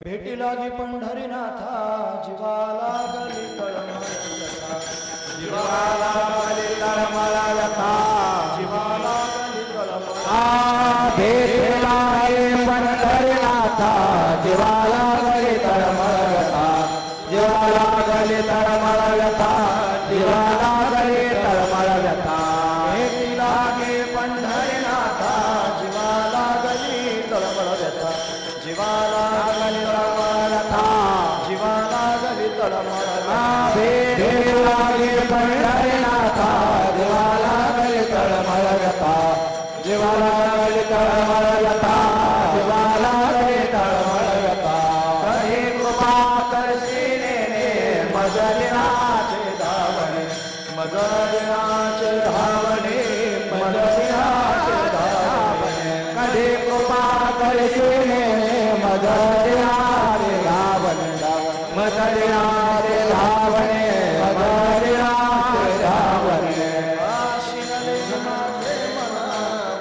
भेटी लागी पंढरीनाथा जीवाला गली तळमळता जीवाला गली तळमळता जीवाला गली तळमळता भेटी लागी पंढरीनाथा जीवाला गली तळमळता जीवाला गली तळमळता जीवाला गली तळमळता भेटी लागी पंढरीनाथा जीवाला गली तळमळता जीवाला गली तळमळता जीवाला गली तळमळता भेटी लागी पंढरीनाथा जीवाला गली तळमळता जीवाला गली तळमळता जीवाला गली तळमळता कधी कृपा करशिने मजलिनाचे धावणे मजलिनाचे धावणे मजलिनाचे धावणे कधी कृपा करशिने मजलिनाचे धावणे मजलिनाचे धावणे मजलिनाचे धावणे आशिनले माझे मन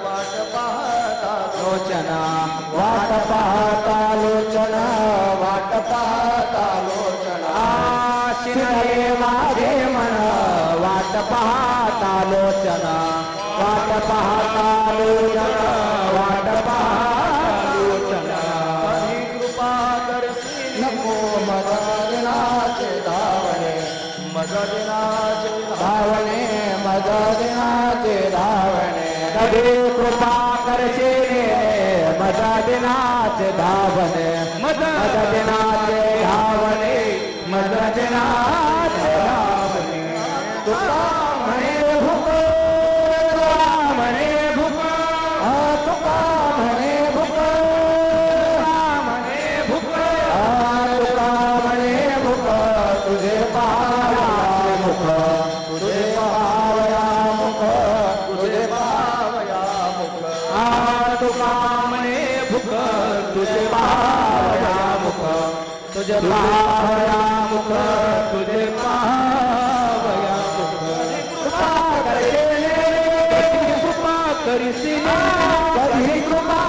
वाट पाहता लोचना वाट पाहता लोचना वाट पाहता लोचना आशिनले माझे मन वाट पाहता लोचना वाट पाहता लोचना वाट पाहता लोचना कधी कृपा करशी नको मदनाचे धावणे मजलिनाचे धावणे मदनाचे धावणे कधी कृपा करशिने मदनाचे धावणे मदनाचे धावणे मदनाचे धावणे तुका म्हणे भूक तुका म्हणे भूक तुका म्हणे भूक म्हणे भूक तुका म्हणे भूक तुझे पाया मुख तुझे पाया मुख तुझे पावया मुख तुका म्हणे भूक तुझे पाया मुख तुझे पाया मुख तुझे पाया मुख कृपा करशिने कधी कृपा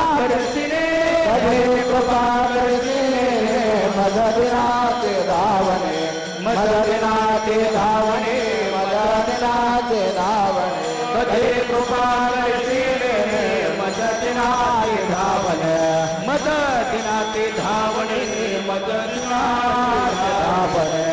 करशिने कधी कृपा करशिने मदनाचे धावणे मदनाचे धावणे मदनाचे धावणे कधी कृपा करशिने मदनाचे धावणे मदनाचे धावणे मदनाचे धावणे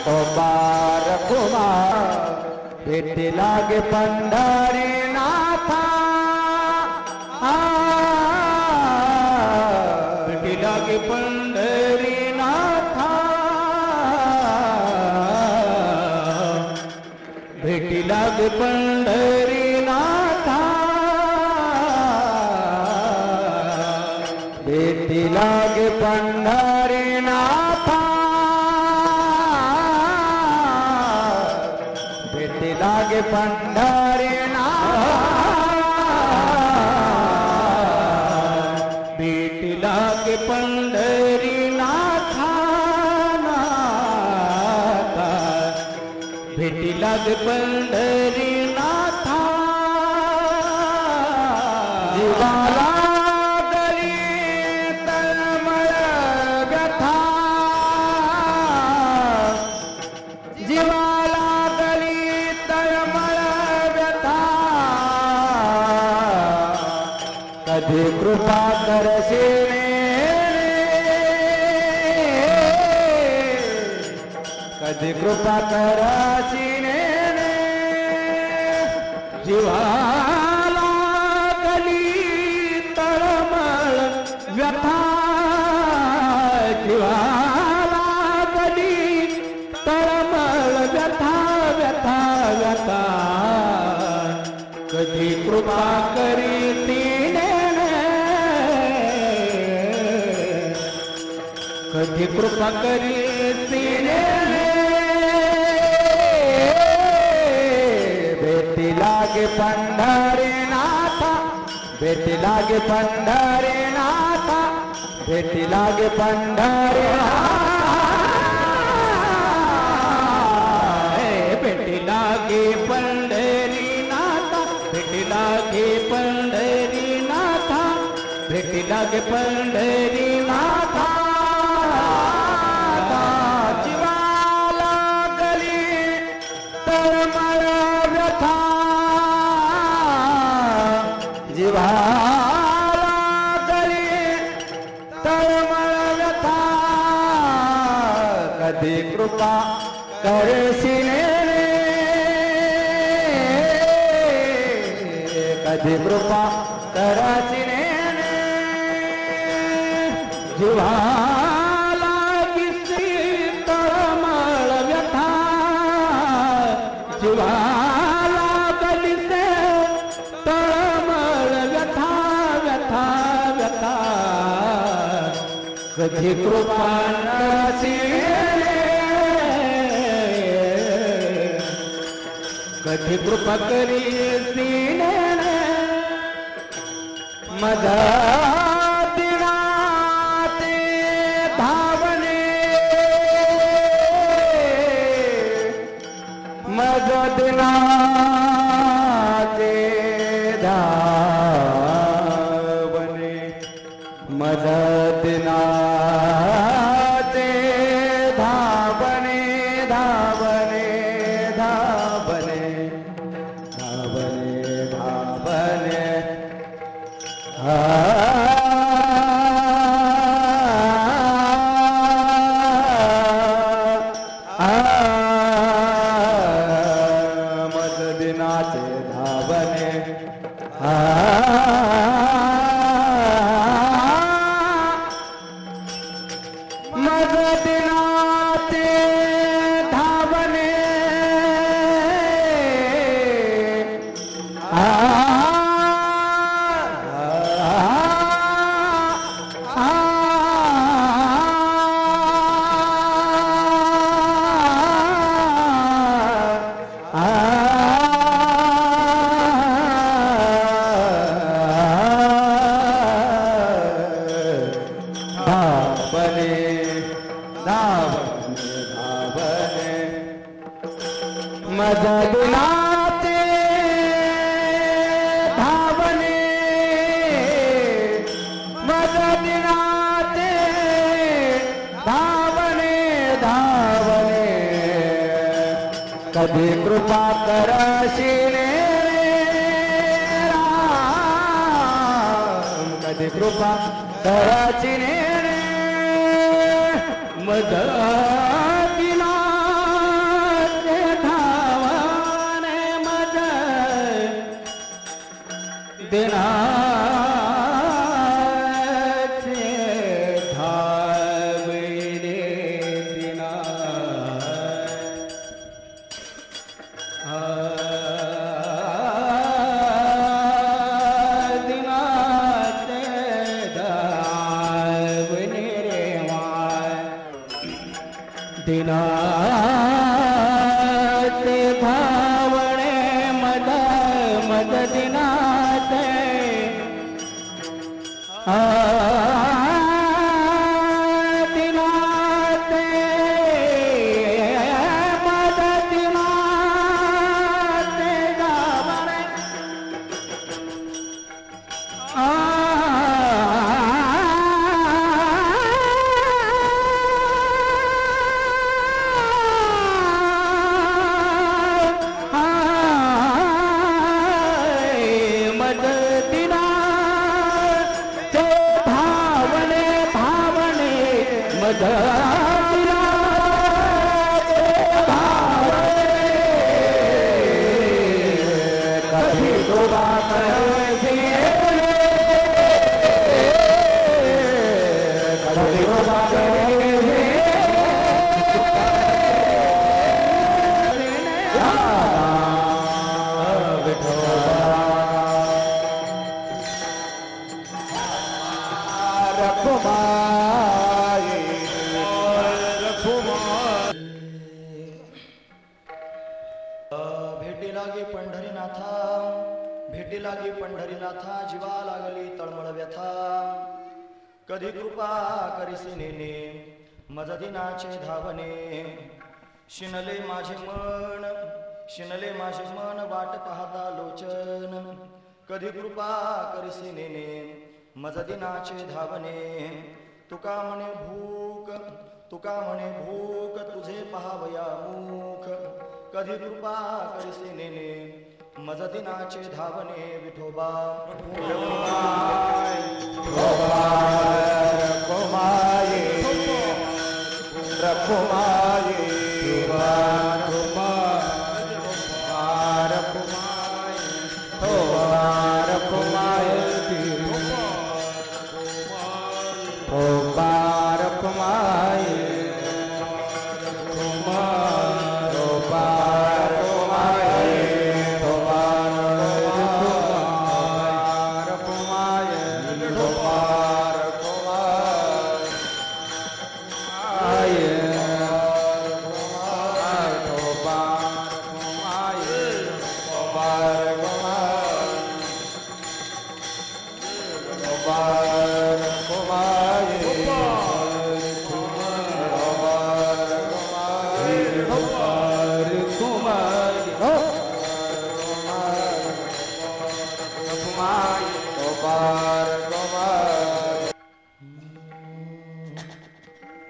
कुमार कुमार भेटी लागे पंढरीनाथा भेटी लागे पंढरीनाथा भेटी लागे पंढरीनाथा भेटी लागे पंढरीनाथा भेटी लागे पंढरीनाथ भेटी लागे पंढरीनाथा भेटी लागे पंढरीनाथा जीवाला गली तळमळ व्यथा जीवाला गली तळमळ व्यथा कधी कृपा करशिने कधी कृपा करशिने जीवाला गली तळमळ व्यथा जीवाला गली तळमळ व्यथा व्यथा व्यथा कधी कृपा करीतीने कधी कृपा करीतीने भेटी लागे पंढरीनाथा भेटी लागे पंढरीनाथा भेटी लागे पंढरीनाथा भेटी लागे पंढरी नाथा जीवाला गली तळमळ व्यथा जीवाला गली तळमळ व्यथा कधी कृपा करशील रे कधी कृपा करशील रे जीवाला किसी तळमळ व्यथा जीवाला गलीचे तळमळ व्यथा व्यथा व्यथा कधी कृपा करशील कधी कृपा करी सीने मददिनाते धावने मददिनाते धावने मददिनाते धावने धावने धावने धावने धावने मददिनाचे धावने मददिनाचे धावने मददिनाते धावने मददिनाते धावने धावने कधी कृपा करशील राम कधी कृपा करशील मददिनाते धावने मददिनाते धावने दिना दिनाते धावने रे माय दिनाते धावणे मददिनाते दिनाते मददिनाते धावणे मददिनाते धावणे धावणे मददिनाते धावणे कधी कृपा करशील कधी कृपा करशील भेटी लागे पंढरीनाथा भेटी लागे पंढरीनाथा जीवा लागली तळमळ व्यथा कधी कृपा करीसी नेने मददिनाचे धावने शिनले माझे मन वाट पाहता लोचन कधी कृपा करीसी नेने मजदिनाचे धावणे तुका म्हणे भूक तुझे पहावया मुख कधी कृपा करीसी नेने मजदिनाचे धावणे विठोबा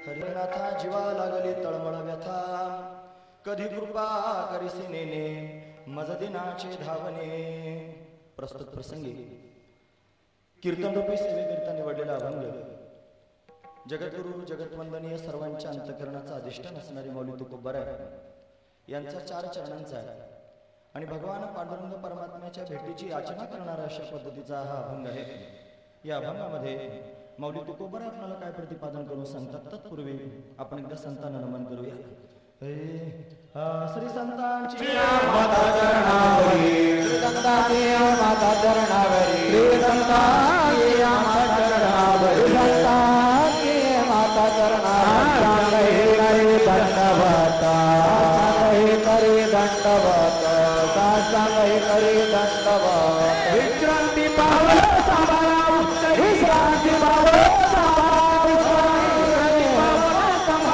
हरिनाथा जीवा लागली तळमळ व्यथा कधी कृपा करीसी नेने मजदिनाचे धावणे. प्रस्तुत प्रसंगी कीर्तन रूपी सेवेकरिता निवडलेला अभंग जगद्गुरु जगतवंदनीय सर्वांच्या अंतकरणाचा अधिष्ठान असणारी मौली तुकोबाराय यांचा 4 चरणांचा आहे आणि भगवान पांडुरंग परमात्म्याच्या भेटीची याचना करणारा अशा पद्धतीचा हा अभंग आहे. या अभंगामध्ये मौली तुकोबाराय आपल्याला काय प्रतिपादन करून सांगतात तत्पूर्वी आपण एकदा संतांना नमन करूया. श्री संतांची माता चरणावरी श्री संतांची माता चरणावरी श्री संतांची माता चरणावरी संतांची माता चरणावरी दंडवत करी दंडवत साष्टांग करी दंडवत विश्रांती पावो साबारा उत्तरी विश्रांती पावो साबारा उत्तरी विश्रांती पावो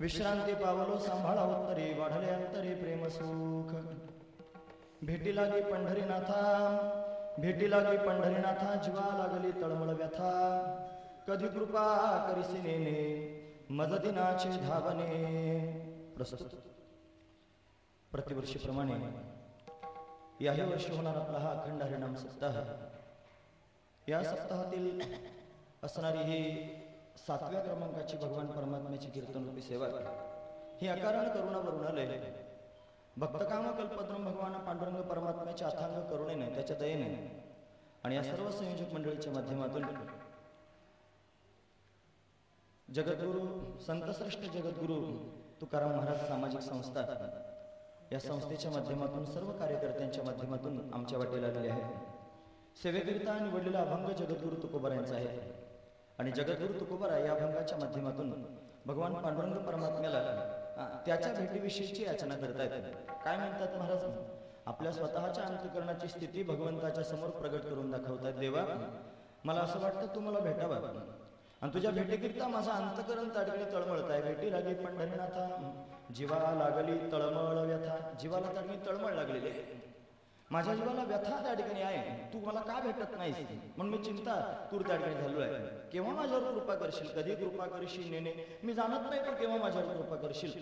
विश्रांती पावलो सांभाळा उत्तरी वाढले अंतरी प्रेम सुख भेटी लागी पंढरीनाथा जीवा लागली तळमळ व्यथा कधी कृपा करीसी नेने मजदिनाचे धावणे. प्रस्तुत प्रतिवर्षीप्रमाणे याही वर्षी होणार आपला हा अखंड हरिनाम सप्ताह. या सप्ताहातील असणारी ही 7व्या क्रमांकाची भगवान परमात्म्याची कीर्तनरूपी सेवा ही अकारण करुणा वरुणालय भक्तकाम कल्पद्रुम भगवान पांडुरंग परमात्म्याच्या अथांग करुणेने त्याच्या दयेने आणि या सर्व संयोजक मंडळीच्या माध्यमातून जगद्गुरु संतश्रेष्ठ जगद्गुरु तुकाराम महाराज सामाजिक संस्था या संस्थेच्या माध्यमातून सर्व कार्यकर्त्यांच्या माध्यमातून आमच्या वाटेला आलेले आहे. सेवेकरिता निवडलेला अभंग जगद्गुरु तुकोबारायांचा आहे आणि जगद्गुरु तुकोबारा या अभंगाच्या माध्यमातून भगवान पांडुरंग परमात्म्याला त्याच्या भेटीविषयीची याचना करतायत. काय म्हणतात महाराज? आपल्या स्वतःच्या अंतःकरणाची स्थिती भगवंताच्या समोर प्रगट करून दाखवतात. देवा, मला असं वाटतं तू मला भेटावं, आणि तुझ्या भेटीकरिता माझं अंतःकरण ताडकणी तळमळत आहे. भेटी लागे पंढरीनाथा, जीवा लागली तळमळ व्यथा. जीवाला ताडकणी तळमळ लागलेली आहे, माझ्या जीवाला व्यथा त्या ठिकाणी आहे. तू मला का भेटत नाहीस म्हणून मी चिंता तूर त्या ठिकाणी झालो आहे. केव्हा माझ्यावर कृपा करशील, कधी कृपा करशील नेने मी जाणत नाही, पण केव्हा माझ्यावर कृपा करशील.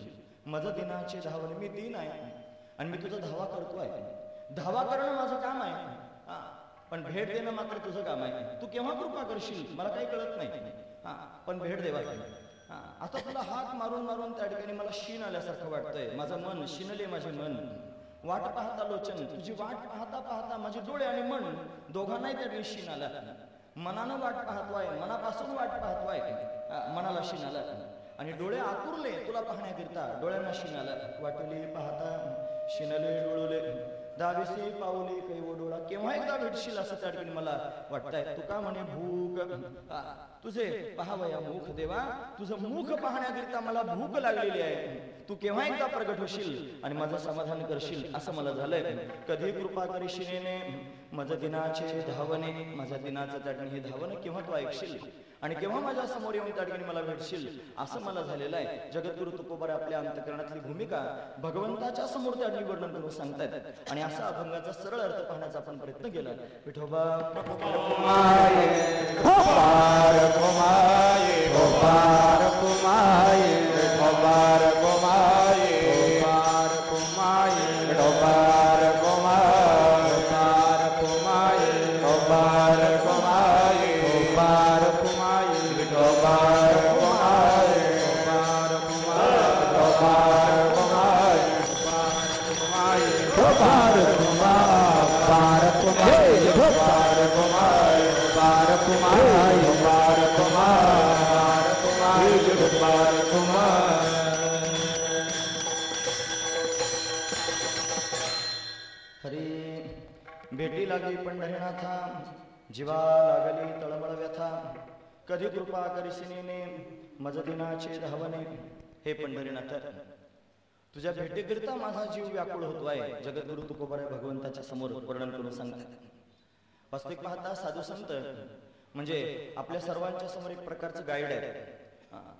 माझं दिनाचे धावणे, मी दिन आहे आणि मी तुझा धावा करतोय. धावा करणं माझं काम आहे, पण भेट देणं मात्र तुझं काम आहे. तू केव्हा कृपा करशील मला काही कळत नाही, पण भेट देवा. आता तुला हात मारून मारून त्या ठिकाणी मला शीन आल्यासारखं वाटतंय. माझं मन शिनले, माझे मन वाट पाहता लोचन, तुझी वाट पाहता पाहता माझे डोळे आणि मन दोघांनाही त्या ठिकाणी शीन आला. मनानं वाट पाहतोय, मनापासून वाट पाहतोय, मनाला शीन आला आणि डोळे आकुरले तुला पाहण्याकरिता, डोळ्यांना शीन आला. वाटली पाहता शिनले डोळले, दाविसे पावले काही डोळा. केव्हा एकदा भेटशील असं त्या ठिकाणी मला वाटतंय. तू का म्हणे भूक, तुझे पाहावया मुख. देवा, तुझं मुख पाहण्याकरिता मला भूक लागलेली आहे. तू केव्हा एकदा प्रगट होशील आणि माझं समाधान करशील असं मला झालंय. कधी कृपा करीशिने माझं दिनाचे धावणे, माझ्या दिनाचं त्या ठिकाणी हे धावणं केव्हा तू ऐकशील आणि केव्हा माझ्या समोर येऊन त्या ठिकाणी मला भेटशील असं मला झालेलं आहे. जगद्गुरु तुकोबारा आपल्या अंतःकरणातली भूमिका भगवंताच्या समोर त्या ठिकाणी वर्णन करून सांगतायत आणि असा अभंगाचा सरळ अर्थ पाहण्याचा आपण प्रयत्न केला. विठोबा भेटी लागी पंढरीनाथा, जीवा लागली तळमळ व्यथा. कधी कृपा करिसिने मज दिनाचे धावणे. हे पंढरीनाथ, तुझ्या भेटीकरिता माझा जीव व्याकुळ होतो आहे. जगद्गुरु तुकोबारा भगवंताच्या समोर वर्णन करून सांगतात. वास्तविक पाहता साधू संत म्हणजे आपल्या सर्वांच्या समोर एक प्रकारचं गाईड आहे.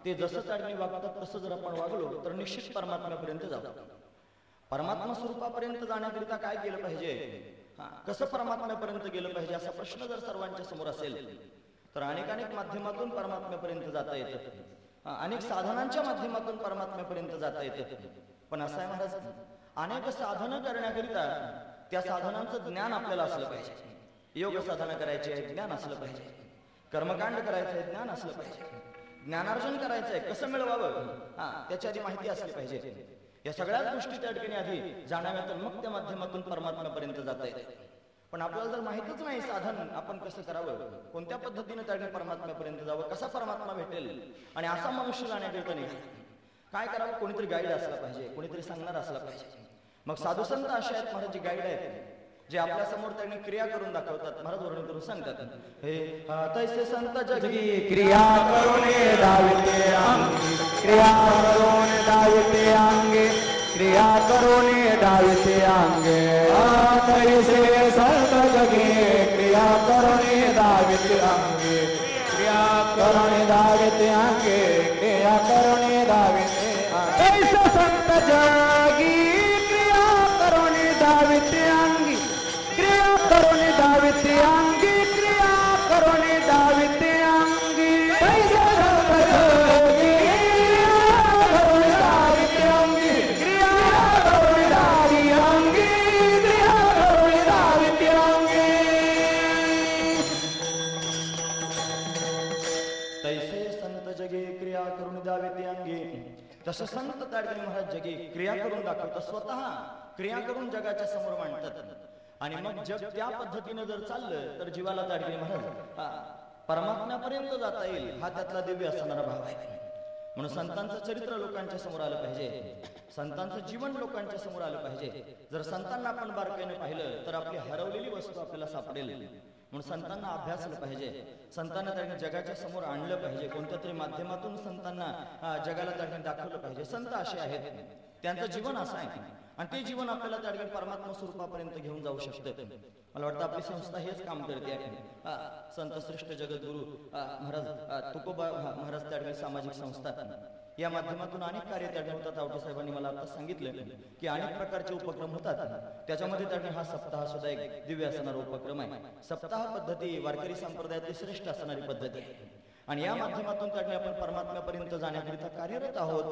ते जसं चाडणी वागतात तसं जर आपण वागलो तर निश्चित परमात्म्यापर्यंत जातो. परमात्मा स्वरूपापर्यंत जाण्याकरिता काय केलं पाहिजे, कसं परमात्म्यापर्यंत गेलं पाहिजे असा प्रश्न जर सर्वांच्या समोर असेल तर अनेक माध्यमातून परमात्म्यापर्यंत जाता येतं. अनेक साधनांच्या माध्यमातून परमात्म्यापर्यंत जाता येतं. पण असं आहे महाराज, अनेक साधनं करण्याकरिता त्या साधनांचं ज्ञान आपल्याला असलं पाहिजे. योग साधना करायची आहे, ज्ञान असलं पाहिजे. कर्मकांड करायचं आहे, ज्ञान असलं पाहिजे. ज्ञानार्जन करायचं आहे, कसं मिळवावं त्याची आधी माहिती असली पाहिजे. या सगळ्याच गोष्टी त्या ठिकाणी आधी जाणाव्या तर मग त्या माध्यमातून परमात्म्यापर्यंत जाता येते. पण आपल्याला जर माहितीच नाही साधन आपण कसं करावं, कोणत्या पद्धतीने त्या ठिकाणी परमात्म्यापर्यंत जावं, कसा परमात्मा भेटेल आणि असा मनुष्य जाण्याकरिता नाही काय करावं, कोणीतरी गाईड असला पाहिजे, कोणीतरी सांगणार असला पाहिजे. मग साधू संत असे आहेत महाराज, जे गाईड आहेत, जे आपल्या समोर त्यांनी क्रिया करून दाखवतात. महाराज वर्णन करून सांगतात, हे तैसे संत जगी क्रिया करून दाविते अंगी, क्रिया करून दाविते अंगे, क्रिया करून दाविते अंगे. तैसे संत जगी क्रिया करून दाविते अंगे, क्रिया करून दाविते अंगे, क्रिया करून दाविते. तैसे संत जगी क्रिया करून दाविते अंगी, क्रिया करून दाविते अंगी, क्रिया करून दाविते अंगी. तैसे संत जगी क्रिया करून दाविते अंगी, क्रिया करून दाविते अंगी, क्रिया करून दाविते अंगी. तैसे संत जगे क्रिया करून दाविते अंगी. तसं संत त्या ठिकाणी महाराज जगे क्रिया करून दाखवतात, स्वतः क्रिया करून जगाच्या समोर मांडतात. आणि मग जग त्या पद्धतीने जर चाललं तर जीवाला त्या ठिकाणी महाराज परमात्म्यापर्यंत जाता येईल. हा त्यातला दिव्य असणारा भाव आहे. म्हणून संतांचं चरित्र लोकांच्या समोर आलं पाहिजे, संतांचं जीवन लोकांच्या समोर आलं पाहिजे. जर संतांना आपण बारकाईने पाहिलं तर आपली हरवलेली वस्तू आपल्याला सापडेल. म्हणून संतांना अभ्यासलं पाहिजे, संतांना त्यांनी जगाच्या समोर आणलं पाहिजे, कोणत्या तरी माध्यमातून संतांना जगाला त्यांनी दाखवलं पाहिजे. संत असे आहेत, त्यांचं जीवन असं आहे आणि ते जीवन आपल्याला त्या ठिकाणी परमात्मा स्वरूपापर्यंत घेऊन जाऊ शकतं. मला वाटतं आपली संस्था हेच काम करते आहे. संत श्रेष्ठ जगद्गुरु महाराज तुकोबा महाराज त्या ठिकाणी सामाजिक संस्था या माध्यमातून अनेक कार्य त्या ठिकाणी होतात. आवटे साहेबांनी मला आता सांगितलं की अनेक प्रकारचे उपक्रम होतात. त्याच्यामध्ये त्या ठिकाणी हा सप्ताह सुद्धा एक दिव्य असणारा उपक्रम आहे. सप्ताह पद्धती वारकरी संप्रदायातली श्रेष्ठ असणारी पद्धती आहे आणि या माध्यमातून त्या ठिकाणी आपण परमात्म्यापर्यंत जाण्याकरिता कार्यरत आहोत,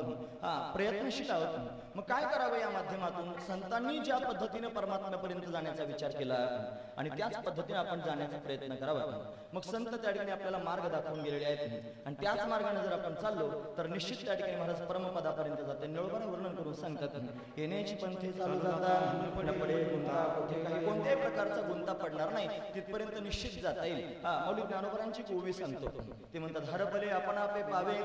प्रयत्नशील आहोत. मग काय करावं या माध्यमातून? संतांनी ज्या पद्धतीने परमात्म्यापर्यंत जाण्याचा विचार केला आणि त्याच पद्धतीने आपण जाण्याचा प्रयत्न करावा. मग संत त्या ठिकाणी आपल्याला मार्ग दाखवून गेलेले आहेत आणि त्याच मार्गाने जर आपण चाललो तर निश्चित त्या ठिकाणी महाराज परमपदापर्यंत जाते. निळोबाला वर्णन करून सांगतात, येण्याची पंथे चालू जाता पडे गुंता, कुठे काही कोणत्याही प्रकारचा गुंता पडणार नाही, तिथपर्यंत निश्चित जाता येईल. मौलिक ज्ञानोबरांची गोवी सांगतो, ते म्हणतात हरपले आपण आपे पावे,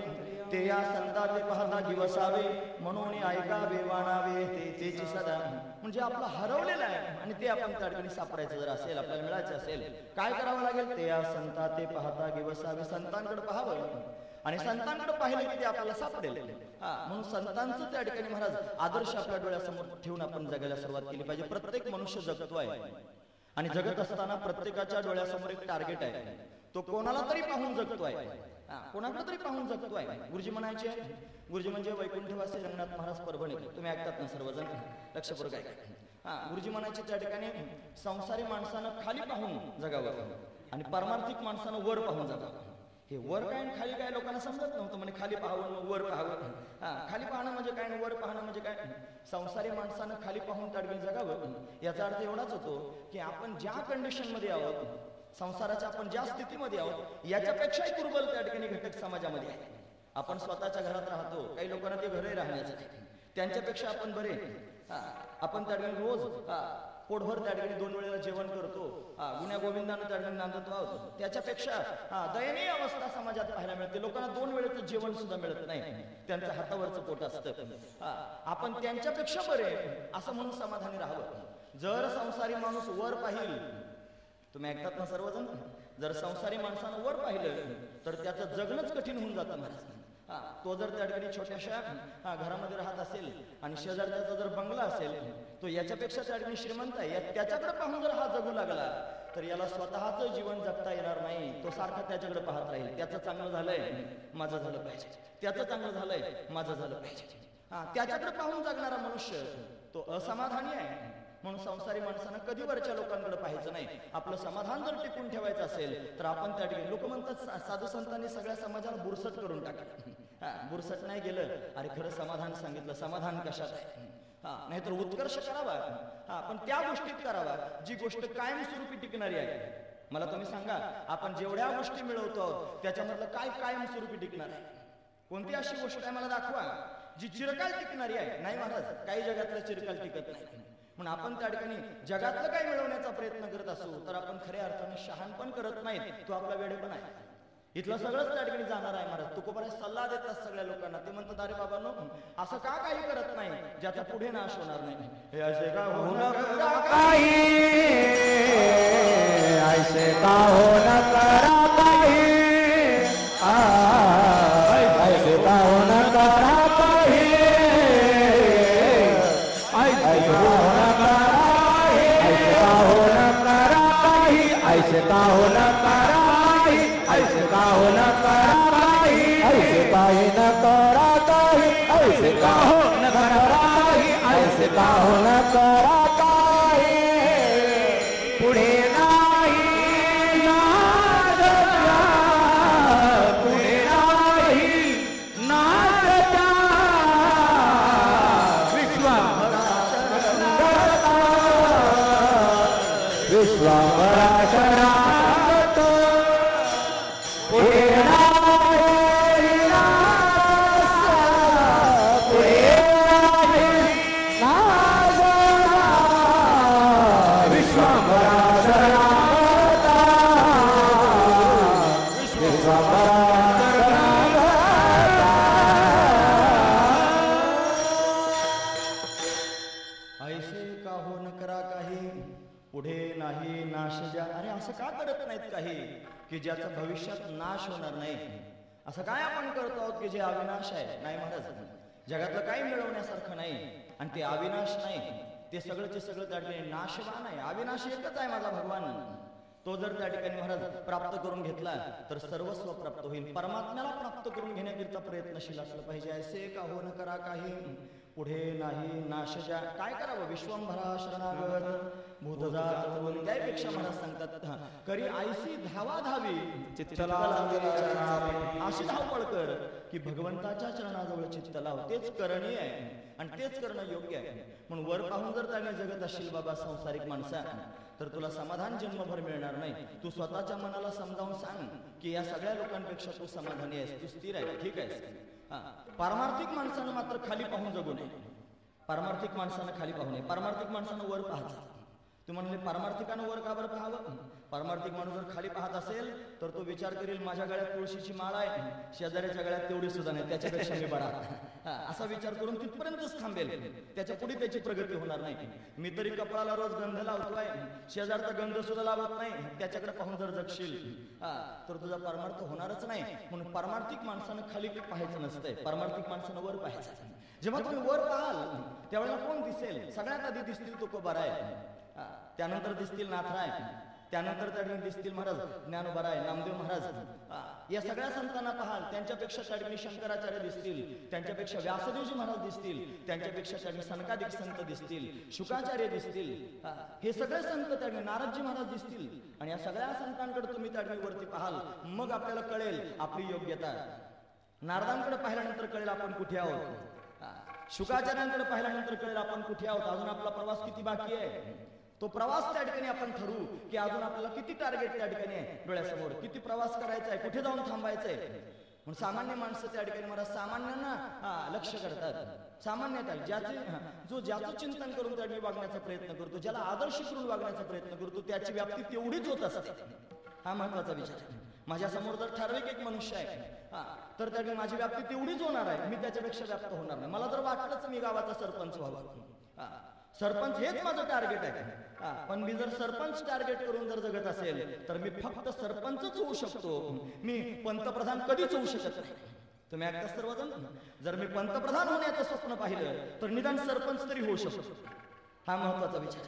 ते या संताचे पाहता दिवसावे, म्हणून ऐकावे वाणावे तेची सदा. म्हणजे आपलं हरवलेलं आहे आणि ते आपण त्या ठिकाणी सापडायचं जर असेल, आपल्याला मिळायचं असेल, काय करावं लागेल? ते या संता ते पाहता दिवसावे, संतांकडे पाहावं आणि संतांकडे पाहिले की ते आपल्याला सापडेल. म्हणून संतांचं त्या ठिकाणी महाराज आदर्श आपल्या डोळ्यासमोर ठेवून आपण जगायला सुरुवात केली पाहिजे. प्रत्येक मनुष्य जगतो आहे आणि जगत असताना प्रत्येकाच्या डोळ्यासमोर एक टार्गेट आहे, तो कोणाला तरी पाहून जगतो आहे, कोणाकडे तरी पाहून जगतो आहे. गुरुजी म्हणायचे, गुरुजी म्हणजे वैकुंठवासी रंगनाथ महाराज परभणी, तुम्ही ऐकतात ना सर्वजण, लक्षपूर्वक ऐका. गुरुजी म्हणायचे त्या ठिकाणी संसारी माणसानं खाली पाहून जगावं आणि पारमार्थिक माणसानं वर पाहून जगावं. हे वर काय आणि खाली काय लोकांना समजत नव्हतं. म्हणजे खाली पाहावं वर पाहावं, खाली पाहणं म्हणजे काय आणि वर पाहणं म्हणजे काय. संसारी माणसानं खाली पाहून त्या ठिकाणी जगावं याचा अर्थ एवढाच होतो की आपण ज्या कंडिशन मध्ये आहोत, संसाराच्या आपण ज्या स्थितीमध्ये आहोत, याच्यापेक्षाही दुर्बल त्या ठिकाणी घटक समाजामध्ये आहे. आपण स्वतःच्या घरात राहतो, काही लोकांना ते घरही राहण्याचं नाही, त्यांच्यापेक्षा आपण बरे. आपण त्या ठिकाणी रोज पोटभर त्या ठिकाणी 2 वेळेला जेवण करतो, गुन्ह्या गोविंदानं त्या ठिकाणी नांदतो आहोत, त्याच्यापेक्षा दयनीय अवस्था समाजात पाहायला मिळते. लोकांना 2 वेळेचं जेवण सुद्धा मिळत नाही, त्यांच्या हातावरचं पोट असतं. आपण त्यांच्यापेक्षा बरे असं म्हणून समाधानी राहावं. जर संसारी माणूस वर पाहिल, तुम्ही ऐकतात ना सर्वजण, जर संसारी माणसानं वर पाहिलं तर त्याचं जगणंच कठीण होऊन जातं महाराज. तो जर त्या ठिकाणी छोट्याशा घरामध्ये राहत असेल आणि शेजारचा जर बंगला असेल, तो याच्यापेक्षा त्या ठिकाणी श्रीमंत आहे, त्याच्याकडे पाहून जर हा जगू लागला तर याला स्वतःच जीवन जगता येणार नाही. तो सारखा त्याच्याकडे पाहत राहील, त्याचं चांगलं झालंय माझं झालं पाहिजे, त्याचं चांगलं झालंय माझं झालं पाहिजे. त्याच्याकडे पाहून जगणारा मनुष्य तो असमाधानी आहे. म्हणून संसारी माणसानं कधी वरच्या लोकांकडे पाहायचं नाही. आपलं समाधान जर टिकून ठेवायचं असेल तर आपण त्या ठिकाणी, लोक म्हणतात साधू संतांनी सगळ्या समाजाला बुरसट करून टाकलं. बुरसट नाही गेलं, अरे खरं समाधान सांगितलं. समाधान कशात आहे? नाहीतर उत्कर्ष करावा, पण त्या गोष्टीत करावा जी गोष्ट कायमस्वरूपी टिकणारी आहे. मला तुम्ही सांगा, आपण जेवढ्या गोष्टी मिळवतो त्याच्यामधलं काय कायमस्वरूपी टिकणार आहे? कोणती अशी गोष्ट आहे मला दाखवा जी चिरकाल टिकणारी आहे? नाही महाराज, काही जगातलं चिरकाल टिकत नाही. म्हणून आपण त्या ठिकाणी जगातलं काय मिळवण्याचा प्रयत्न करत असू तर आपण खऱ्या अर्थाने शहाणपण करत नाही, तो आपला वेडेपण आहे. इथलं सगळंच त्या ठिकाणी जाणार आहे महाराज. तुकोबाने सल्ला देतात सगळ्या लोकांना, ते म्हणतात अरे बाबांनो, असं का काही करत नाही ज्याचा पुढे नाश होणार नाही. हे असे का होणार काही, ऐसे का होणार करा काही, ऐसे का होणार करा काही, ऐसे का होणार करा काही, ऐसे का होणार करा काही, ऐसे का होणार करा काही, ऐसे काही न करा काही, ऐसे का हो न करा काही, ऐसे का हो न करा काही. पुढे नाही नाद जा, पुढे नाही नाद जा, विश्वाभरा शरणागत, पुढे नाही नाद, पुढे नाही नाद. की ज्याचा भविष्यात नाश होणार नाही. असं काय आपण करतो आहोत की जे अविनाश आहे? नाही महाराज, जगातलं काही मिळवण्यासारखं नाही आणि ते अविनाश नाही, ते सगळंचे सगळं त्या ठिकाणी नाशवान आहे. अविनाश एकच आहे माझा भगवान. तो जर त्या ठिकाणी महाराज प्राप्त करून घेतला तर सर्वस्व प्राप्त होईल. परमात्म्याला प्राप्त करून घेण्याकरिता प्रयत्नशील असलं पाहिजे. ऐसे का हो न करा काही पुढे नाही नाशजा. काय करावं? विश्वंभरा शरणागत भूतजात बोल. त्यापेक्षा महाराज सांगतात करी आयसी धावा धावी चित्तला अशी धावपळ कर की भगवंताच्या चरणाजवळ चित्त लाव. तेच करणीय आहे आणि तेच करणं योग्य आहे. म्हणून वर पाहून जर त्याने जगत असशील बाबा संसारिक माणसा, तर तुला समाधान जन्मभर मिळणार नाही. तू स्वतःच्या मनाला समजावून सांग की या सगळ्या लोकांपेक्षा तू समाधानी आहेस, तू स्थिर आहे, ठीक आहेस. पारमार्थिक माणसानं मात्र खाली पाहून जगू नये. पारमार्थिक माणसानं खाली पाहू नये. पारमार्थिक माणसानं वर पाहायचं. तू म्हणले पारमार्थिकानं वर का बरं पाहावं? पारमार्थिक माणूस जर खाली पाहत असेल तर तो विचार करेल माझ्या गळ्यात तुळशीची माळ आहे, शेजाऱ्याच्या गळ्यात तेवढी सुद्धा नाही, त्याच्यापेक्षा मी बरा. असा विचार करून तिथपर्यंतच थांबेल. त्याच्या पुढे त्याची प्रगती होणार नाही. मी तरी कपाळाला रोज गंध लावतोय, शेजारचा गंध सुद्धा लावत नाही, त्याच्याकडे पाहून जर जगशील तर तुझा परमार्थ होणारच नाही. म्हणून पारमार्थिक माणसानं खाली पाहायचं नसतंय, पारमार्थिक माणसानं वर पाहायचं. जेव्हा तुम्ही वर पाहाल त्यावेळेला कोण दिसेल? सगळ्यात आधी दिसतील तुकोबा आहे, त्यानंतर दिसतील नाथराय, त्यानंतर त्या ठिकाणी दिसतील महाराज ज्ञानोबाराय, नामदेव महाराज. या सगळ्या संतांना पाहाल, त्यांच्यापेक्षा त्या ठिकाणी शंकराचार्य दिसतील, त्यांच्यापेक्षा व्यासदेवजी महाराज दिसतील, त्यांच्यापेक्षा त्या ठिकाणी सनकादिक संत दिसतील, शुकाचार्य दिसतील. हे सगळे संत त्या ठिकाणी नारदजी महाराज दिसतील. आणि या सगळ्या संतांकडे तुम्ही त्या ठिकाणी वरती पाहाल, मग आपल्याला कळेल आपली योग्यता. नारदांकडे पाहिल्यानंतर कळेल आपण कुठे आहोत, शुकाचार्यांकडे पाहिल्यानंतर कळेल आपण कुठे आहोत, अजून आपला प्रवास किती बाकी आहे. तो प्रवास त्या ठिकाणी आपण ठरवू की अजून आपल्याला किती टार्गेट त्या ठिकाणी आहे डोळ्यासमोर, किती प्रवास करायचा आहे, कुठे जाऊन थांबायचंय. म्हणून सामान्य माणसं त्या ठिकाणी मला सामान्यांना लक्ष करतात. सामान्य ज्याचं चिंतन करून त्या ठिकाणी वागण्याचा प्रयत्न करतो, ज्याला आदर्श करून वागण्याचा प्रयत्न करतो, त्याची व्याप्ती तेवढीच होत असते. हा महत्वाचा विचार. माझ्या समोर जर ठराविक एक मनुष्य आहे तर त्या ठिकाणी माझी व्याप्ती तेवढीच होणार आहे, मी त्याच्यापेक्षा व्याप्त होणार नाही. मला जर वाटलंच मी गावाचा सरपंच व्हावा, सरपंच हेच माझं टार्गेट आहे, पण मी जर सरपंच टार्गेट करून जर जगत असेल तर मी फक्त सरपंचच होऊ शकतो, मी पंतप्रधान कधीच होऊ शकत नाही. तुम्ही ऐकता सर्वजण, जर मी पंतप्रधान होण्याचं स्वप्न पाहिलं तर निदान सरपंच तरी होऊ शकतो. हा महत्वाचा विचार.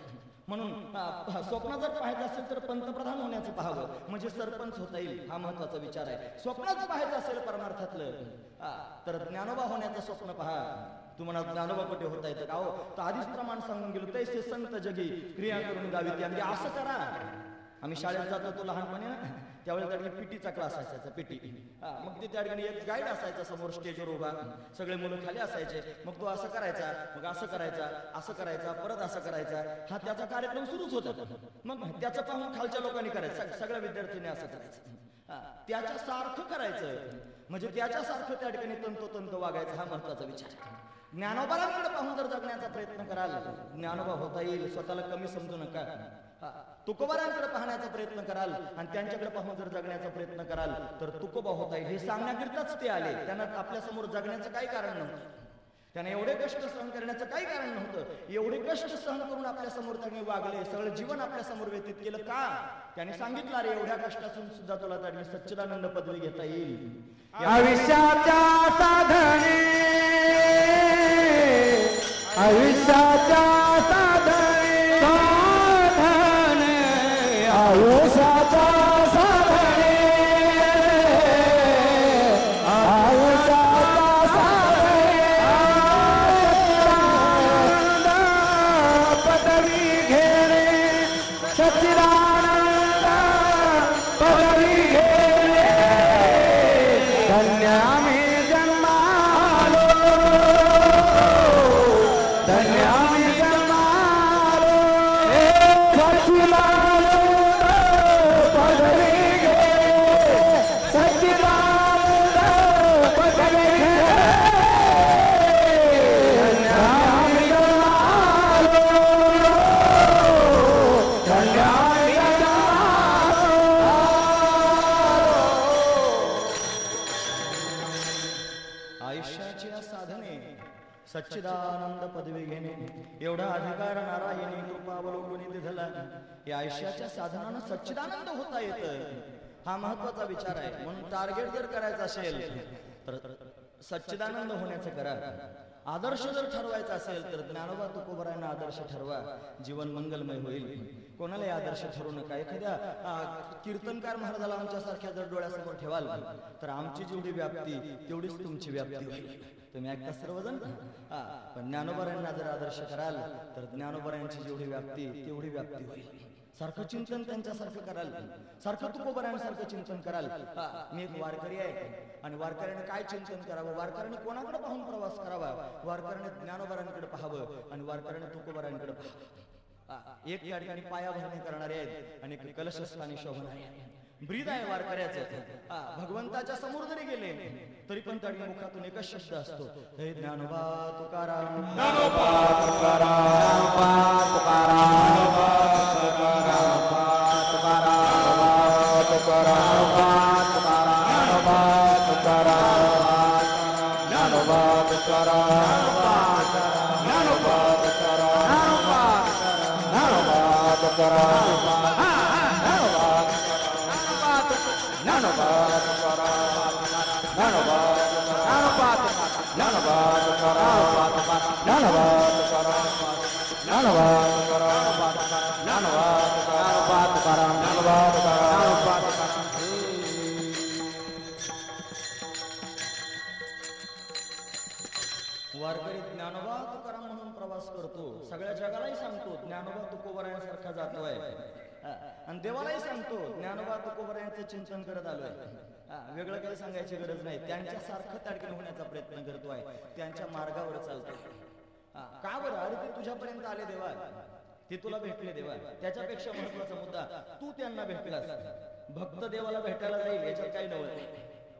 म्हणून स्वप्न जर पाहायचं असेल तर पंतप्रधान होण्याचं पाहावं, म्हणजे सरपंच होता येईल. हा महत्वाचा विचार आहे. स्वप्नच पाहायचं असेल परमार्थातलं तर ज्ञानोबा होण्याचं स्वप्न पहा. तुम्हाला ज्ञानोबा कुठे होता येतं का? हो, तर आधीच प्रमाण सांगून गेलो, तैसे संत जगी क्रिया करून गावी ती. म्हणजे असं करा. आम्ही शाळेत जात होतो लहानपणी ना, त्यावेळेला त्या ठिकाणी पीटीचा क्लास असायचा, पीटी. मग ते त्या ठिकाणी एक गाईड असायचा समोर स्टेजवर उभा, सगळे मुलं खाली असायचे. मग तो असं करायचा, मग असं करायचा, असं करायचा, परत असं करायचा. हा त्याचा कार्यक्रम सुरूच होता. मग त्याचं पाहून खालच्या लोकांनी करायचं, सगळ्या विद्यार्थ्यांनी असं करायचं, त्याच्या सारखं करायचं, म्हणजे त्याच्यासारखं त्या ठिकाणी तंतोतंत वागायचं. हा महत्वाचा विचार. ज्ञानोबारांकडे पाहून जर जगण्याचा प्रयत्न कराल, ज्ञानोबा होता येईल. स्वतःला कमी समजू नका. तुकोबारांकडे पाहण्याचा प्रयत्न कराल आणि त्यांच्याकडे पाहून जर जगण्याचा प्रयत्न कराल तर तुकोबा होता येईल. हे सांगण्याकरिताच ते आले. त्यांना आपल्या समोर जगण्याचं काही कारण नव्हतं, त्यांना एवढे कष्ट सहन करण्याचं काही कारण नव्हतं. एवढे कष्ट सहन करून आपल्या समोर त्यांनी वागले, सगळं जीवन आपल्या समोर व्यतीत केलं. का? त्याने सांगितलं, अरे एवढ्या कष्टातून सुद्धा तुला त्या सच्चिदानंद पदवी घेता येईल. आयुष्याच्या साधने, आयुष्याच्या साधने, साधने, आयुष्याच्या साधने, आयुष्याच्या साधने, पदवी घेणे, सच्चिदानंद पदवी घेणे, धन्य आम्ही जन्मालो, धन्य आम्ही जन्मालो, सच्चिदानंद पदवी घे, सच्चिदानंद पदवी घे, धन्य आम्ही जन्मालो, धन्य आम्ही जन्मालो. आयुष्याच्या साधने सच्चिदानंद पदवी घेणे, एवढा अधिकार नारायणी कृपावलोकनी दिधला. या आयुष्याच्या साधनानं सच्चिदानंद होता येतं. हा महत्वाचा विचार आहे. म्हणून टार्गेट जर करायचं असेल तर सच्चिदानंद होण्याचं करा. आदर्श जर ठरवायचा असेल तर ज्ञानोबा तुकोबारायांना आदर्श ठरवा, जीवन मंगलमय होईल. कोणालाही आदर्श ठरवू नका. एखाद्या कीर्तनकार महाराजाला आमच्यासारख्या जर डोळ्यासमोर ठेवाल तर आमची जेवढी व्याप्ती तेवढीच तुमची व्याप्ती होईल. तुम्ही ऐकता सर्वजण. पण ज्ञानोबारायांना जर आदर्श कराल तर ज्ञानोबारायांची जेवढी व्याप्ती तेवढी व्याप्ती होईल. सारखं चिंतन त्यांच्यासारखं कराल, सारखं तुकोबारायांसारखं चिंतन कराल. मी एक वारकरी आहे आणि वारकऱ्याने काय चिंतन करावं, वारकऱ्याने कोणाकडे पाहून प्रवास करावा, वारकऱ्याने ज्ञानोबारायांकडे पाहावं आणि वारकऱ्याने तुकोबारायांकडे पाहावं. एक या ठिकाणी पाया भरणी करणारे आहेत आणि एक कलशस्थानी शोभणारे आहेत. ब्रीद आहे वारकऱ्याचं. भगवंताच्या समोर जरी गेले तरी पण त्या मुखातून एकच शब्द असतो, हे ज्ञानोबा तुकाराम, ज्ञानोबा तुकाराम, ज्ञानोबा तुकाराम, ज्ञानोबा तुकाराम, ज्ञानोबा तुकाराम, ज्ञानोबा तुकाराम, ज्ञानोबा तुकाराम, ज्ञानोबा तुकाराम, वारकरी ज्ञानोबा तुकाराम म्हणून प्रवास करतो. सगळ्या जगालाही सांगतो ज्ञानोबा तुकोबारायांसारखा जातोय आणि देवालाही सांगतो ज्ञानोबा तुकोबारायांचं चिंतन करत आलोय. वेगळं काही सांगायची गरज नाही. त्यांच्यासारखं ताडकीन होण्याचा प्रयत्न करतोय, त्यांच्या मार्गावर चालतोय. का बरं? अरे ते तुझ्यापर्यंत आले देवा, ते तुला भेटले देवा. त्याच्यापेक्षा महत्वाचा मुद्दा, तू त्यांना भेटलास. भक्त देवाला भेटायला जाईल याच्यात काही नवल नाही.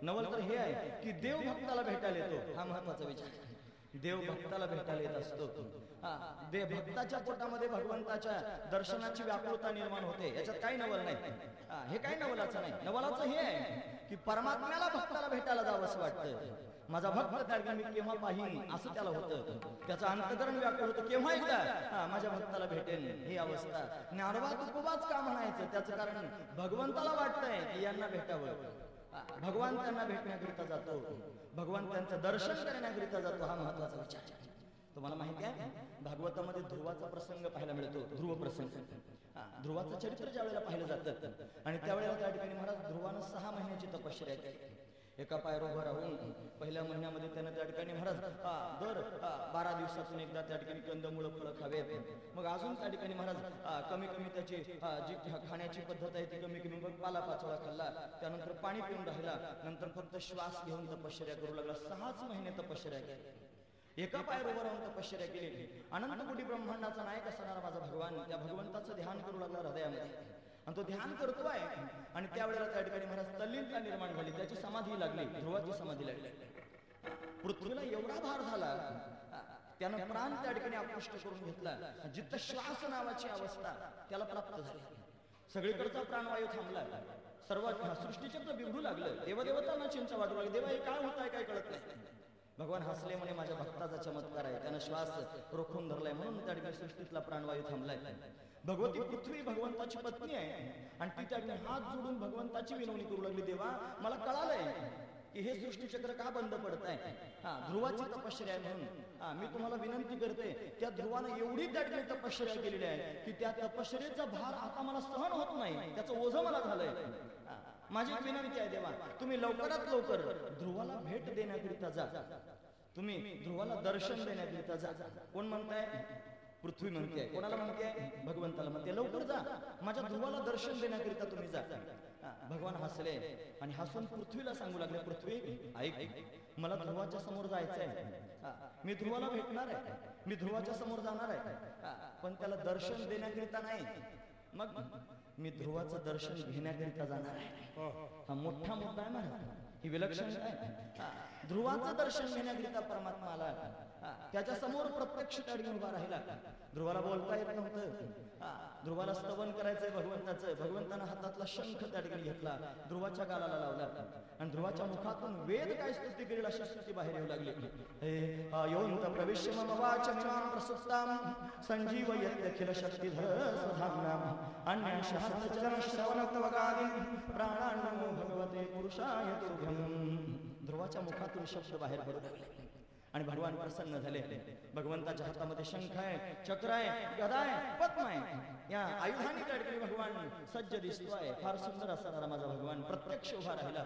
नवल तर हे आहे की देव भक्ताला भेटायला येतो, हा महत्वाचा विचार. देव भक्ताला भेटायला येत असतो. देव भक्ताच्या पोटामध्ये भगवंताच्या दर्शनाची व्याकुळता निर्माण होते, याच्यात काही नवल नाही. हे काही नवलाचं नाही. नवलाचं हे आहे की परमात्म्याला भक्ताला भेटायला जावं असं वाटतं. माझा भक्त त्या मी केव्हा पाहिन असं त्याला होतं. त्याचं अंतकरण व्याकुळ होतं, केव्हा एकदा माझ्या भक्ताला भेटेन ही अवस्था. ज्ञानोबा तुकोबाच का म्हणायचं? त्याचं कारण भगवंताला वाटतंय की यांना भेटावं. भगवान त्यांना भेटण्याकरिता जातो, भगवान त्यांचं दर्शन करण्याकरिता जातो, हा महत्वाचा विचार. तुम्हाला माहिती आहे भागवतामध्ये ध्रुवाचा प्रसंग पाहायला मिळतो. ध्रुव प्रसंग, ध्रुवाचं चरित्र ज्या वेळेला पाहिलं जातं आणि त्यावेळेला त्या ठिकाणी महाराज ध्रुवानं 6 महिन्याची तपश्चर्या केली. एका पायावर उभं राहून पहिल्या महिन्यामध्ये त्यानं त्या ठिकाणी महाराज दर 12 दिवसातून एकदा त्या ठिकाणी कंदमुळं फळं खावेत. मग अजून त्या ठिकाणी महाराज कमी कमी त्याची जी खाण्याची पद्धत आहे ती कमी कमी मग पालापाचोळा खाल्ला, त्यानंतर पाणी पिऊन राहिला, नंतर फक्त श्वास घेऊन तपश्चर्या करू लागला. 6च महिने तपश्चर्या केली. एका पायावर उभं राहून तपश्चर्या केली. अनंत कोटी ब्रह्मांडाचा नायक असणारा माझा भगवान त्या भगवंताचं ध्यान करू लागला हृदयामध्ये आणि तो ध्यान करतोय. आणि त्यावेळेला त्या ठिकाणी महाराज तल्लीनता निर्माण झाली, त्याची समाधी लागली, ध्रुवाची समाधी लागली. पृथ्वीला एवढा भार झाला, त्यानं प्राण त्या ठिकाणी आकृष्ट करून घेतला. जित्त श्वास नावाची अवस्था त्याला प्राप्त झाली. सगळीकडचा प्राणवायू थांबला, सर्व सृष्टीचक्र बिघडू लागलं. देवदेवतांना चिंता वाटू लागली, देवा हे काय होत आहे काय कळत नाही. भगवान हसले म्हणे माझ्या भक्ताचा चमत्कार आहे, त्यानं श्वास रोखून धरलाय म्हणून त्या ठिकाणी सृष्टीतला प्राणवायू थांबलाय. भगवती पृथ्वी भगवंताची पत्नी आहे आणि ती त्या ठिकाणी हात जोडून भगवंताची विनवणी करू लागली, देवा मला कळालंय की हे सृष्टीचक्र का बंद पडत आहे. ध्रुवाची तपश्चर्या आहे म्हणून मी तुम्हाला विनंती करते. त्या ध्रुवानं एवढी त्या ठिकाणी तपश्चर्या केलेली आहे की त्या तपश्चर्याचा भार आता मला सहन होत नाही, त्याचं ओझं मला झालंय. माझी विनंती आहे देवा, तुम्ही लवकरात लवकर ध्रुवाला भेट देण्याकरिता जा, तुम्ही ध्रुवाला दर्शन देण्याकरिता जा. कोण म्हणताय? पृथ्वी म्हणते. कोणाला म्हणते? भगवंताला म्हणते. लवकर जा, माझ्या ध्रुवाला दर्शन देण्याकरिता तुम्ही जा. भगवान हसले आणि हसून पृथ्वीला सांगू लागले, पृथ्वी ऐक, मला ध्रुवाच्या समोर जायचंय, मी ध्रुवाला भेटणार आहे, मी ध्रुवाच्या समोर जाणार आहे, पण त्याला दर्शन देण्याकरिता नाही, मग मी ध्रुवाचं दर्शन घेण्याकरिता जाणार आहे. हा मोठा मुद्दा आहे महाराज, ही विलक्षण आहे. ध्रुवाचं दर्शन घेण्याकरिता परमात्मा आला. त्याच्या समोर प्रत्यक्ष त्या ठिकाणी उभा राहिला. ध्रुवाला बोलता येत नव्हतं. ध्रुवाला स्तवन करायचंय भगवंताचं. भगवंतानं हातातला शंख त्या ठिकाणी घेतला, ध्रुवाच्या गालाला लावला आणि ध्रुवाच्या मुखातून वेद काय स्तुती करेल अशी स्तुती बाहेर येऊ लागली. हे योंत प्रविश्य मम वाचमिमां प्रसुप्तां संजीवयत्यखिल शक्तिधर स्वधाम्नां अन्य सहस्रचरण श्रवणत्वगादीन् प्राणान्नमो भगवते पुरुषाय तुभ्यं. ध्रुवाच्या मुखातून शब्द बाहेर पडू लागले आणि भगवान प्रसन्न झाले. भगवंताच्या हातामध्ये शंख आहे, चक्र आहे, गदा आहे, पद्म आहे. या आयुधांनी त्या ठिकाणी भगवान सज्ज दिसतोय. फार सुंदर असणारा माझा भगवान प्रत्यक्ष उभा राहिला.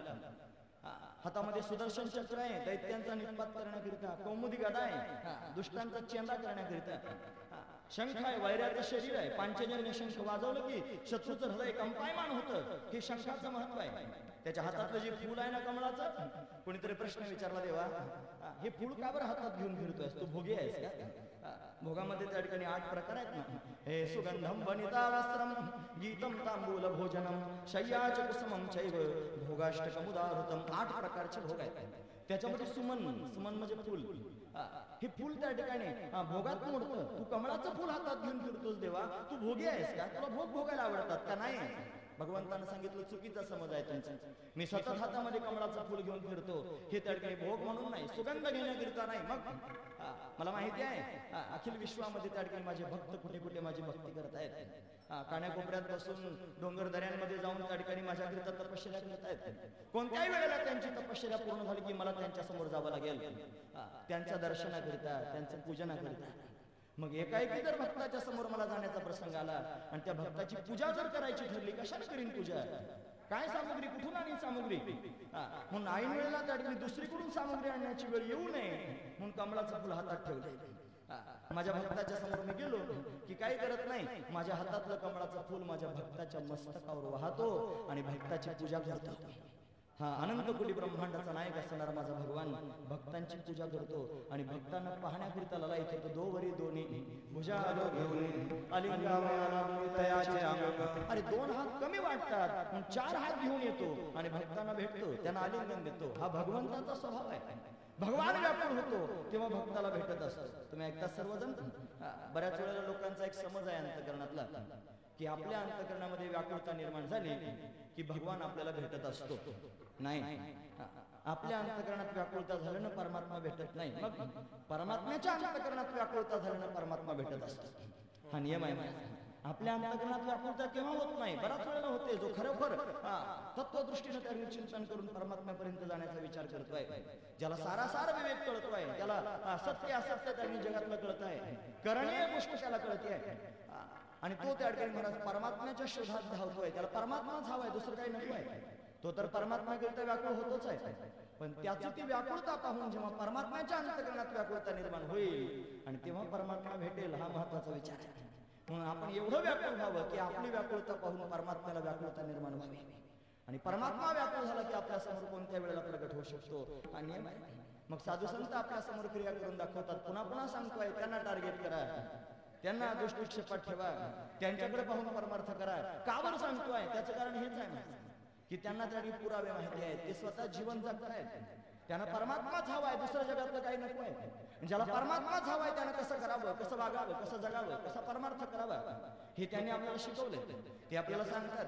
हातामध्ये सुदर्शन चक्र आहे, दैत्यांचा निपात करण्याकरिता. कौमुदी गदा आहे, दुष्टांचा चेंदा करण्याकरिता. शंख आहे, वैराचं शरीर आहे. पांचजन्य शंख वाजवलं की शत्रूचं हृदय कंपायमान होतं. हे शंखाचं महत्व आहे. त्याच्या हातातलं जे फूल आहे ना कमळाचं, कोणीतरी प्रश्न विचारला, देवा हे फूल का बरं हातात घेऊन फिरतोयस, तू भोगी आहेस का? भोगामध्ये त्या ठिकाणी 8 प्रकार आहेत ना. हे सुगंधम वनिता वस्त्रम गीतम तांबूल भोजनम शय्याच कुसुमम चैव भोगाष्टकमुदाहृतम. 8 प्रकारचे भोग आहेत. त्याच्यामध्ये सुमन, सुमन म्हणजे फूल. हे फूल त्या ठिकाणी भोगात मोडतं. तू कमळाचं फूल हातात घेऊन फिरतोस देवा, तू भोगी आहेस का? तुला भोग भोगायला आवडतात का? नाही. भगवंतानं सांगितलं चुकीचा समज आहे तुमचा. मी सतत हातामध्ये कमळाचं फूल घेऊन फिरतो, हे त्या ठिकाणी भोग म्हणून नाही, सुगंध घेण्याकरिता नाही. मग मला माहिती आहे अखिल विश्वामध्ये त्या ठिकाणी माझे भक्त कुठे कुठे माझी भक्ती करत आहेत. कान्याकोपऱ्यात बसून डोंगर दऱ्यांमध्ये जाऊन त्या ठिकाणी माझ्याकरिता तपश्चर्या करत आहेत. कोणत्याही वेळेला त्यांची तपश्चर्या पूर्ण झाली की मला त्यांच्या समोर जावं लागेल, त्यांच्या दर्शनाकरिता, त्यांचं पूजनाकरिता. मग एकाएकी जर भक्ताच्या समोर मला जाण्याचा प्रसंग आला आणि त्या भक्ताची पूजा जर करायची ठरली, कशाने करीन पूजा? काय सामग्री, कुठून आणीन सामग्री? म्हणून ऐन वेळेला त्या ठिकाणी दुसरीकडून सामग्री आणण्याची वेळ येऊ नये म्हणून कमळाचं फुल हातात ठेवले. माझ्या भक्ताच्या समोर मी गेलो की काही करत नाही, माझ्या हातातलं कमळाचं फुल माझ्या भक्ताच्या मस्तकावर वाहतो आणि भक्ताची पूजा करतो. अनंत कोटी ब्रह्मांडाचा नायक असणारा माझा भगवान भक्तांची पूजा करतो आणि भक्तांना पाहण्याकरिता ललायत येतो. दोवरी दोन्ही भुजालो घेऊन अलिंगावयाचे अंग. अरे 2 हात कमी वाटतात, पण 4 हात घेऊन येतो आणि भक्तांना भेटतो, त्यांना आलिंगन देतो. हा भगवंताचा स्वभाव आहे. भगवान व्याकुळ होतो तेव्हा भक्ताला भेटत असतो. तुम्ही ऐकता सर्वजण. बऱ्याच वेळेला लोकांचा एक समज आहे अंतकरणातला की आपल्या अंतकरणामध्ये व्याकुळता निर्माण झाली की भगवान आपल्याला भेटत असतो. नाही, आपल्या अंतकरणात व्याकुळता झाल्यानं परमात्मा भेटत नाही. मग परमात्म्याच्या अंतकरणात व्याकुळता झाल्यानं परमात्मा भेटत असतो. हा नियम आहे. आपल्या अंतकरणात व्याकुळता केव्हा होत नाही, बराच वेळेला होते. जो खरोखर तत्वदृष्टीने त्याने चिंतन करून परमात्म्यापर्यंत जाण्याचा विचार करतोय, ज्याला सारासार विवेक कळतोय, त्याला सत्य असत्य त्यांनी जगातलं कळत आहे, करणीय गोष्ट त्याला कळते आहे आणि तो त्या ठिकाणी महाराज परमात्म्याच्या शोधात धावतोय. त्याला परमात्माच हवाय, दुसरं काही नको आहे. तो तर परमात्म्याकरिता व्याकुळ होतोच आहे, पण त्याची ती व्याकुळता पाहून जेव्हा परमात्म्याच्या अंतकरणात व्याकुळता निर्माण होईल आणि तेव्हा परमात्मा भेटेल, हा महत्वाचा विचार आहे. म्हणून आपण एवढं व्याकुळ व्हावं की आपली व्याकुळता पाहून परमात्म्याला व्याकुळता निर्माण व्हावी आणि परमात्मा व्याकुळ झाला की आपल्या समोर कोणत्या वेळेला प्रगट होऊ शकतो, हा नियम आहे. मग साधू संत आपल्या समोर क्रिया करून दाखवतात. पुन्हा पुन्हा सांगतोय त्यांना टार्गेट करा, त्यांना दृष्टिक्षेपात ठेवा, त्यांच्याकडे पाहून परमार्थ करा. का बरं सांगतोय? त्याचं कारण हेच आहे की त्यांना त्याची पुरावे माहिती आहेत, ते स्वतः जीवन जगत आहेत. त्यांना परमात्माच हवाय, दुसऱ्या जगातलं काही नको आहे. ज्याला परमात्माच हवाय त्यानं कसं करावं, कसं वागावं, कसं जगावं, कसा परमार्थ करावा हे त्यांनी आपल्याला शिकवले. ते आपल्याला सांगतात.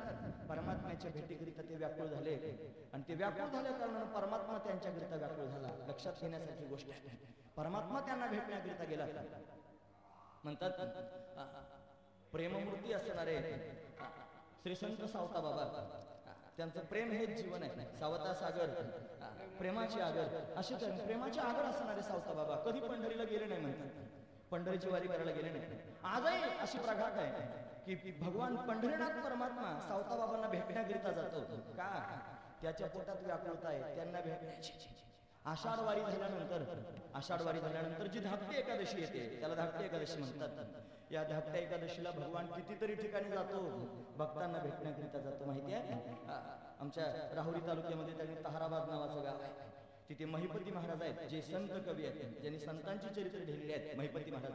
परमात्म्याच्या भेटीकरिता ते व्याकुळ झाले आणि ते व्याकुळ झाल्या कारणानं परमात्मा त्यांच्याकरिता व्याकुळ झाला. लक्षात घेण्यासारखी गोष्ट आहे. परमात्मा त्यांना भेटण्याकरिता गेला. म्हणतात प्रेममूर्ती असणारे श्री संत सावता बाबा, त्यांचं प्रेम हेच जीवन आहे. सावता सागर, प्रेमाची आगर, अशी प्रेमाची आगर असणारे सावता बाबा कधी पंढरीला गेले नाही. म्हणतात पंढरीची वारी करायला गेले नाही. आजही अशी प्रघात आहे की भगवान पंढरीनाथ परमात्मा सावता बाबांना भेटण्याकरिता जातो. का? त्याच्या पोटात व्याकुळता आहे त्यांना भेटण्याची. आषाढ वारी झाल्यानंतर जी धाकटी एकादशी येते त्याला धाकटी एकादशी म्हणतात. या धाकट्या एकादशीला भगवान कितीतरी ठिकाणी जातो, भक्तांना भेटण्याकरिता जातो. माहिती आहे आमच्या राहुरी तालुक्यामध्ये त्यांनी तहाराबाद नावाचं गाव आहे. तिथे महिपती महाराज आहेत, जे संत कवी आहेत, ज्यांनी संतांची चरित्र लिहिलेली आहेत. महिपती महाराज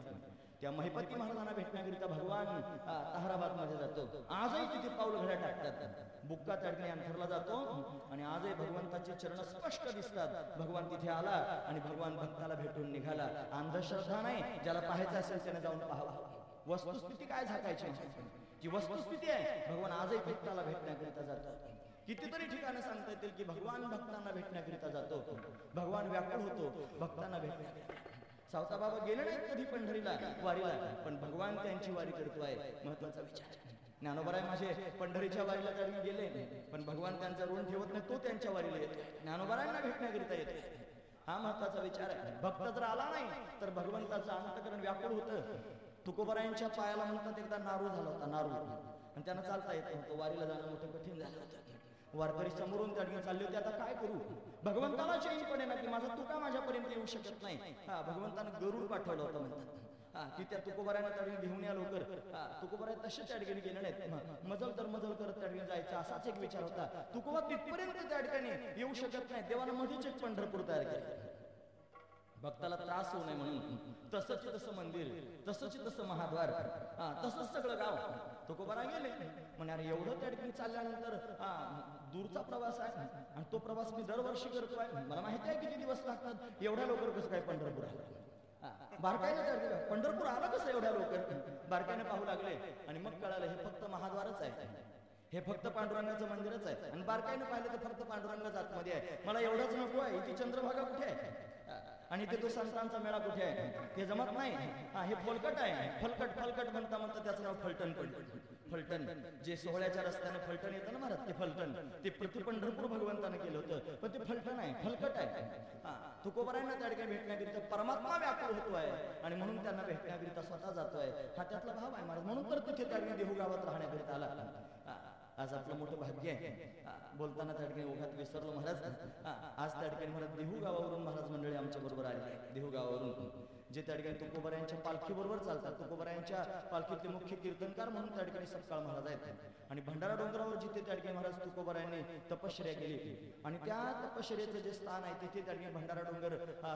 त्या महिपती महाराजांना भेटण्याकरिता भगवान ताहराबाद मध्ये जातो. आजही तिथे पाऊल घड्या टाकतात. बुक्का त्या ठिकाणी अंथरला जातो आणि आजही भगवंताचे चरण स्पष्ट दिसतात. भगवान तिथे आला आणि भगवान भक्ताला भेटून निघाला. अंधश्रद्धा नाही, ज्याला पाहायचं असेल त्याने जाऊन पाहावं. वस्तुस्थिती काय झाकायची, जी वस्तुस्थिती आहे, भगवान आजही भक्ताला भेटण्याकरिता जातात. कितीतरी ठिकाणं सांगता येतील की भगवान भक्तांना भेटण्याकरिता जातो. भगवान व्याकुळ होतो भक्तांना भेटण्याकरिता. सावता बाबा गेले नाहीत कधी पंढरीला वारीला, पण भगवान त्यांची वारी करतोय. महत्वाचा विचार. ज्ञानोबराय माझे पंढरीच्या वारीला त्यांनी गेले, पण भगवान त्यांचा ऋण ठेवत नाही, तो त्यांच्या वारीला येतो. ज्ञानोबरायांना भेटण्याकरिता येतो. हा महत्वाचा विचार आहे. भक्त जर आला नाही तर भगवंताचं अंतःकरण व्याकुळ होतं. तुकोबरायांच्या पायाला म्हणतात एकदा नारू झाला होता, नारू, आणि त्यांना चालता येत नव्हतं. वारीला जाणं मोठं कठीण झालं होतं. वारकरी समोरून त्या ठिकाणी चालले होते. आता काय करू? भगवंताला चैन पडे ना की माझा तुका माझ्यापर्यंत येऊ शकत नाही. भगवंतानं गरुड पाठवलं होतं म्हणतात की त्या तुकोबरायांना त्या ठिकाणी घेऊन या लवकर. तुकोबराय तसे त्या ठिकाणी गेले नाहीत. मजल तर मजल करत त्या ठिकाणी जायचं असाच एक विचार होता. तुकोबा तिथपर्यंत त्या ठिकाणी येऊ शकत नाही. देवानं मध्येच एक पंढरपूर तयार केलं, भक्ताला त्रास होऊ नये म्हणून. तसंच तसं मंदिर, तसंच तसं महाद्वार, तसंच सगळं गाव. तुकोबारा गेले म्हणे अरे एवढं त्या ठिकाणी चालल्यानंतर दूरचा प्रवास आहे आणि तो प्रवास मी दरवर्षी करतोय. मला माहिती आहे किती दिवस लागतात. एवढ्या लवकर कसं काय पंढरपूर आलं? बारकाईने पंढरपूर आलं कसं एवढ्या लवकर? बारकाईने पाहू लागले आणि मग कळालं हे फक्त महाद्वारच आहे, हे फक्त पांडुरंगाचं मंदिरच आहे. आणि बारकाईने पाहिलं तर फक्त पांडुरंगाच आतमध्ये आहे. मला एवढंच नको आहे. इथे चंद्रभागा कुठे आहे आणि ते तो संतांचा मेळा कुठे आहे? हे जमत नाही. हे फोलकट आहे. फलकट फलकट म्हणता म्हणता त्याचं नाव फलटण पडलं. फलटण जे सोहळ्याच्या रस्त्याने फलटण येतं ना महाराज, ते फलटण ते प्रति पंढरपूर भगवंतानं केलं होतं, पण ते फलटण आहे, फलकट आहे. तुकोबरायांना त्या ठिकाणी भेटण्याकरिता परमात्मा व्याकुळ होतोय आणि म्हणून त्यांना भेटण्याकरिता स्वतः जातोय. हा त्यातला भाव आहे महाराज. म्हणून तर तिथे त्या ठिकाणी देहू गावात राहण्याकरिता आला. आज आपलं मोठं भाग्य आहे. बोलताना त्या ठिकाणी ओघात विसरलो महाराज. आज त्या ठिकाणी महाराज देहू गावावरून महाराज मंडळी आमच्या बरोबर आले. देहू गावावरून जे त्या ठिकाणी तुकोबरायांच्या पालखी बरोबर चालतात. तुकोबरायांच्या पालखीतले मुख्य कीर्तनकार म्हणून त्या ठिकाणी सपकाळ महाराज आहेत. आणि भंडारा डोंगरावर जिथे त्या ठिकाणी महाराज तुकोबरायांनी तपश्चर्या केली आणि त्या तपश्चर्याचं जे स्थान आहे तिथे त्या ठिकाणी भंडारा डोंगर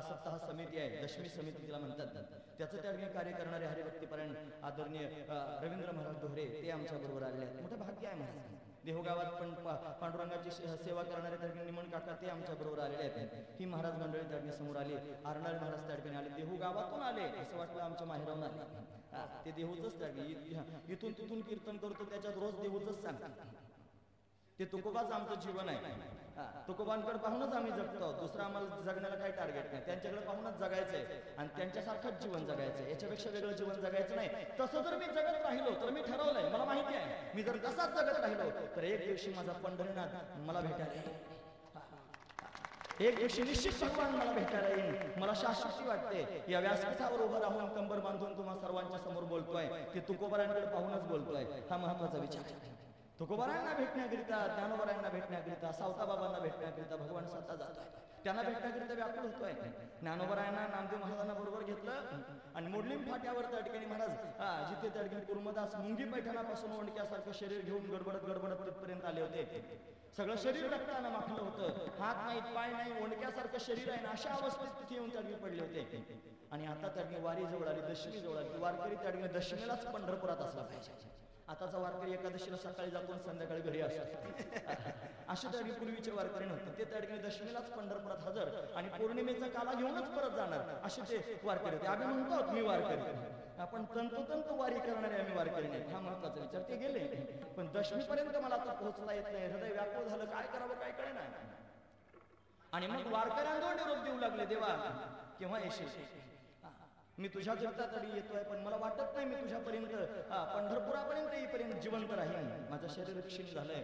सप्ताह समिती आहे, दशमी समिती तिला म्हणतात. त्याचं त्या ठिकाणी कार्य करणारे हरिभक्तीपरायण आदरणीय रवींद्र महाराज दोहरे ते आमच्या बरोबर आलेले आहेत. मोठं भाग्य आहे महाराज. देहगावात पण पांडुरंगाची सेवा करणारे त्या ठिकाणी निमण काका ते आमच्या बरोबर आलेले आहेत. ही महाराज मंडळी त्या ठिकाणी समोर आली. आरणारे महाराज त्या ठिकाणी आले. देहू गावातून आले असं वाटलं आमच्या माहेरावरून आले. ते देहूच त्या इथून तिथून कीर्तन करतो, त्याच्यात रोज देहूच सांगतात. ते तुकोबाच आमचं जीवन आहे. तुकोबांकडे पाहूनच आम्ही जगतो. दुसरं आम्हाला जगण्याला काही टार्गेट नाही. त्यांच्याकडे पाहूनच जगायचंय आणि त्यांच्यासारखंच जीवन जगायचंय. याच्यापेक्षा वेगळं जीवन जगायचं नाही. तसं जर मी जगत राहिलो तर मी ठरवलंय, मला माहिती आहे मी जर तसाच जगत राहिलो तर एक दिवशी माझा पंढरीनाथ मला भेटायला येईल. एक दिवशी निश्चित भगवान मला भेटायला येईल. मला शाश्वती वाटते. या व्यासपीठावर उभं राहून कंबर बांधून तुम्हा सर्वांच्या समोर बोलतोय ते तुकोबारांकडे पाहूनच बोलतोय. हा महत्वाचा विचार आहे. तुकोबारायांना भेटण्याकरिता, ज्ञानोबरायांना भेटण्याकरिता, सावता बाबांना भेटण्याकरिता भगवान स्वतः जातोय. त्यांना भेटण्याकरिता व्याकुळ होतोय. ज्ञानोबरायांना नामदेव महाराजांना बरोबर घेतलं आणि मोडलीम फाट्यावर त्या ठिकाणी महाराज जिथे त्या ठिकाणी कुर्मदास मुंगी पैठणापासून ओंडक्यासारखं शरीर घेऊन गडबडत गडबडत तिथपर्यंत आले होते. सगळं शरीर रक्तानं माखलं होतं. हात नाहीत, पाय नाही, ओंडक्यासारखं शरीर आहे. अशा अवस्थेत तिथे येऊन त्या ठिकाणी पडले होते. आणि आता त्या ठिकाणी वारी जवळ आली, दशमी जवळ आली. वारकरी त्या ठिकाणी दशमीलाच पंढरपुरात असला पाहिजे. आताचा वारकरी एकादशीला सकाळी जातो संध्याकाळी घरी असतो. अशा त्या पूर्वीचे वारकरी नव्हते. ते त्या ठिकाणी दशमीलाच पंढरपुरात हजर आणि पौर्णिमेचा काला घेऊनच परत जाणार असे ते वारकरी होते. आम्ही म्हणतो मी वारकरी, आपण तंतोतंत वारी करणारे आम्ही वारकरी नाही. हा महत्वाचा विचार. ते गेले पण दशमीपर्यंत मला आता पोहोचता येत नाही. हृदय व्याकुळ झालं, काय करावं काय कळे ना. आणि मग वारकऱ्यांजवळ निरोप देऊ लागले, देवा केव्हा येशील? मी तुझ्या जगतातरी येतोय पण मला वाटत नाही मी तुझ्यापर्यंत पंढरपुरापर्यंत येईपर्यंत जिवंत राहीन. माझं शरीर क्षीण झालंय,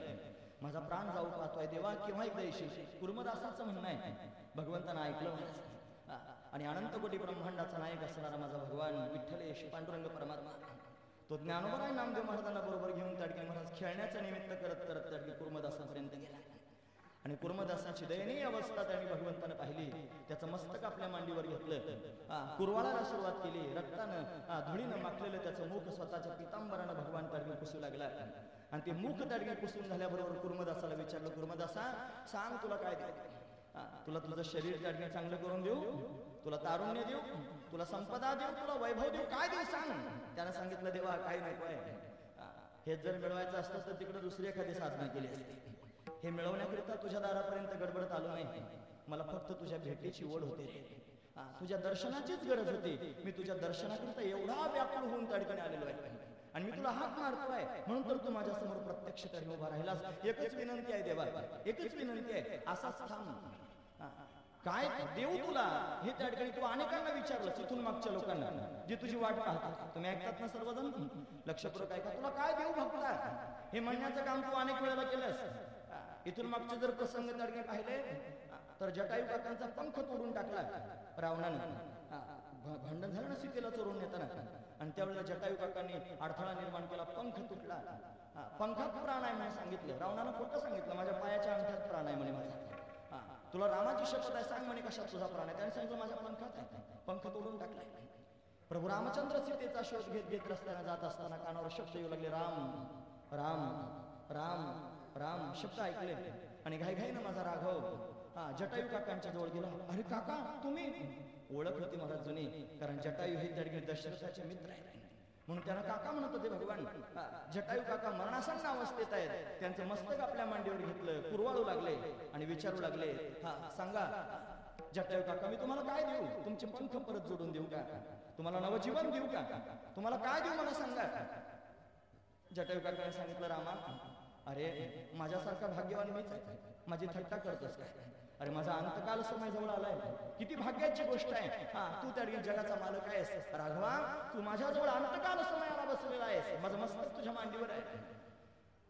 माझा प्राण जाऊ पाहतोय. देवा केव्हा एकदा येशील? कुर्मदासाचं म्हणणं आहे. भगवंतानं ऐकलं आणि अनंत कोटी ब्रह्मांडाचा नायक असणारा माझा भगवान विठ्ठलेश पांडुरंग परमात्मा तो ज्ञानोबराय नामदेव महाराजांना बरोबर घेऊन त्या ठिकाणी महाराज खेळण्याचं निमित्त करत करत त्या ठिकाणी कुर्मदासापर्यंत गेला. आणि कुर्मदासाची दयनीय अवस्था त्यांनी भगवंतानं पाहिली. त्याचं मस्तक आपल्या मांडीवर घेतलं, कुरवाळाला सुरुवात केली. रक्तानं धुळीनं माखलेलं त्याचं मुख स्वतःच्या पितांबरानं भगवान त्या पुसू लागला. आणि ते मुख त्या पुसून झाल्याबरोबर कुर्मदासाला विचारलं, कुर्मदासा सांग तुला काय द्यावं? तुला तुझं शरीर त्या ठिकाणी चांगलं करून देऊ, तुला तारुण्य देऊ, तुला संपदा देऊ, तुला वैभव देऊ, काय देऊ सांग. त्यानं सांगितलं देवा काही नको आहे. हे जर मिळवायचं असतं तर तिकडे दुसरी एखादी साधना केली असती. हे मिळवण्याकरिता तुझ्या दारापर्यंत गडबडत आलो नाही. मला फक्त तुझ्या भेटीची ओढ होते, तुझ्या दर्शनाचीच गरज होती. मी तुझ्या दर्शनाकरिता एवढा व्याकुळ होऊन त्या ठिकाणी आलेलो आहे आणि मी तुला हाक मारतोय म्हणून तर तू माझ्या समोर प्रत्यक्ष तरी उभा राहिलास. एकच विनंती आहे देवा, एकच विनंती आहे, असाच थांब. काय देऊ तुला हे त्या ठिकाणी तू अनेकांना विचारलं, इथून मागच्या लोकांना जी तुझी वाट पाहतात. तुम्ही ऐकतात ना सर्वजण, लक्षपूर्वक ऐका. तुला काय देऊ भक्ता हे म्हणण्याचं काम तू अनेक वेळेला केलंस. इथून मागचे जर प्रसंग त्या ठिकाणी पाहिले तर जटायू काकांचा पंख तोडून टाकला रावणानं. भांडण झालं ना सीतेला चोरून नेताना, आणि त्यावेळेला जटायू काकांनी अडथळा निर्माण केला, पंख तुटला. पंखात प्राण आहे म्हणून सांगितलं. रावणानं खोटं सांगितलं, माझ्या पायाच्या अंगठ्यात प्राण आहे म्हणे माझा. तुला रामाची शपथ आहे, सांग म्हणे कशात तुझा प्राण आहे. त्याने सांगितलं माझ्या पंखात आहे. पंख तोडून टाकलाय. प्रभू रामचंद्र सीतेचा शोध घेत घेत रस्त्याने जात असताना कानावर शब्द येऊ लागले, राम राम राम राम. शब्द ऐकले आणि घाईघाईनं माझा राघव जटायू काकांच्या जवळ गेला. अरे काका तुम्ही? ओळख होती महाराज जुनी, कारण जटायू हे त्या ठिकाणी दशरथाचे मित्र आहेत म्हणून त्यांना काका म्हणत होते भगवान. जटायू काका मरणासन्न अवस्थेत आहेत. त्यांचं मस्तक आपल्या मांडीवर घेतलं, कुरवाळू लागले आणि विचारू लागले, सांगा जटायू काका मी तुम्हाला काय देऊ? तुमचे पंख परत जोडून देऊ का? तुम्हाला नवजीवन देऊ का? तुम्हाला काय देऊ मला सांगा. जटायू काकाने सांगितलं, रामा अरे माझ्यासारखा भाग्यवान मीच आहे, माझी थट्टा करतोस काय? अरे माझा अंतकाल समय जवळ आलाय, किती भाग्याची गोष्ट आहे. तू त्या जगाचा मालक आहेस राघवा, तू माझ्याजवळ अंतकाल समयाला बसलेला आहेस. माझं मस्तक तुझ्या मांडीवर आहे,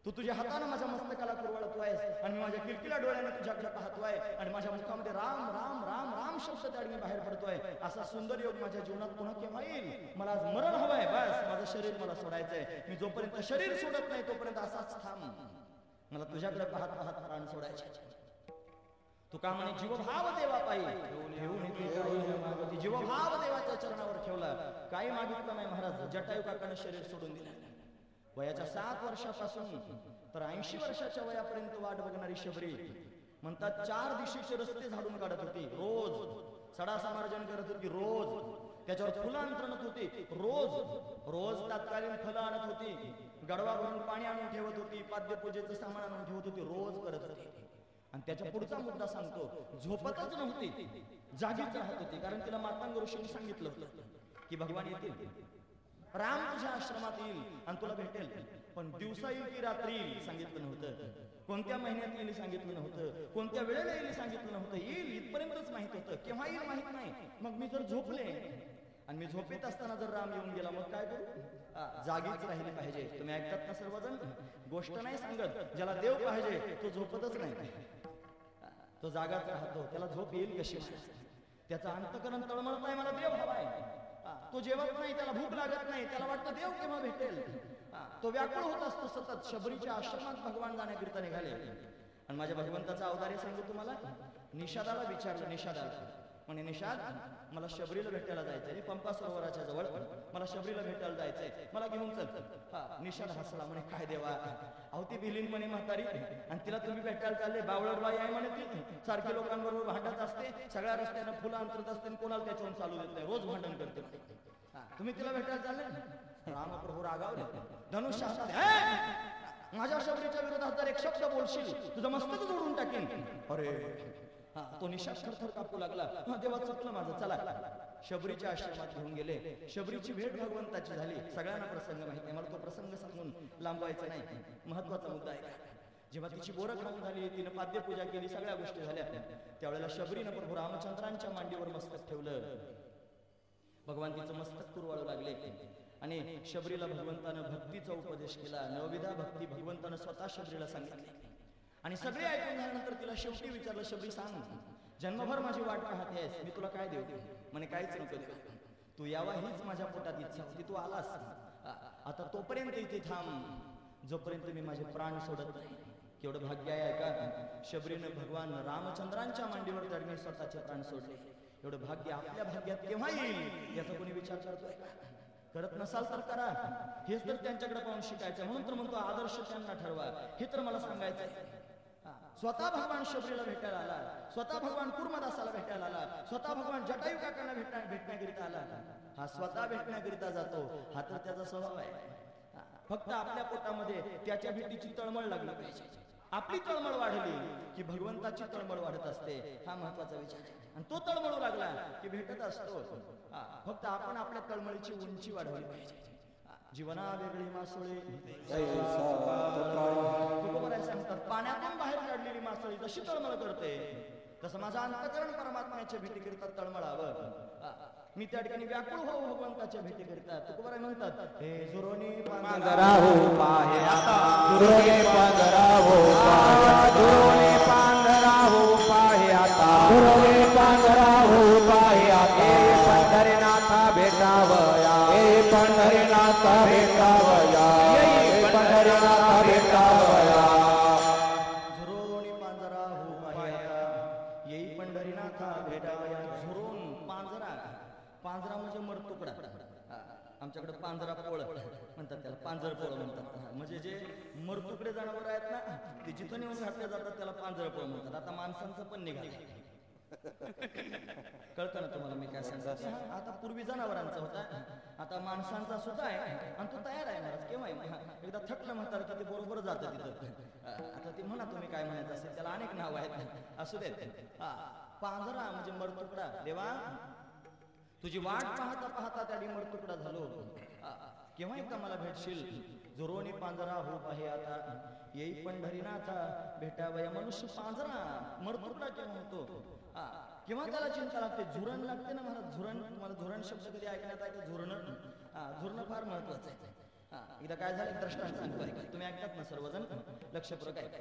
तू तुझ्या हाताने माझ्या मस्तकाला कुरवाळतोयस आणि मी माझ्या किलकिला डोळ्याने तुझ्याकडे पाहतोय आणि माझ्या मुखामध्ये राम राम राम राम शब्द त्या ठिकाणी बाहेर पडतोय. असा सुंदर योग माझ्या जीवनात पुन्हा केव्हा येईल? मला आज मरण हवंय, बस माझं शरीर मला सोडायचंय. मी जोपर्यंत शरीर सोडत नाही तोपर्यंत असाच थांब. मला तुझ्याकडे पाहत पाहत प्राण सोडायचे. तुका म्हणे जीवभाव देवा पायी जीवभाव देवाच्या चरणावर ठेवला. काही मागितलं नाही महाराज. जटायू काकाने शरीर सोडून दिलं. वयाच्या 7 वर्षापासून तर 80 वर्षाच्या वयापर्यंत वाट बघणारी शबरी म्हणतात 4 दिशेचे रस्ते झाडून काढत होती. रोज सडा समार्जन करत होती, रोज त्याच्यावर फुलं आणत होती, रोज तात्कालीन फलं आणत होती, गडवा भरून पाणी आणून ठेवत होती, पाद्यपूजेचं सामान आणून ठेवत होती, रोज करत होती. आणि त्याच्या पुढचा मुद्दा सांगतो, झोपतच नव्हती, जागीच राहत होती. कारण तिला मातांग ऋषींनी सांगितलं होतं की भगवान येतील, राम तुझ्या आश्रमात येईल आणि तुला भेटेल, पण दिवसा येईल की रात्री येईल सांगितलं नव्हतं. कोणत्या महिन्यात येईल सांगितलं नव्हतं, कोणत्या वेळेला येईल सांगितलं नव्हतं. येईल इथपर्यंतच माहित होतं, केव्हा येईल माहित नाही. मग मी जर झोपले आणि मी झोपेत असताना जर राम येऊन गेला मग काय करू? जागीच राहिली पाहिजे. तुम्ही ऐकतात ना सर्वजण, गोष्ट नाही सांगत. ज्याला देव पाहिजे तो झोपतच नाही, तो जागाच राहतो. त्याला झोप येईल कशी? त्याचा अंतकरण तळमळत नाही, मला देव हवाय. तो जेवत नाही, त्याला भूक लागत नाही, त्याला वाटतं देव केव्हा भेटेल. तो व्याकुळ होत असतो सतत. शबरीच्या आश्रमात भगवान जाण्याकरिता निघाले आणि माझ्या भगवंताचा अवतार सांगू तुम्हाला. निषादाला विचारलं, निषादाला म्हणे निषाद मला शबरीला भेटायला जायचंय, पंपा सरोवराच्या जवळ मला शबरीला भेटायला जायचंय, मला घेऊन चल. निषाद हसला म्हणे काय देवा, अहो ती भिलीन म्हणे म्हातारी आणि तिला तुम्ही भेटायला चालले. बावळटबाई आहे म्हणे, ती सारखी लोकांबरोबर भांडत असते, सगळ्या रस्त्यानं फुलं अंतरत असते, कोणाला त्याच्यावर चालू देत नाही, रोज भांडण करते. तुम्ही तिला भेटायला चालले? रामप्रभू रागावले, धनुष्य हातात, माझ्या शबरीच्या विरोधात जर एक शब्द बोलशील तुझं मस्तक जोडून टाकेन. अरे तो निषाद थरथर कापू लागला. देवा चुकलं माझं, चला. शबरीच्या आश्रमात घेऊन गेले. शबरीची भेट भगवंताची झाली. सगळ्यांना प्रसंग माहिती आहे, मला तो प्रसंग सांगून लांबवायचा नाही. महत्वाचा मुद्दा आहे. जेव्हा तिची बोरं खाऊन झाली, तिनं पाद्यपूजा केली, सगळ्या गोष्टी झाल्या, त्यावेळेला शबरीनं प्रभू रामचंद्रांच्या मांडीवर मस्तक ठेवलं. भगवान तिचं मस्तक कुरवाळू लागले आणि शबरीला भगवंतानं भक्तीचा उपदेश केला. नवविधा भक्ती भगवंतानं स्वतः शबरीला सांगितली. आणि सगळे ऐकून झाल्यानंतर तिला शेवटी विचारलं, शबरी सांग, जन्मभर माझी वाट पाहतेस, मी तुला काय देऊ? म्हणे काहीच नको देऊ, तू यावा हीच माझ्या पोटात इच्छा होती, तू आलास. आता तोपर्यंत इथे थांब जोपर्यंत मी माझे प्राण सोडत नाही. केवढं भाग्य आहे का? शबरीनं भगवान रामचंद्रांच्या मांडीवर दरम्यान स्वतःचे प्राण सोडले. एवढं भाग्य आपल्या भाग्यात केव्हा येईल याचा कोणी विचार करतोय? करत नसाल तर करा. हेच तर त्यांच्याकडे पाहून शिकायचं. म्हणून तर म्हणतो आदर्श त्यांना ठरवा. हे तर मला सांगायचंय. स्वतः भगवान शबरीला भेटायला आला, स्वतः भगवान कुर्मदासाला भेटायला आला, स्वतः भगवान जटायू काकांना भेटण्याकरिता आला. हा स्वतः भेटण्याकरिता जातो, हा तर त्याचा स्वभाव आहे. फक्त आपल्या पोटामध्ये त्याच्या भेटीची तळमळ लागली पाहिजे. आपली तळमळ वाढली की भगवंताची तळमळ वाढत असते. हा महत्वाचा विचार आहे. आणि तो तळमळू लागला की भेटत असतो. फक्त आपण आपल्या तळमळीची उंची वाढवली पाहिजे. जीवना वेगळी मासोळी सांगतात, पाण्यातून बाहेर काढलेली मासळी जशी तळमळ करते तसं माझं अंतकरण परमात्म्याच्या भेटीकरिता तळमळावं. मी त्या ठिकाणी व्याकुळ हो भगवंताच्या भेटीकरिता. तुकोबाराय म्हणतात, हे जुरोनी पांघराहो पाहे आता, जुरोनी पांघराहो जुरोनी पांघराहो पाहे आता, जुरोनी पांघराहो पाहे आता. पंढरीनाथा भेटावया, पंढरीनाथा भेटावया, पंढरीनाथा भेटावया. झुरोनी पांजरा हो पाह्या, येई पंढरीनाथा भेटावया. झुरोन पांजरा, पांजरा म्हणजे मरतुकडा. आमच्याकडे पांजरा पोळ म्हणतात, त्याला पांजर पोळ म्हणतात. म्हणजे जे मरतुकडे जनावर आहेत ना, ते जिथं नेऊन घातले जातात त्याला पांजर पोळ म्हणतात. आता माणसांचं पण निघालं. कळतं ना तुम्हाला मी काय सांगतो? आता पूर्वी जनावरांचा होता, आता माणसांचा सुद्धा आहे. आणि तो तयार आहे महाराज. केव्हा एकदा थकलं म्हणतात की ते बरोबर जातं तिथं. आता ते म्हणा तुम्ही काय म्हणायचं असेल, त्याला अनेक नाव आहेत, असू देत. पांजरा म्हणजे मरतुकडा. देवा तुझी वाट पाहता पाहता त्या मरतुकडा झालो, केव्हा एकदा मला भेटशील. झुरोनी पांजरा हो पाहे आता, येई पंढरीनाथा भेटावया. मनुष्य पांजरा मरतुकडा केव्हा होतो, किंवा त्याला चिंता लागते. झुरण लागते ना महाराज. झुरण, तुम्हाला झुरण शब्द कधी ऐकण्यात आहे का? झुरणं, झुरणं फार महत्वाचं आहे. एकदा काय झालं, दृष्टांत सांगतो, तुम्ही ऐकतात ना सर्वजण, लक्षपूर्वक ऐका.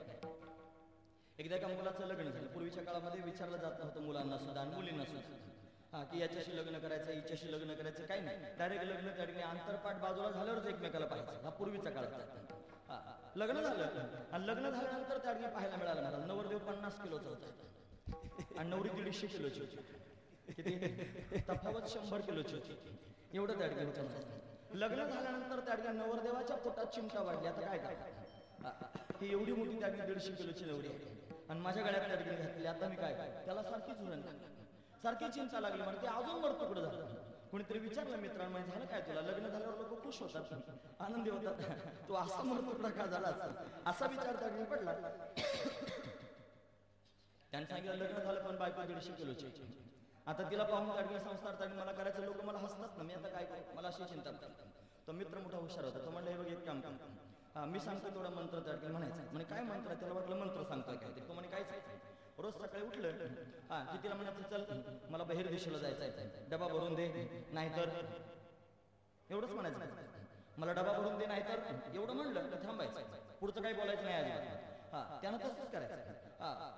एकदा एका मुलाचं लग्न झालं. पूर्वीच्या काळामध्ये विचारलं जात नव्हतं मुलांना सुद्धा आणि मुलींना सुद्धा, की याच्याशी लग्न करायचं, हिच्याशी लग्न करायचं, काही नाही. डायरेक्ट लग्न त्या ठिकाणी आंतरपाठ बाजूला झाल्यावरच एकमेकाला पाहायचं. हा पूर्वीचा काळात. लग्न झालं आणि लग्न झाल्यानंतर त्या ठिकाणी पाहायला मिळालं महाराज, नवरदेव 50 किलोचा होता आणि नवरी 150 किलोची होती. किती तफावत? 100 किलोची होती. एवढं त्या ठिकाणी होतं. लग्न झाल्यानंतर त्या ठिकाणी नवरदेवाच्या पोटात चिंता वाढली. आता काय करायचं, ही एवढी मोठी त्या ठिकाणी 150 किलोची नवरी आहे आणि माझ्या गळ्यात त्या ठिकाणी घातली. आता मी काय करायचं? त्याला सारखी झुरण लागली, सारखी चिंता लागली. म्हणजे ते अजून मरतुकडं झालं. कोणीतरी विचारलं मित्रांनो, झालं काय तुला? लग्न झाल्यावर लोक खुश होतात, आनंदी होतात, तो असा मरतुकडा का झाला असा विचार त्या ठिकाणी पडला. त्यांनी सांगितलं लग्न झालं पण बायको 150 किलोची. आता तिला पाहून त्या संस्कार मला करायचं, लोक मला हसतात ना, मी आता काय करू, मला अशी चिंता. तो मित्र मोठा हुशार होता. तो म्हणला, हे बघ एक काम कर, मी सांगतो तेवढा मंत्र त्या ठिकाणी म्हणायचा. म्हणजे काय मंत्र? त्याला वाटलं मंत्र सांगतोय काय. तो म्हणे कायच. रोज सकाळी उठलं की तिला म्हणायचं, चल मला बाहेर दिशेला जायचंय, डबा भरून दे, नाहीतर एवढंच म्हणायचं, मला डबा भरून दे नाहीतर. एवढं म्हणलं तर थांबायचं, पुढचं काही बोलायचं नाही अजिबात. त्यानं तसंच करायचं.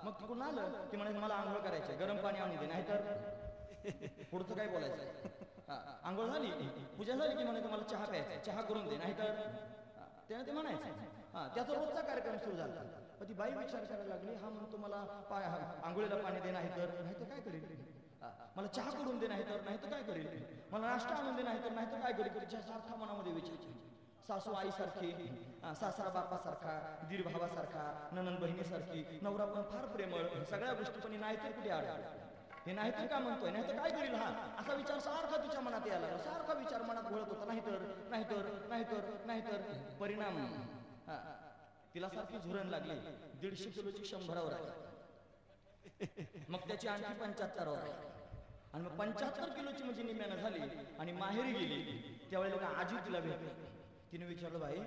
मग तिकडून आलं की म्हणायचं मला आंघोळ करायची, गरम पाणी आणून दे, नाहीतर पुढचं काय बोलायचं. आंघोळ झाली, पूजा झाली की म्हणायचं मला चहा प्यायचा, चहा करून दे, नाहीतर. त्याने ते म्हणायचं. त्याचा रोजचा कार्यक्रम सुरू झाला. ती बाई विचार करायला लागली, हा म्हणतो मला आंघोळीला पाणी दे, नाहीतर काय करेल, मला चहा करून दे, नाहीतर काय करेल, मला नाश्ता आणून दे, नाहीतर काय करेल. तिच्या सारखा मनामध्ये विचार. सासू आईसारखी, सासरा बापासारखा, दीर भावासारखा, ननंद बहिणीसारखी, नवरा पण फार प्रेमळ, सगळ्या गोष्टी. पण नाहीतर कुठे आड, हे नाहीतर का म्हणतोय, नाहीतर काय करील हा, असा विचार सारखा तिच्या मनात यायला, सारखा विचार मनात घोळत होता. नाहीतर परिणाम तिला सारखी झुरण लागली. 150 किलोची 100वर आली. मग त्याची आणखी 75वर आली आणि मग 75 किलोची म्हणजे निम्म्यानं झाली आणि माहेरी गेली. त्यावेळेला आजी तिला भेटली. तिने विचारलं, भाई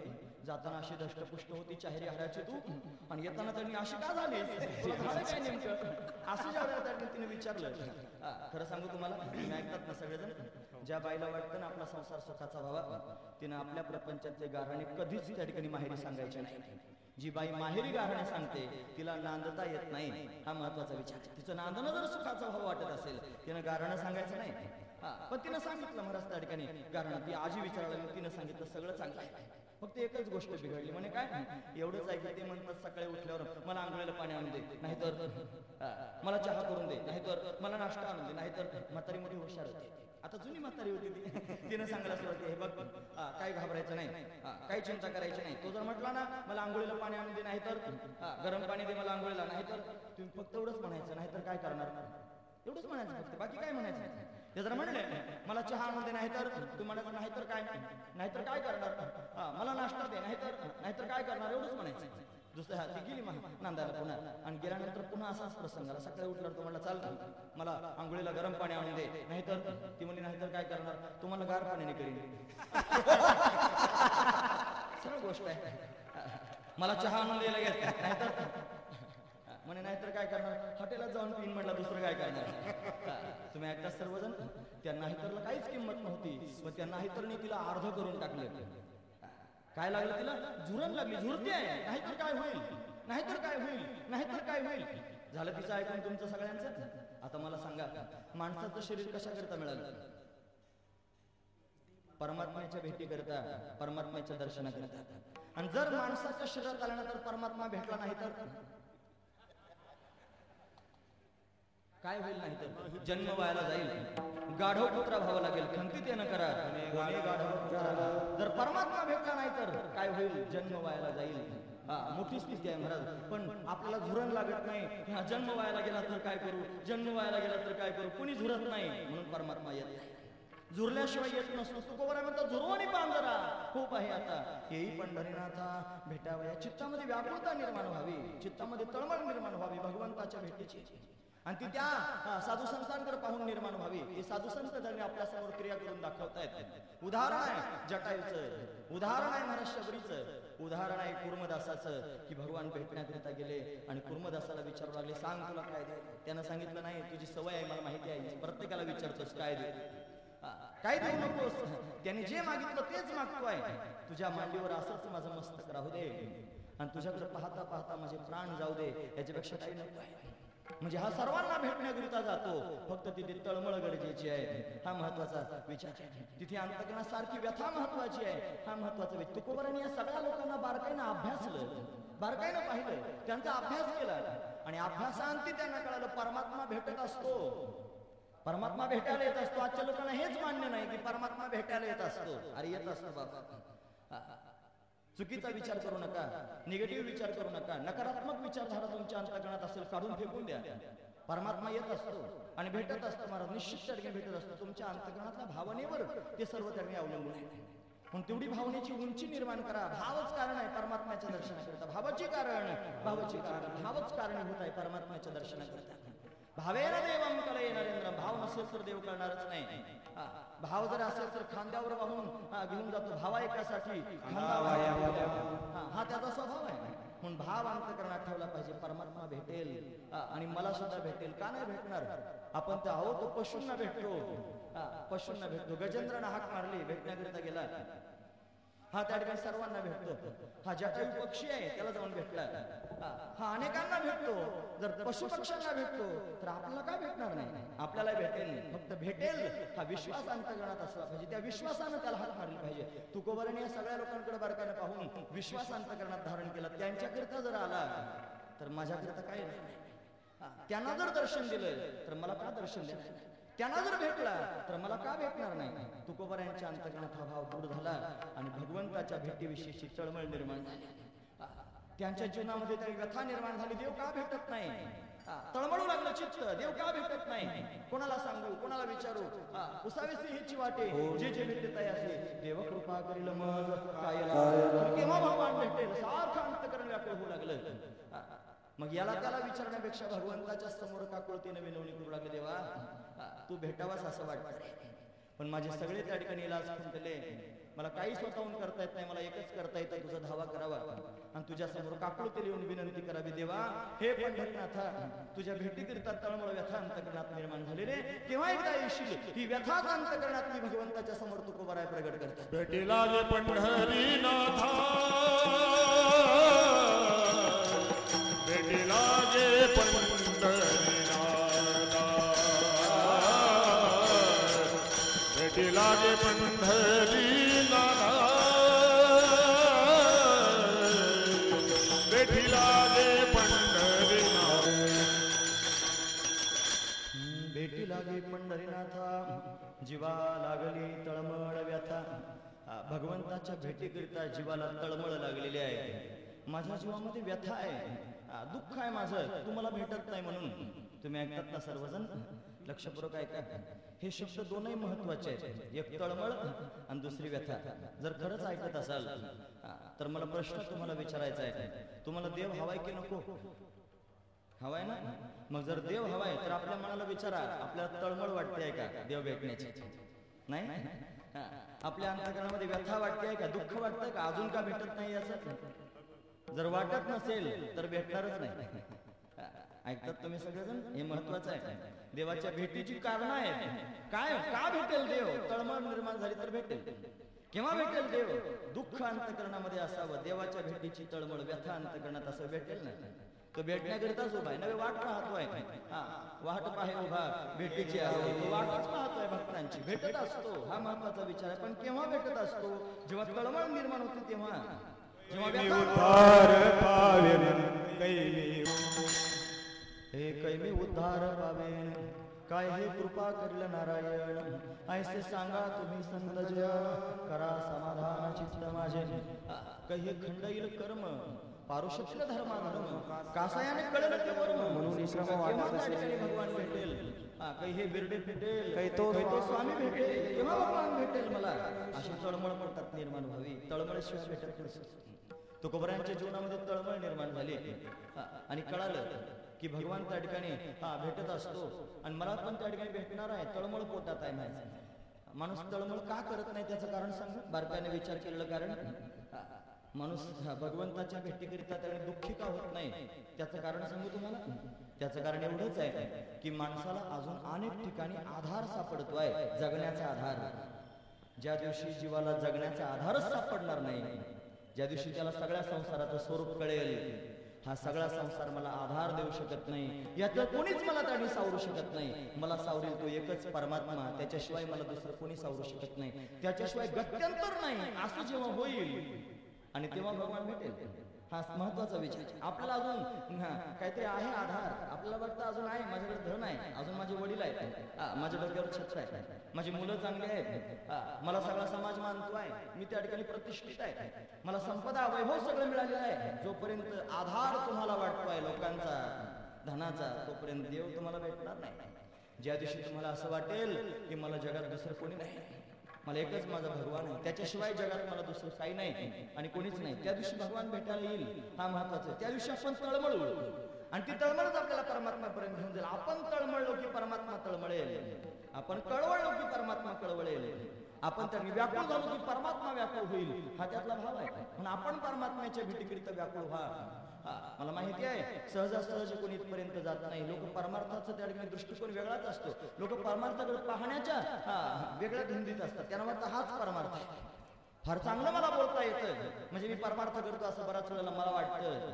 जाताना अशी दष्टपुष्ट होती, चेहरे हाडाची तू, आणि येताना त्यांनी अशी का झाली, काय नेमकं असं ज्या त्यांनी तिने विचारलं. खरं सांगू तुम्हाला, तुम्ही ऐकतात ना सगळेजण, ज्या बाईला वाटतं ना आपला संसार सुखाचा व्हावा, तिनं आपल्या प्रपंचातले गाराणे कधीच त्या ठिकाणी माहेरी सांगायचे नाही. जी बाई माहेरी गाराणे सांगते तिला नांदता येत नाही. हा महत्वाचा विचार. तिचं नांदणं जर सुखाचा भाव वाटत असेल, तिनं गाराणं सांगायचं नाही. पण तिनं सांगितलं महाराज त्या ठिकाणी गाराणं. ती आजी विचारलं, तिनं सांगितलं सगळं चांगलं आहे. फक्त एकच गोष्ट बिघडली. म्हणे काय? एवढंच ऐकलं ते म्हणतात सकाळी उठल्यावर मला आंघोळीला पाणी आणून दे, नाहीतर मला चहा करून दे, नाहीतर मला नाश्ता आणून दे, नाहीतर. म्हातारी मोठी हुशार होती. आता आता जुनी म्हातारी होती ती. तिनं सांगायला सुरुवात केली, हे बघ काही घाबरायचं नाही, काही चिंता करायची नाही. तो जर म्हटला ना मला आंघोळीला पाणी आणून दे, नाही तर गरम पाणी दे मला आंघोळीला, नाही तर तुम्ही फक्त एवढंच म्हणायचं, नाहीतर काय करणार, एवढंच म्हणायचं फक्त, बाकी काय म्हणायचं. ते जर म्हणले मला चहा आणून दे, नाहीतर तू म्हणायचं नाहीतर काय, नाहीतर काय करणार, मला नाश्ता दे, नाहीतर काय करणार, एवढंच म्हणायचं. दुसऱ्या ती गेली नांदायला पुन्हा, आणि गेल्यानंतर पुन्हा असाच प्रसंग आला. सकाळी उठल्यावर तो म्हणला चाल मला आंघोळीला गरम पाणी आणून दे, नाहीतर ती म्हणली नाहीतर काय करणार, तुम्हाला गार पाण्याने करीन. सरळ गोष्ट आहे. मला चहा आणून द्यायला गेला, नाहीतर म्हणे नाहीतर काय करणार, हॉटेलात जाऊन पिन म्हटलं, दुसरं काय करणार. तुम्ही ऐकता सर्वजण, त्या नाहीतरला काहीच किंमत नव्हती, पण त्या नाहीतरने तिला अर्ध करून टाकलं. काय लागलं तिला, झुरण लागली, झुरती आहे, नाहीतर काय होईल, नाहीतर काय होईल, नाहीतर काय होईल. झालं तिचं ऐकून तुमचं सगळ्यांचं. आता मला सांगा, माणसाचं शरीर कशाकरता मिळालं? परमात्म्याच्या भेटी करता, परमात्म्याच्या दर्शनाकरता. आणि जर माणसाच्या शरीरात आल्यानंतर परमात्मा भेटला नाही तर काय होईल? नाही तर जन्म व्हायला जाईल, गाढव पुत्रा व्हावं लागेल, खंतीत येणं करा. जर परमात्मा भेटला नाही तर काय होईल? जन्म व्हायला जाईल. मोठी स्थिती आहे महाराज. पण आपल्याला झुरण लागत नाही, जन्म व्हायला गेला तर काय करू, जन्म व्हायला गेला तर काय करू, कुणी झुरत नाही, म्हणून परमात्मा येत नाही. झुरल्याशिवाय येत नसतो. तुकोबरा म्हणतात झुरवणी पांजरा खूप आहे आता, येई पंढरीनाथा भेटावया. चित्तामध्ये व्याकुळता निर्माण व्हावी, चित्तामध्ये तळमळ निर्माण व्हावी भगवंताच्या भेटीची, आणि ती त्या साधू संतांकडे पाहून निर्माण व्हावी. हे साधू संत त्यांनी आपल्या समोर क्रिया करून दाखवतायत. उदाहरण आहे जटायूचं, उदाहरण आहे महाराज शबरीचं, उदाहरण आहे कुर्मदासाचं, की भगवान भेटण्याकरिता गेले आणि कुर्मदासाला विचारू लागले, सांग तुला काय दे. त्यानं सांगितलं नाही, तुझी सवय आहे मला माहिती आहे, प्रत्येकाला विचारतोस काय दे, काय देऊ नकोस. त्याने जे मागितलं तेच मागतोय. तुझ्या मांडीवर असंच माझं मस्तक राहू दे, आणि तुझ्याकडे पाहता पाहता माझे प्राण जाऊ दे, याच्यापेक्षा काही नको आहे. म्हणजे हा सर्वांना भेटण्याकरिता जातो, फक्त तिथे तळमळ गरजेची आहे, हा महत्वाचा विचार आहे. तिथे अंतकरणासारखी व्यथा महत्वाची आहे, हा महत्वाचा विचार. तुकोबरांनी या सगळ्या लोकांना बारकाईनं अभ्यासलं, बारकाईनं पाहिलं, त्यांचा अभ्यास केला, आणि अभ्यासांती त्यांना कळालं परमात्मा भेटत असतो, परमात्मा भेटायला येत असतो. आजच्या लोकांना हेच मान्य नाही की परमात्मा भेटायला येत असतो. अरे येत असतो बाबा. चुकीचा विचार करू नका, निगेटिव्ह विचार करू नका, नकारात्मक विचारधारा तुमच्या अंतःकरणात असेल काढून फेकून द्या. परमात्मा येत असतो आणि भेटत असतो महाराज, निश्चित ठिकाणी भेटत असतो. तुमच्या अंतःकरणातल्या भावनेवर ते सर्व त्यांनी अवलंबून आहे. पण तेवढी भावनेची उंची निर्माण करा. भावच कारण आहे परमात्म्याच्या दर्शनाकरता, भावाची कारण, भावाची कारण, भावच कारणीभूत आहे परमात्म्याच्या दर्शनाकरता. भावेन देवम कलये नरेंद्र. भाव नसेल तर देव करणारच नाही. भाव जर असेल तर खांद्यावर वाहून घेऊन जातो. भावा एकासाठी हा त्याचा स्वभाव आहे. म्हणून भाव अंतःकरणात ठेवला पाहिजे. परमात्मा भेटेल आणि मला सुद्धा भेटेल, का नाही भेटणार? आपण तर आहोत तो पशूंना भेटतो, पशूंना भेटतो. गजेंद्रानं हाक मारली, भेटण्याकरिता गेला. हा त्या ठिकाणी सर्वांना भेटतो. हा जटायू पक्षी आहे, त्याला जाऊन भेटला. हा अनेकांना भेटतो. जर पशु पक्ष्यांना भेटतो तर आपल्याला काय भेटणार नाही? आपल्याला भेटेल, फक्त भेटेल हा विश्वास अंतःकरणात असला पाहिजे. त्या विश्वासानं त्याला हात मारली पाहिजे. तुकोबराने या सगळ्या लोकांकडे बारकाईनं पाहून विश्वास अंतःकरणात धारण केला. त्यांच्याकरिता जर आला तर माझ्याकरिता काय नाही. त्यांना जर दर्शन दिलं तर मला का दर्शन द्यायचं? त्यांना जर भेटला तर मला का भेटणार नाही? तुकोबरायांच्या अंतःकरणात हा भाव दूर झाला आणि भगवंताच्या भेटीविषयीची तळमळ निर्माण झाली. त्यांच्या जीवनामध्ये तरी व्यथा निर्माण झाली. देव का भेटत नाही? तळमळू लागलं चित्त, देव का भेटत नाही? कोणाला सांगू, कोणाला विचारू? उसावेसी हिची वाटे, जे जे भेटत आहे असे देव कृपा करील मज काय केव्हा भगवान भेटेल? सारखं अंतःकरण व्याकुळ होऊ लागलं. मग याला त्याला विचारण्यापेक्षा भगवंताच्या समोर काकुळतीने विनवणी करू लागले, देवा तू भेटावास असं वाटतं, पण माझे सगळे त्या ठिकाणी इलाज खुंटले. मला काही स्वतःहून करता येत नाही, मला एकच करता येतं, तुझा धावा करावा आणि तुझ्या समोर काकुळतीने येऊन विनंती करावी. देवा हे पंढरनाथा, तुझ्या भेटीकरिता तळमळ व्यथा अंतःकरणात निर्माण झालेले, केव्हा एकदा येशील? ही व्यथा अंतःकरणातली भगवंताच्या समोर तुकोबराय प्रगट करतात. भेटीला गे पंढरीनाथा, भेटीला गे पंढरीनाथा, भेटीला गे पंढरीनाथा, भेटीला गे पंढरीनाथ, भेटी लागे पंढरीनाथ. पंढरीनाथा जीवा लागली तळमळ व्यथा. भगवंताच्या भेटीकरिता जीवाला तळमळ लागलेली आहे. माझ्या जीवामध्ये व्यथा आहे, दुःख आहे माझं, तुम्हाला भेटत नाही म्हणून. तुम्ही ऐकतात ना सर्वजण? लक्षपूर्वक ऐका. हे शब्द दोनही महत्वाचे आहेत, एक तळमळ आणि दुसरी व्यथा. जर खरंच ऐकत असाल तर मला प्रश्न तुम्हाला विचारायचा आहे, तुम्हाला देव हवाय की नको? हवाय ना? मग जर देव हवाय तर आपल्या मनाला विचारा, आपल्याला तळमळ वाटते का देव भेटण्याची? नाही. आपल्या अंतःकरणामध्ये व्यथा वाटते का, दुःख वाटतंय का, अजून का भेटत नाही याचं? जर वाटत नसेल तर भेटणारच नाही. ऐकतात तुम्ही सगळेजण? हे महत्वाचं आहे. देवाच्या भेटीची कारण आहेत. काय का भेटेल देव? तळमळ निर्माण झाली तर भेटेल. केव्हा भेटेल देव? दुःख अंतःकरणामध्ये असावं. देवाच्या भेटीची तळमळ व्यथा अंतःकरणात असं भेटेल ना? तो भेटण्याकरिताच उभा आहे, नव्हे वाट पाहतोय. वाट पाहे उभा भेटीची आहे, तो वाटच पाहतोय भक्तांची, भेटत असतो. हा महत्वाचा विचार आहे. पण केव्हा भेटत असतो? जेव्हा तळमळ निर्माण होते तेव्हा. जेव्हा हे कैमी उद्धार पावेन, काय हे कृपा करील नारायण. ऐसे सांगा तुम्ही संत जन, करा समाधान चित्त माझे. काही खंड येईल कर्म, पारुषतील धर्माधर्म, कासायाने कळलं ते वर्म. म्हणून भगवान भेटेल. काही हे बिरडे भेटेल, काही तो स्वामी भेटेल, केव्हा भगवान भेटेल मला? अशी तळमळ पोटात निर्माण व्हावी. तळमळ शिवाय भेटत नसतो. तुकोबरायांच्या जीवनामध्ये तळमळ निर्माण झाली आणि कळालं की भगवान त्या ठिकाणी भेटत असतो आणि मला पण त्या ठिकाणी भेटणार आहे. तळमळ पोटात आहे माझं. माणूस तळमळ का करत नाही त्याचं कारण सांग. बारकाने विचार केलेलं कारण. माणूस भगवंताच्या भेटीकरिता त्याने दुःखी का होत नाही त्याचं कारण सांगू तुम्हाला. त्याचं कारण एवढंच आहे की माणसाला अजून अनेक ठिकाणी आधार सापडतोय, जगण्याचा आधार. ज्या दिवशी जीवाला जगण्याचा आधारच सापडणार नाही, ज्या दिवशी त्याला सगळ्या संसाराचं स्वरूप कळेल, हा सगळा संसार मला आधार देऊ शकत नाही, यातलं कोणीच मला त्याने सावरू शकत नाही, मला सावरेल तो एकच परमात्मा, त्याच्याशिवाय मला दुसरं कोणी सावरू शकत नाही, त्याच्याशिवाय गत्यंतर नाही, असं जेव्हा होईल आणि तेव्हा भगवान भेटेल. हा महत्वाचा विचार. आपल्याला अजून काहीतरी आहे आधार, आपल्याला वाटतं अजून आहे, माझ्याकडे धन आहे, अजून माझे वडील आहेत, माझ्या डोक्यावर छत्र आहे, माझी मुलं चांगली आहेत, मला सगळा समाज मानतोय, मी त्या ठिकाणी प्रतिष्ठित आहे, मला संपदा वैभव सगळं मिळालेलं आहे. जोपर्यंत आधार तुम्हाला वाटतोय लोकांचा, धनाचा, तोपर्यंत देव तुम्हाला भेटणार नाही. ज्या दिवशी तुम्हाला असं वाटेल की मला जगात दुसरं कोणी नाही, मला एकच माझा भगवान आहे, त्याच्याशिवाय जगात मला दुसरं काही नाही आणि कोणीच नाही, त्या दिवशी भगवान भेटायला येईल. हा महत्वाचा आहे. त्या दिवशी आपण तळमळू आणि ती तळमळच आपल्याला परमात्म्यापर्यंत घेऊन जाईल. आपण तळमळलो की परमात्मा तळमळेल, आपण कळवळलो की परमात्मा कळवळेल, आपण त्या व्याकुळ झालो की परमात्मा व्याकुळ होईल. हा त्यातला भाव आहे. म्हणून आपण परमात्म्याच्या भेटीकरिता व्याकुळ व्हा. मला माहिती आहे सहजासहज कोणी इथपर्यंत जात नाही. लोक परमार्थाचा त्या ठिकाणी दृष्टिकोन वेगळाच असतो. लोक परमार्थाकडे पाहण्याच्या वेगळ्या धुंदीत असतात. त्यांना वाटतं हाच परमार्थ आहे. फार चांगलं मला बोलता येतं म्हणजे मी परमार्थ करतो असं बऱ्याच वेळेला मला वाटतं.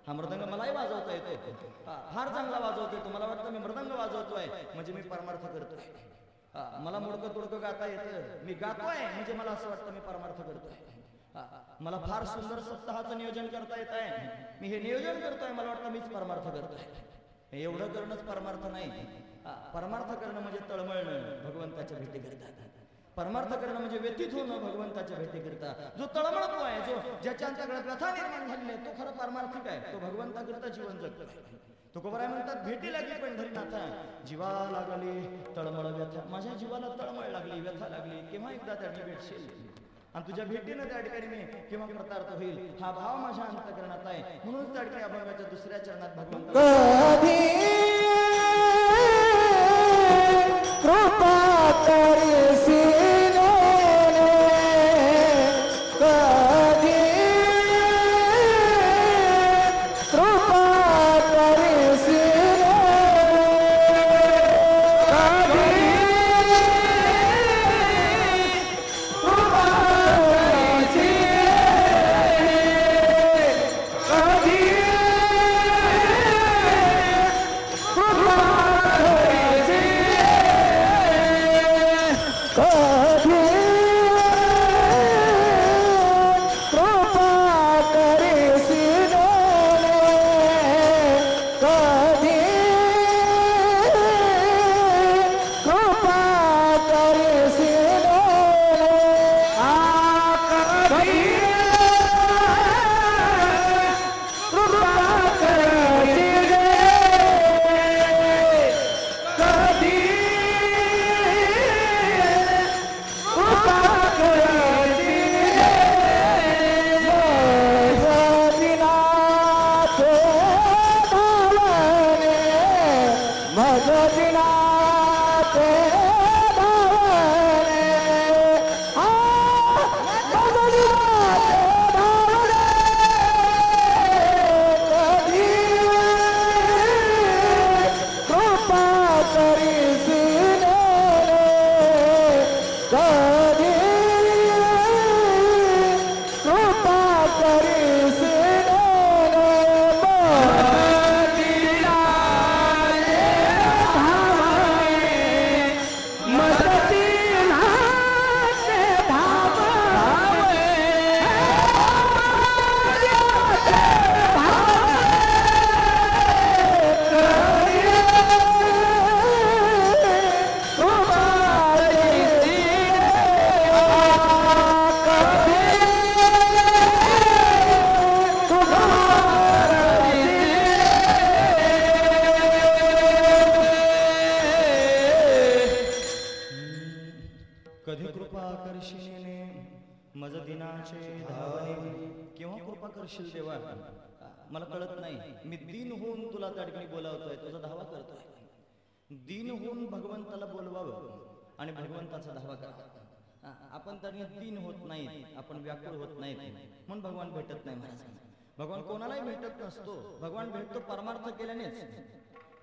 हा मृदंग मलाही वाजवता येतो, फार चांगला वाजवतोय, मला वाटतं मी मृदंग वाजवतोय म्हणजे मी परमार्थ करतोय. मला मुडकं तुडकं गाता येतं, मी गातोय म्हणजे मला असं वाटतं मी परमार्थ करतोय. मला फार सुंदर सप्ताहाचं नियोजन करता येत आहे, मी हे नियोजन करतोय, मला वाटतं मीच परमार्थ करतोय. एवढं करणंच परमार्थ नाही. परमार्थ करणं म्हणजे तळमळणं भगवंताच्या भेटीकरिता. परमार्थ करणं म्हणजे व्यतीत होणं भगवंताच्या भेटीकरिता. जो तळमळतो आहे, जो ज्याच्या अंतर्गत व्यथा निर्माण झाली आहे, तो खरं परमार्थिक आहे, तो भगवंताकरिता जीवन जगतो. तुकोबराय म्हणतात भेटी लागली पंढरीनाथा, जीवा लागली तळमळ व्यथा. माझ्या जीवाला तळमळ लागली, व्यथा लागली, केव्हा एकदा त्याने भेटशील आणि तुझ्या भेटीनं त्या ठिकाणी मी केव्हा कृतार्थ होईल, हा भाव माझ्या अंतःकरणात आहे. म्हणून त्या ठिकाणी अभंगाच्या दुसऱ्या चरणात भगवंत कृपा करीसी कृपा कधी कृपा करशिने मज दिनाचे धावणे. केव्हा कृपा करशील देवा मला कळत नाही. मी दीन होऊन तुला त्या ठिकाणी बोलावतोय, तुझा धावा करतोय. दीन होऊन भगवंताला बोलवावं आणि भगवंताचा धावा करावा. आपण तरी दीन होत नाही, आपण व्याकुळ होत नाही म्हणून भगवान भेटत नाही महाराज. भगवान कोणालाही भेटत नसतो. भगवान भेटतो परमार्थ केल्यानेच.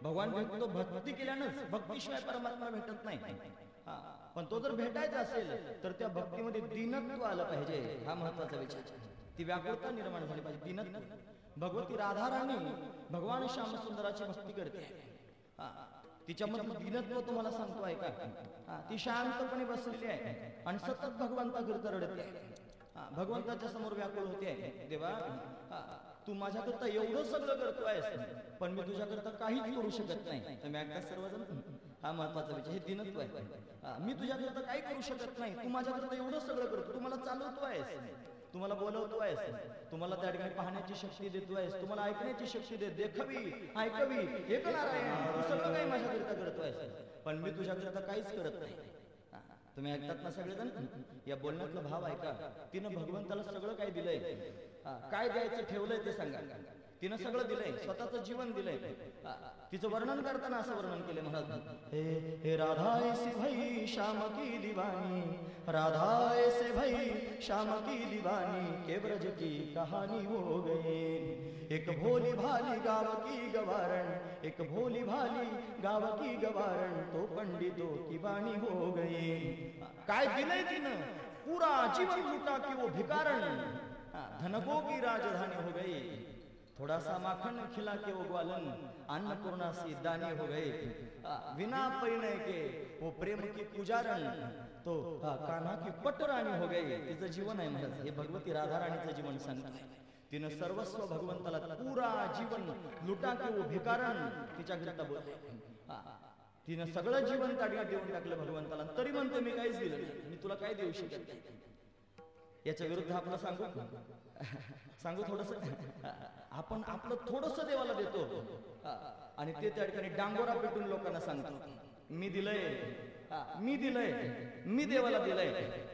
भगवान भेटतो भक्ती केल्यानेच. भक्तीशिवाय परमात्मा भेटत नाही. पण तो जर भेटायचा असेल तर त्या भक्तीमध्ये दीनत्व आलं पाहिजे. हा महत्वाचा विचार. ती व्याकुळता निर्माण झाली पाहिजे. दीनत्व. भगवती राधा राणी भगवान श्यामसुंदराची भक्ती करते. तिच्यामध्ये दीनत्व तुम्हाला सांगतो आहे का? ती शांतपणे बसलेली आहे आणि सतत भगवंताकरिता रडते. भगवंताच्या समोर व्याकुळ होते. देवा तू माझ्याकरता एवढं सगळं करतोयस पण मी तुझ्याकरता काहीच करू शकत नाही. तुम्ही ऐकता सर्वजण. हा महत्वाचा विचार. हे दीनत्व आहे. मी तुझ्याकरता काही करू शकत नाही. तू माझ्याकरता एवढं सगळं करतो. तू मला चालवतोयस, तुम्हाला बोलवतोयस, तुम्हाला त्या ठिकाणी पाहण्याची शक्ती देतोयस, तुम्हाला ऐकण्याची शक्ती देखवी ऐकवी हे नारायण तू सगळं काही माझ्याकरता करतोयस पण मी तुझ्याकरता काहीच करत नाही. तुम्ही ऐकतात ना सगळेजण. या बोलण्यातला भाव ऐका. तिनं भगवंताला सगळं काय दिलंय. काय द्यायचं ठेवलंय ते सांगा. तिनं सगळं दिलंय, स्वतःचं जीवन दिलंय. तिचं वर्णन करताना असं वर्णन केलं महाराज. हे राधा ऐसे भाई श्याम की दीवानी, राधा ऐसे भाई श्याम की दीवानी, के ब्रज की कहानी हो गई. एक भोली भाली गाव की गवारण, एक भोली भाली गाव की गवारण, तो पंडितों की वाणी हो गई. काय दिलंय तिनं. पूरा जीवन लुटा की वो भिकारण, धनको की राजधानी हो गई. थोड़ा सा माखन खिला के वो ग्वालन, अन्नपूर्णा सी दानी हो गए. बिना परिणय के वो प्रेम की पुजारण, तो कान्हा की पटराणी हो गई. तिचं जीवन आहे महाराज. हे भगवती राधा राणीचं जीवन सांगत. तिनं सर्वस्व भगवंताला पुरा जीवन लुटा के वो भिकारण तिच्याकरिता बोलते. तिनं सगळं जीवन ताडीत देऊन टाकलं भगवंताला. तरी म्हणते मी काहीच दिलं नाही, मी तुला काय देऊ शकत नाही. याच्या विरुद्ध आपलं सांगू थोडस. आपण आपलं थोडस देवाला देतो आणि ते त्या ठिकाणी डांगोरा पेटून लोकांना सांगतो मी दिलंय, मी दिलंय, मी देवाला दिलंय.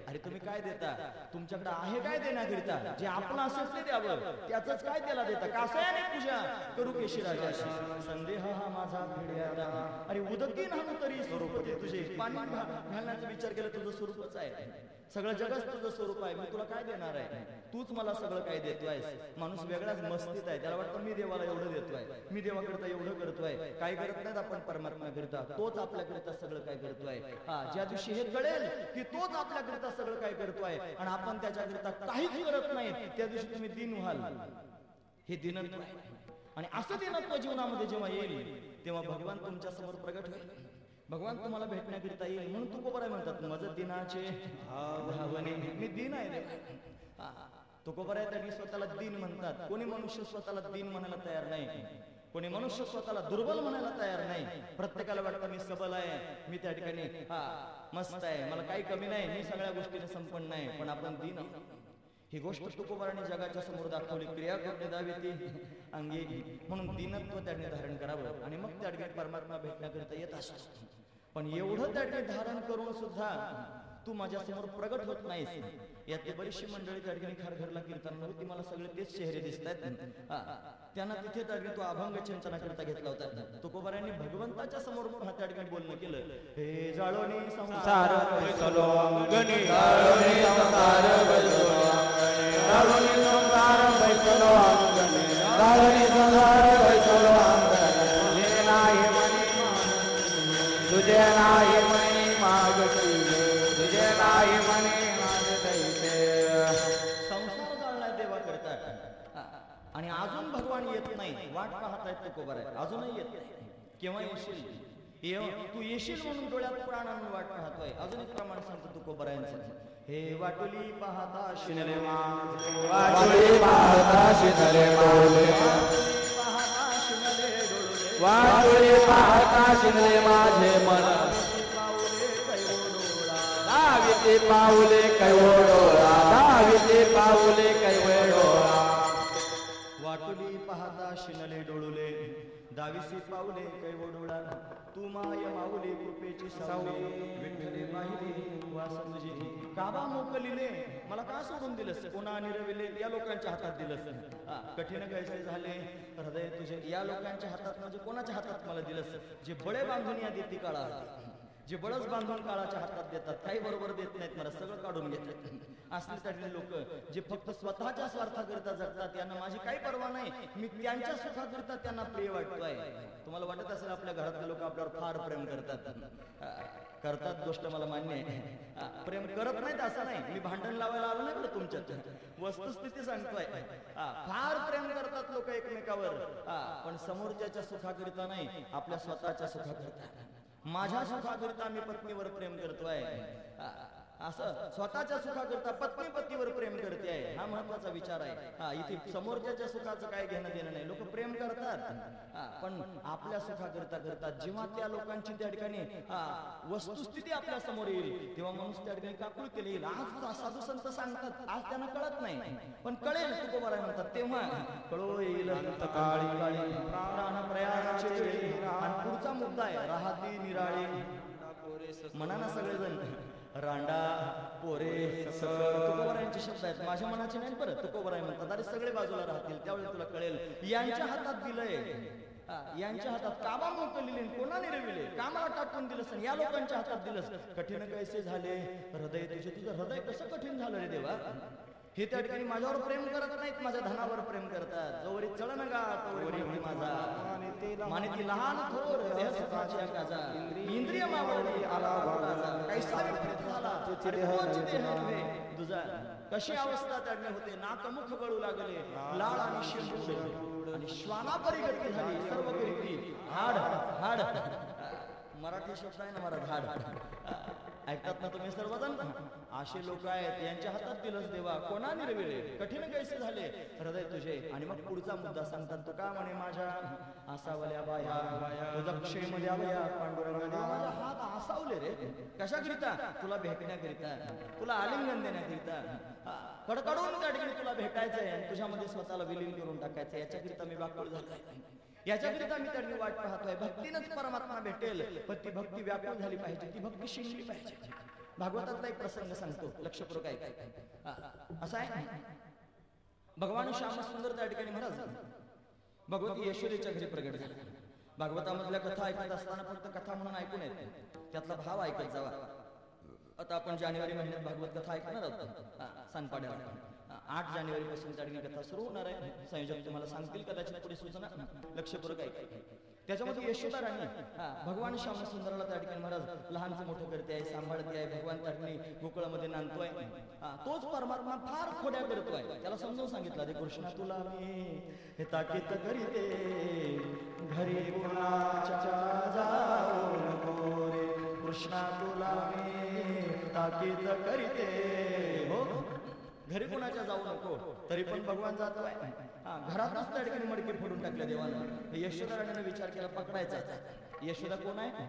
अरे तुम्ही काय देता? तुमच्याकडे आहे काय देण्याकरिता? जे आपलं असेल ते द्यावं. त्याच काय त्याला देता? कासयाने पूजा करू केशी राजाशी, संदेह हा माझा भेड्याला. अरे उदकीन हा तरी स्वरूप दे तुझे. पाणी घालण्याचा विचार केला तुझं स्वरूपच आहे. सगळं जगच तुझं स्वरूप आहे. मी तुला काय देणार आहे? तूच मला सगळं काय देतोयस. माणूस वेगळाच मस्तीत आहे. त्याला वाटतं मी देवाला एवढं देतोय, मी देवाकरता एवढं करतोय. काय करत नाहीत आपण परमात्मा करता. तोच आपल्याकरता सगळं काय करतोय. ज्या दिवशी हे कळेल की तोच आपल्याकरता सगळं काय करतोय आणि आपण त्याच्याकरता काहीच करत नाही, त्या दिवशी तुम्ही दीन व्हाल. हे दीनत्व आहे. आणि असं दीनत्व जीवनामध्ये जेव्हा येईल तेव्हा भगवान तुमच्या समोर प्रगट होईल. भगवान तुम्हाला भेटण्याकरिता येईल. म्हणून तुकोबाराय म्हणतात मज दिनाचे धावणे. मी दीन आहे. तुकोबाराय त्यांनी स्वतःला दीन म्हणतात. कोणी मनुष्य स्वतःला दीन म्हणायला तयार नाही. कोणी मनुष्य स्वतःला दुर्बल म्हणायला तयार नाही. प्रत्येकाला वाटतं मी सबल आहे, मी त्या ठिकाणी मस्त आहे, मला काही कमी नाही, मी सगळ्या गोष्टीने संपन्न आहे. पण आपण दीन आहोत. ही गोष्ट तुकोबाराने जगाच्या समोर दाखवली. क्रिया करणे दावी ती अंगी. म्हणून दीनत्व त्याने धारण करावं आणि मग त्या ठिकाणी परमात्मा भेटण्याकरिता येत असतो. पण एवढं त्या ठिकाणी धारण करून सुद्धा तू माझ्या समोर प्रगट होत नाहीस. यातली बरीचशी मंडळी त्या ठिकाणी खारघरला कीर्तन होती. मला सगळे तेच चेहरे दिसत आहेत. त्यांना तिथे त्या ठिकाणी तो अभंग चिंतनाकरिता घेतला होता. तुकोबारायांनी भगवंताच्या समोर त्या ठिकाणी बोलणं केलं. हे जाळोनी संसार बैसलो अंगणी, जाळोनी संसार बैसलो अंगणी, जाळोनी संसार बैसलो अंगणी, जाळोनी संसार बैसलो अंगणी. तुझे नाही म्हणे तुझे नाही म्हणे मागती, तुझे नाही म्हणे मागते. संसार जाळलाय देवा करता आणि अजून भगवान येत नाही. वाट पाहतायत तुकोबाराय. अजूनही येत नाही. केव्हा येशील? तू येशील म्हणून डोळ्यात प्राण आणून वाट पाहतोय. अजून एक प्रमाण सांगतो तुकोबारायांचं. हे वाटोली पाहता शिनले माझे, वाटोली पाहता शिनले माझे, वाटोली पाहता शिनले माझे मन. दहावीचे पाऊले कैवडोळा, दहावीचे पाऊले कैवडोळा. वाटोली पाहता शिनले डोळुले, दाविसी पाऊले कैवडोळा. तू माय माऊली कृपेची सावली, विठ्ठली माहिती वास तुझी काबा मोकलिले मला का सोडून दिलंस, कोणा निरविले या लोकांच्या हातात दिलंस, कठीण कैसे झाले हृदय तुझे या लोकांच्या हातात, म्हणजे कोणाच्या हातात मला दिलंस, जे बळे बांधून या देती काळा, जे बळच बांधून काळाच्या हातात देतात, काही बरोबर देत नाहीत, मला सगळं काढून घेतात असले त्यातले लोक जे फक्त स्वतःच्या स्वार्थाकरिता जगतात, यांना माझी काही पर्वा नाही, मी त्यांच्या सुखाकरिता त्यांना प्रिय वाटतोय. तुम्हाला वाटत असेल आपल्या घरातले लोक आपल्यावर फार प्रेम करतात, गोष्ट मला मान्य आहे, प्रेम करत नाहीत असं नाही, मी भांडण लावायला आलो नाही बरं तुमच्यात, वस्तुस्थिती सांगतोय. फार प्रेम करतात लोक एकमेकावर, पण समोरच्याच्या सुखाकरिता नाही, आपल्या स्वतःच्या सुखाकरिता. माझ्या सुखाकरिता मी पत्नीवर प्रेम करतोय, असं स्वतःच्या सुखाकरिता पत्नी पतीवर प्रेम करते आहे, हा महत्वाचा विचार आहे. इथे समोरच्या सुखाचं काय घेणं देणं नाही, लोक प्रेम करतात पण आपल्या सुखाकरिता करतात. जेव्हा त्या लोकांची त्या ठिकाणी वस्तुस्थिती आपल्या समोर येईल तेव्हा माणूस त्या ठिकाणी काकुळ केले येईल. आज साधू संत सांगतात, आज त्यांना कळत नाही पण कळेल तुकोबाराय म्हणतात, तेव्हा कळो येईल काळी प्राण प्रयाणाचे वेळी. आणि पुढचा मुद्दा आहे राहती निराळी, मनाना सगळेजण रांडा पोरे तुकोबारायांचे शब्द आहेत, माझ्या मनाचे नाही बरं, तुकोबाराय म्हणतात अरे सगळे बाजूला राहतील, त्यावेळी तुला कळेल यांच्या हातात दिलंय, यांच्या हातात काबा मोकलिले, कोणा निरविले, कामाला टाकून दिलंस, या लोकांच्या हातात दिलंस, कठीण कैसे झाले हृदय तुझे, तुझं हृदय कसं कठीण झालं रे देवा. हे त्या ठिकाणी माझ्यावर प्रेम करत नाहीत, माझ्या धनावर प्रेम करतात. जोवरी चलन गा तोवरी माझा मानिती लहान थोर देह सुखाची काजा, इंद्रिय मावळली आला राजा, कैसा विपरीत झाला तुझा, कशी अवस्था त्याने होते, नाकमुख गळू लागले, लाळ आणि शिंपूड आणि श्वाना परिगती झाली, सर्व करीती हाड हाड. मराठी शब्द आहे ना मराठी हाड, ऐकतात ना तुम्ही सर्वजण. असे लोक आहेत, यांच्या हातात दिलंच देवा, कोणा निरविले, कठीण कैसे झाले हृदय तुझे. आणि मग पुढचा मुद्दा सांगतात, तू का म्हणे माझ्या आसावल्या बाया, तुझा क्षेम द्यावया पांडुरंगाने, माझ्या हात आसावले रे, कशाकरिता, तुला भेटण्याकरिता, तुला आलिंगन देण्याकरिता, कडकडून त्या ठिकाणी तुला भेटायचंय आणि तुझ्यामध्ये स्वतःला विलीन करून टाकायचं, याच्याकरिता मी व्याकुळ झालोय, याच्याकरिता मी त्यांनी वाट पाहतोय. भक्तीनच परमात्मा भेटेल, पण ती भक्ती व्याकुळ झाली पाहिजे, ती भक्ती शिंगली पाहिजे. भागवतातला एक प्रसंग सांगतो, लक्षपूर्वक ऐका. असा आहे, भगवान श्यामसुंदर त्या ठिकाणी महाराज भगवती यशोदेच्या घरी प्रगट झाले. भागवतामधल्या कथा ऐकत असताना फक्त कथा म्हणून ऐकू नये, त्यातला भाव ऐकत जावा. आता आपण जानेवारी महिन्यात भागवत कथा ऐकणार आहोत, सांगपाड्याला 8 जानेवारी पासून त्या ठिकाणी कथा सुरू होणार आहे. संयोजक तुम्हाला सांगतील कदाचित पुढे सूचना, लक्षपूर्वक ऐका. त्याच्यामध्ये यशोदा राणी भगवान श्यामसुंदराला त्या ठिकाणी महाराज लहानचं मोठं करते आहे, सांभाळते आहे, भगवान त्या ठिकाणी गोकुळामध्ये नांदतोय. तोच परमात्मा फार खोड्या करतोय, त्याला समजावून सांगितलं, कृष्णा तुला मी हे ताकीद करीते, घरी कोणाच्या जाऊ नको रे, कृष्णा तुला मी ताकीद करीते, हो घरी कोणाच्या जाऊ नको, तरी पण भगवान जातोय. घरातच त्या ठिकाणी मडके फोडून टाकल्या देवानं. यशोदा राणीने विचार केला पकडायचा. यशोदा कोण आहे,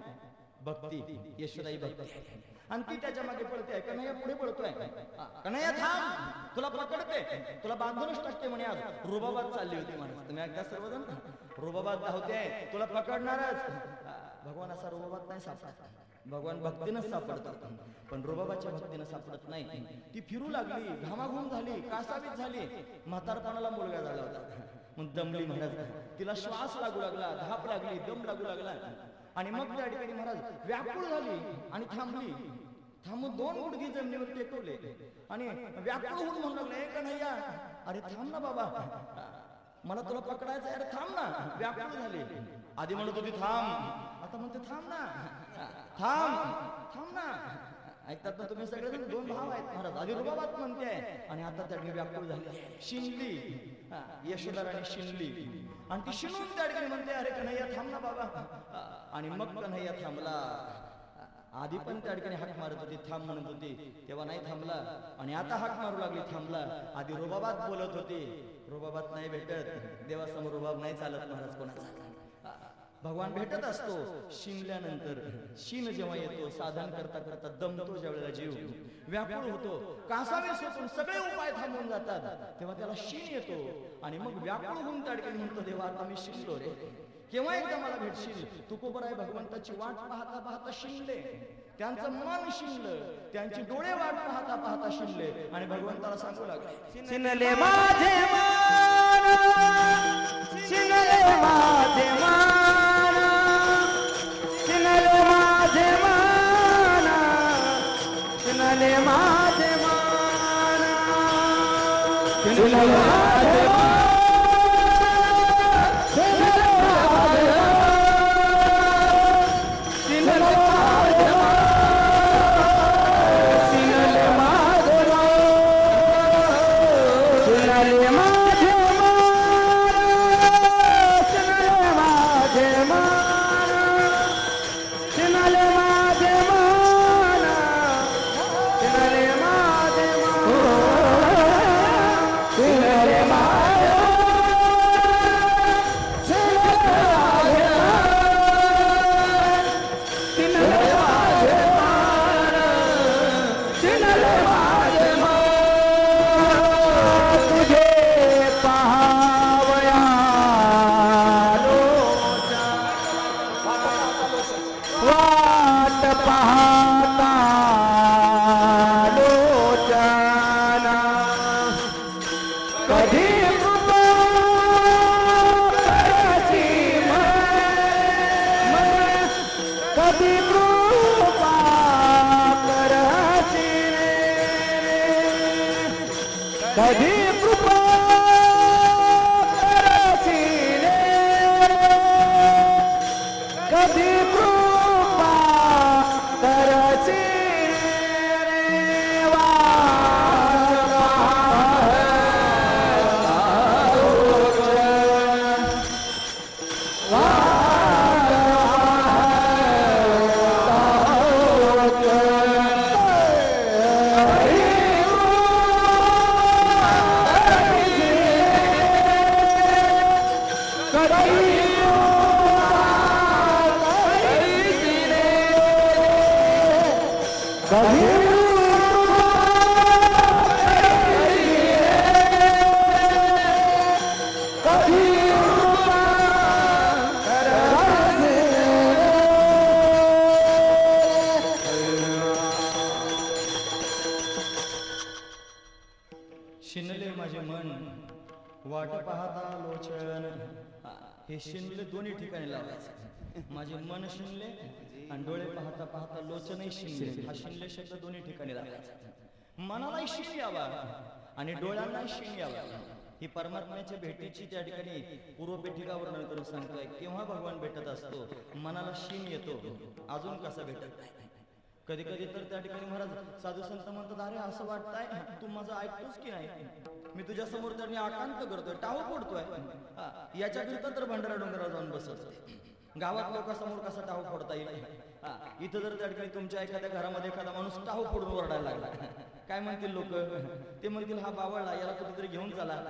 भक्ती, यशोदा ही भक्ती, आणि ती त्याच्या मागे पळते. कन्हैया पुढे पळतोय, कन्हैया थांब, तुला पकडते, तुला बांधूनच टाकते म्हणे. आज रुबाबात चालली होती माणूस, तुम्ही ऐकता सर्वजण, रुबाबात धावते, तुला पकडणारच. भगवान असा रुबाबात नाही सापडत, भगवान भक्तीनंच सापडतात, पण रुबाबाच्या भक्तीनं सापडत नाही. ती फिरू लागली, घामाघूम झाली, कासावीस झाली, म्हातारपणाला मुलगा झाला होता, मग दमली महाराज, तिला श्वास लागू लागला, धाप लागली, दम लागू लागला. आणि मग त्या ठिकाणी महाराज व्याकुळ झाली आणि थांबली. थांबून 2 गुडघे जमिनीवर टेकवले आणि व्याकुळ होऊन म्हणू लागले, कन्हैया अरे थांब ना बाबा, मला तुला पकडायचं, अरे थांब ना. व्याकुळ झाली, आधी म्हणत होती थांब, आता म्हणते थांब ना, थांब थांब ना. ऐकतात ना तुम्ही सगळेजण, 2 भाव आहेत महाराज, आधी रुबाबात म्हणते आणि आता त्या ठिकाणी व्याकुळ झाली, शिनली. यशोदा राणी शिनली आणि ती शिनून त्या ठिकाणी म्हणते, अरे कन्हैया थांब ना बाबा. आणि मग कन्हैया थांबला. आधी पण त्या ठिकाणी हाक मारत होती, थांब म्हणत होती, तेव्हा नाही थांबला. आणि आता हाक मारू लागली, थांबला. आधी रुबाबात बोलत होती, रुबाबात नाही भेटत, देवासमोर रुबाब नाही चालत महाराज कोणाचा. भगवान भेटत असतो शिनल्यानंतर. शिन जेव्हा येतो, साधन करता करता दमतो, ज्या वेळेला जीव व्याकुळ होतो, कासावीस होतो, सगळे उपाय थांबून जातात, तेव्हा त्याला शिन येतो. आणि मग व्याकुळ होऊन त्या ठिकाणी म्हणतो, देवा आता मी शिनलो रे, केव्हा एकदा मला भेटशील. तुकोबाराय भगवंताची वाट पाहता पाहता शिनले. त्यांचं मन शिनलं, त्यांची डोळे वाट पाहता पाहता शिनले आणि भगवंताला सांगू लागले, शिनले माझे मान, शिनले माझे मान, शिनले माझे मान, शिनले माझे मान, शिनले माझे मान, कधी कृपा करसी रे, कधी कृपा करसी रे, शिनले माझे मन वाट पाहता लोचन. हे शिनले दोन्ही ठिकाणी लावायचं. माझे मन शिनले आणि डोळे पाहता पाहता लोचनही शिनले. हा शिनले शब्द दोन्ही ठिकाणी लावायचा. मनालाही शिन यावा आणि डोळ्यांनाही शिन यावा. ही परमात्म्याच्या भेटीची त्या ठिकाणी पूर्वपेठिका वर्णन करून सांगतोय. केव्हा भगवान भेटत असतो, मनाला शिन येतो, अजून कसा भेटत नाही. कधी कधी तर त्या ठिकाणी महाराज साधू संत म्हणतात, अरे असं वाटतंय तू माझं ऐकतोस की नाही, मी तुझ्या समोर त्यांनी आकांत करतोय, टाहो फोडतोय. याच्या विरुद्ध तर भंडारा डोंगरावर जाऊन बसत. गावात लोकांसमोर कसा टाहो फोडता येईल. इथं जर त्या ठिकाणी तुमच्या एखाद्या घरामध्ये एखादा माणूस टाहो फोडून ओरडायला लागला, काय म्हणतील लोक? ते म्हणतील हा बावळला, याला कुठेतरी घेऊन चला,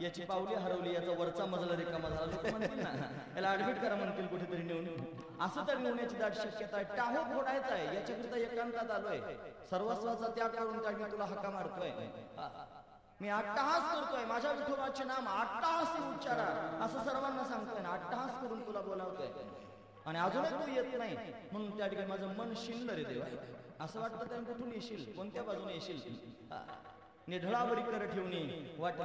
याची पावली हरवली, याचा वरचा मजला रिकामा झाला. लोक म्हणतील ना, याला ऍडमिट करा म्हणतील कुठेतरी नेऊन. असं तर होण्याची दाट शक्यता आहे. टाहो फोडायचा आहे, याच्याकरिता एकांतात आलोय. सर्वस्वाचा त्याग करून त्याने तुला हक्का मारतोय. मी अट्टहास करतोय, माझ्या विठोबाचे नाम अट्टहास उच्चारा असं सर्वांना सांगतोय ना. अट्टहास करून तुला बोलावतोय आणि अजूनही तू येत नाही, म्हणून त्या ठिकाणी माझं मन शिनलं रे देवा. असं वाटतं त्याने कुठून येशील, कोणत्या बाजूने येशील. निढळावरी कर ठेवणी वाट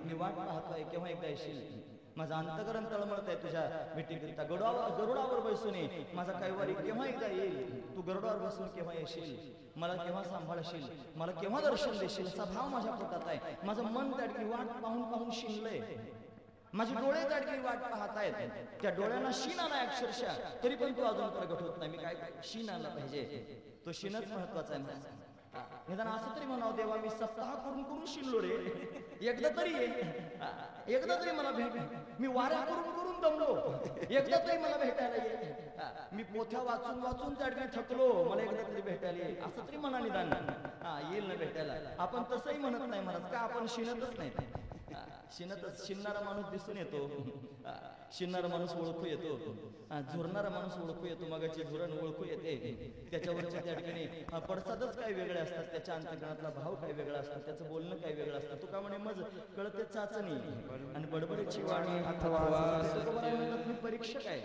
मी वाट पाहतोय, केव्हा एकदा येशील. माझं अंतकरण तळमळत आहे तुझ्या भेटीकरिता. गरुडावर बसून माझा कैवारी केव्हा एकदा येईल. तू गरुडावर बसून केव्हा येशील, मला केव्हा सांभाळशील, मला केव्हा दर्शन देशील, असा भाव माझ्या पोटात आहे. माझं मन त्या ठिकाणी वाट पाहून पाहून शिनलंय. माझे डोळे त्या ठिकाणी वाट पाहतायत. त्या डोळ्यांना शीन आला अक्षरशः, तरी पण तू अजून प्रगट होत नाही. मी काय शीन आला पाहिजे, तो शीनच महत्वाचा आहे माझा. निदान असं तरी म्हणावं, देवा मी सप्ताह करून करून शिनलो रे, एकदा तरी ये, एकदा तरी मला भेट. मी वाऱ्या करून करून दमलो, एकदा तरी मला भेटायला ये. मी पोथ्या वाचून वाचून त्या ठिकाणी थकलो, मला एकदा तरी भेटायला ये. असं तरी म्हणा निदान. येईल ना भेटायला. आपण तसंही म्हणत नाही महाराज, का आपण शिनतच नाही. शिनतच शिनणारा माणूस दिसून येतो, शिनणारा माणूस ओळखू येतो, झुरणारा माणूस ओळखू येतो, मगाची झुरण ओळखू येते. त्याच्यावरच्या त्या ठिकाणी पडसादच काय वेगळे असतात, त्याच्या अंतर्गणातला भाव काय वेगळा असतो, त्याचं बोलणं काय वेगळं असतं. तुका म्हणे मज कळते चाचणी आणि बडबडीची वाणी अथवा. मी परीक्षक आहे,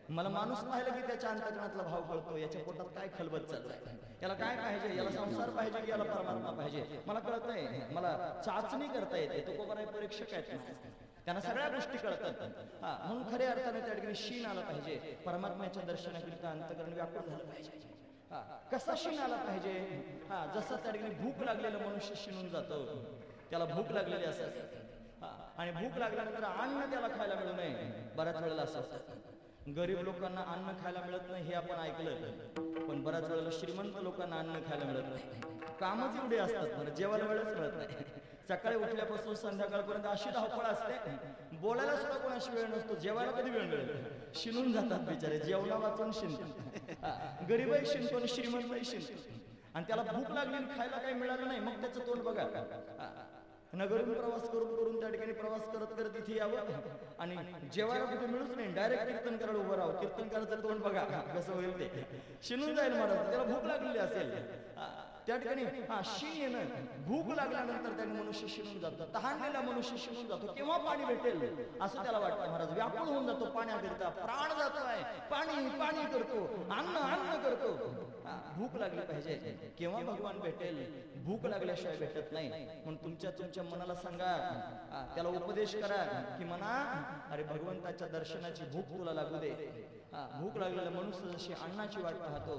मला माणूस पाहिलं की त्याच्या अंतकरणातला भाव कळतो, याच्या पोटात काय खलबत चाललंय, याला काय पाहिजे, याला संसार पाहिजे की याला परमात्मा पाहिजे, मला कळत नाही. मला चाचणी करता येते. तो कोबराय परीक्षक आहेत, त्यांना सगळ्या गोष्टी कळतात. म्हणून खऱ्या अर्थाने त्या ठिकाणी शीन आला पाहिजे. परमात्म्याच्या दर्शनाकरिता अंतकरण व्याकुळ झालं पाहिजे. कसा शीन आला पाहिजे? जसं त्या ठिकाणी भूक लागलेलं मनुष्य शिनून जातो, त्याला भूक लागलेली असते आणि भूक लागल्यानंतर अन्न त्याला खायला मिळू नये. बऱ्याच वेळेला असं असतं, गरीब लोकांना अन्न खायला मिळत नाही हे आपण ऐकलं, पण बऱ्याच वेळेला श्रीमंत लोकांना अन्न खायला मिळत नाही. कामच एवढे असतात, जेवायला वेळच मिळत नाही. सकाळी उठल्यापासून संध्याकाळपर्यंत अशी धावपळ असते, बोलायला सुद्धा कोणाशी वेळ नसतो. जेवायला कधी वेळ मिळेल? शिनून जातात बिचारे, जेवणा वाचून शिनतात. गरीबही शिनतो आणि श्रीमंतही शिनतो, आणि त्याला भूक लागली खायला काही मिळालं नाही, मग त्याचं तोंड बघा. नगरून प्रवास करून त्या ठिकाणी प्रवास करत करत इथे यावं आणि जेवायला कुठे मिळूच नाही, डायरेक्ट कीर्तन करायला उभं राहावं. कीर्तन करायचं तोंड बघा कसं होईल ते, शिनून जाईल महाराज. त्याला भूक लागलेली असेल त्या ठिकाणी शीन येणं, भूक लागल्यानंतर त्याने मनुष्य शिनून जातो, तहानलेला मनुष्य शिनून जातो. केव्हा पाणी भेटेल असं त्याला वाटतं महाराज. व्याकुळ होऊन जातो पाण्याकरिता, प्राण जातोय, पाणी पाणी करतो, अन्न अन्न करतो. भूक लागली पाहिजे, केव्हा भगवान भेटेल? भूक लागल्याशिवाय भेटत नाही. म्हणून तुमच्या मनाला सांगा, त्याला उपदेश करा की मना, अरे भगवंताच्या दर्शनाची भूक तुला लागू दे. भूक लागलेला मनुष्य जशी अन्नाची वाट पाहतो,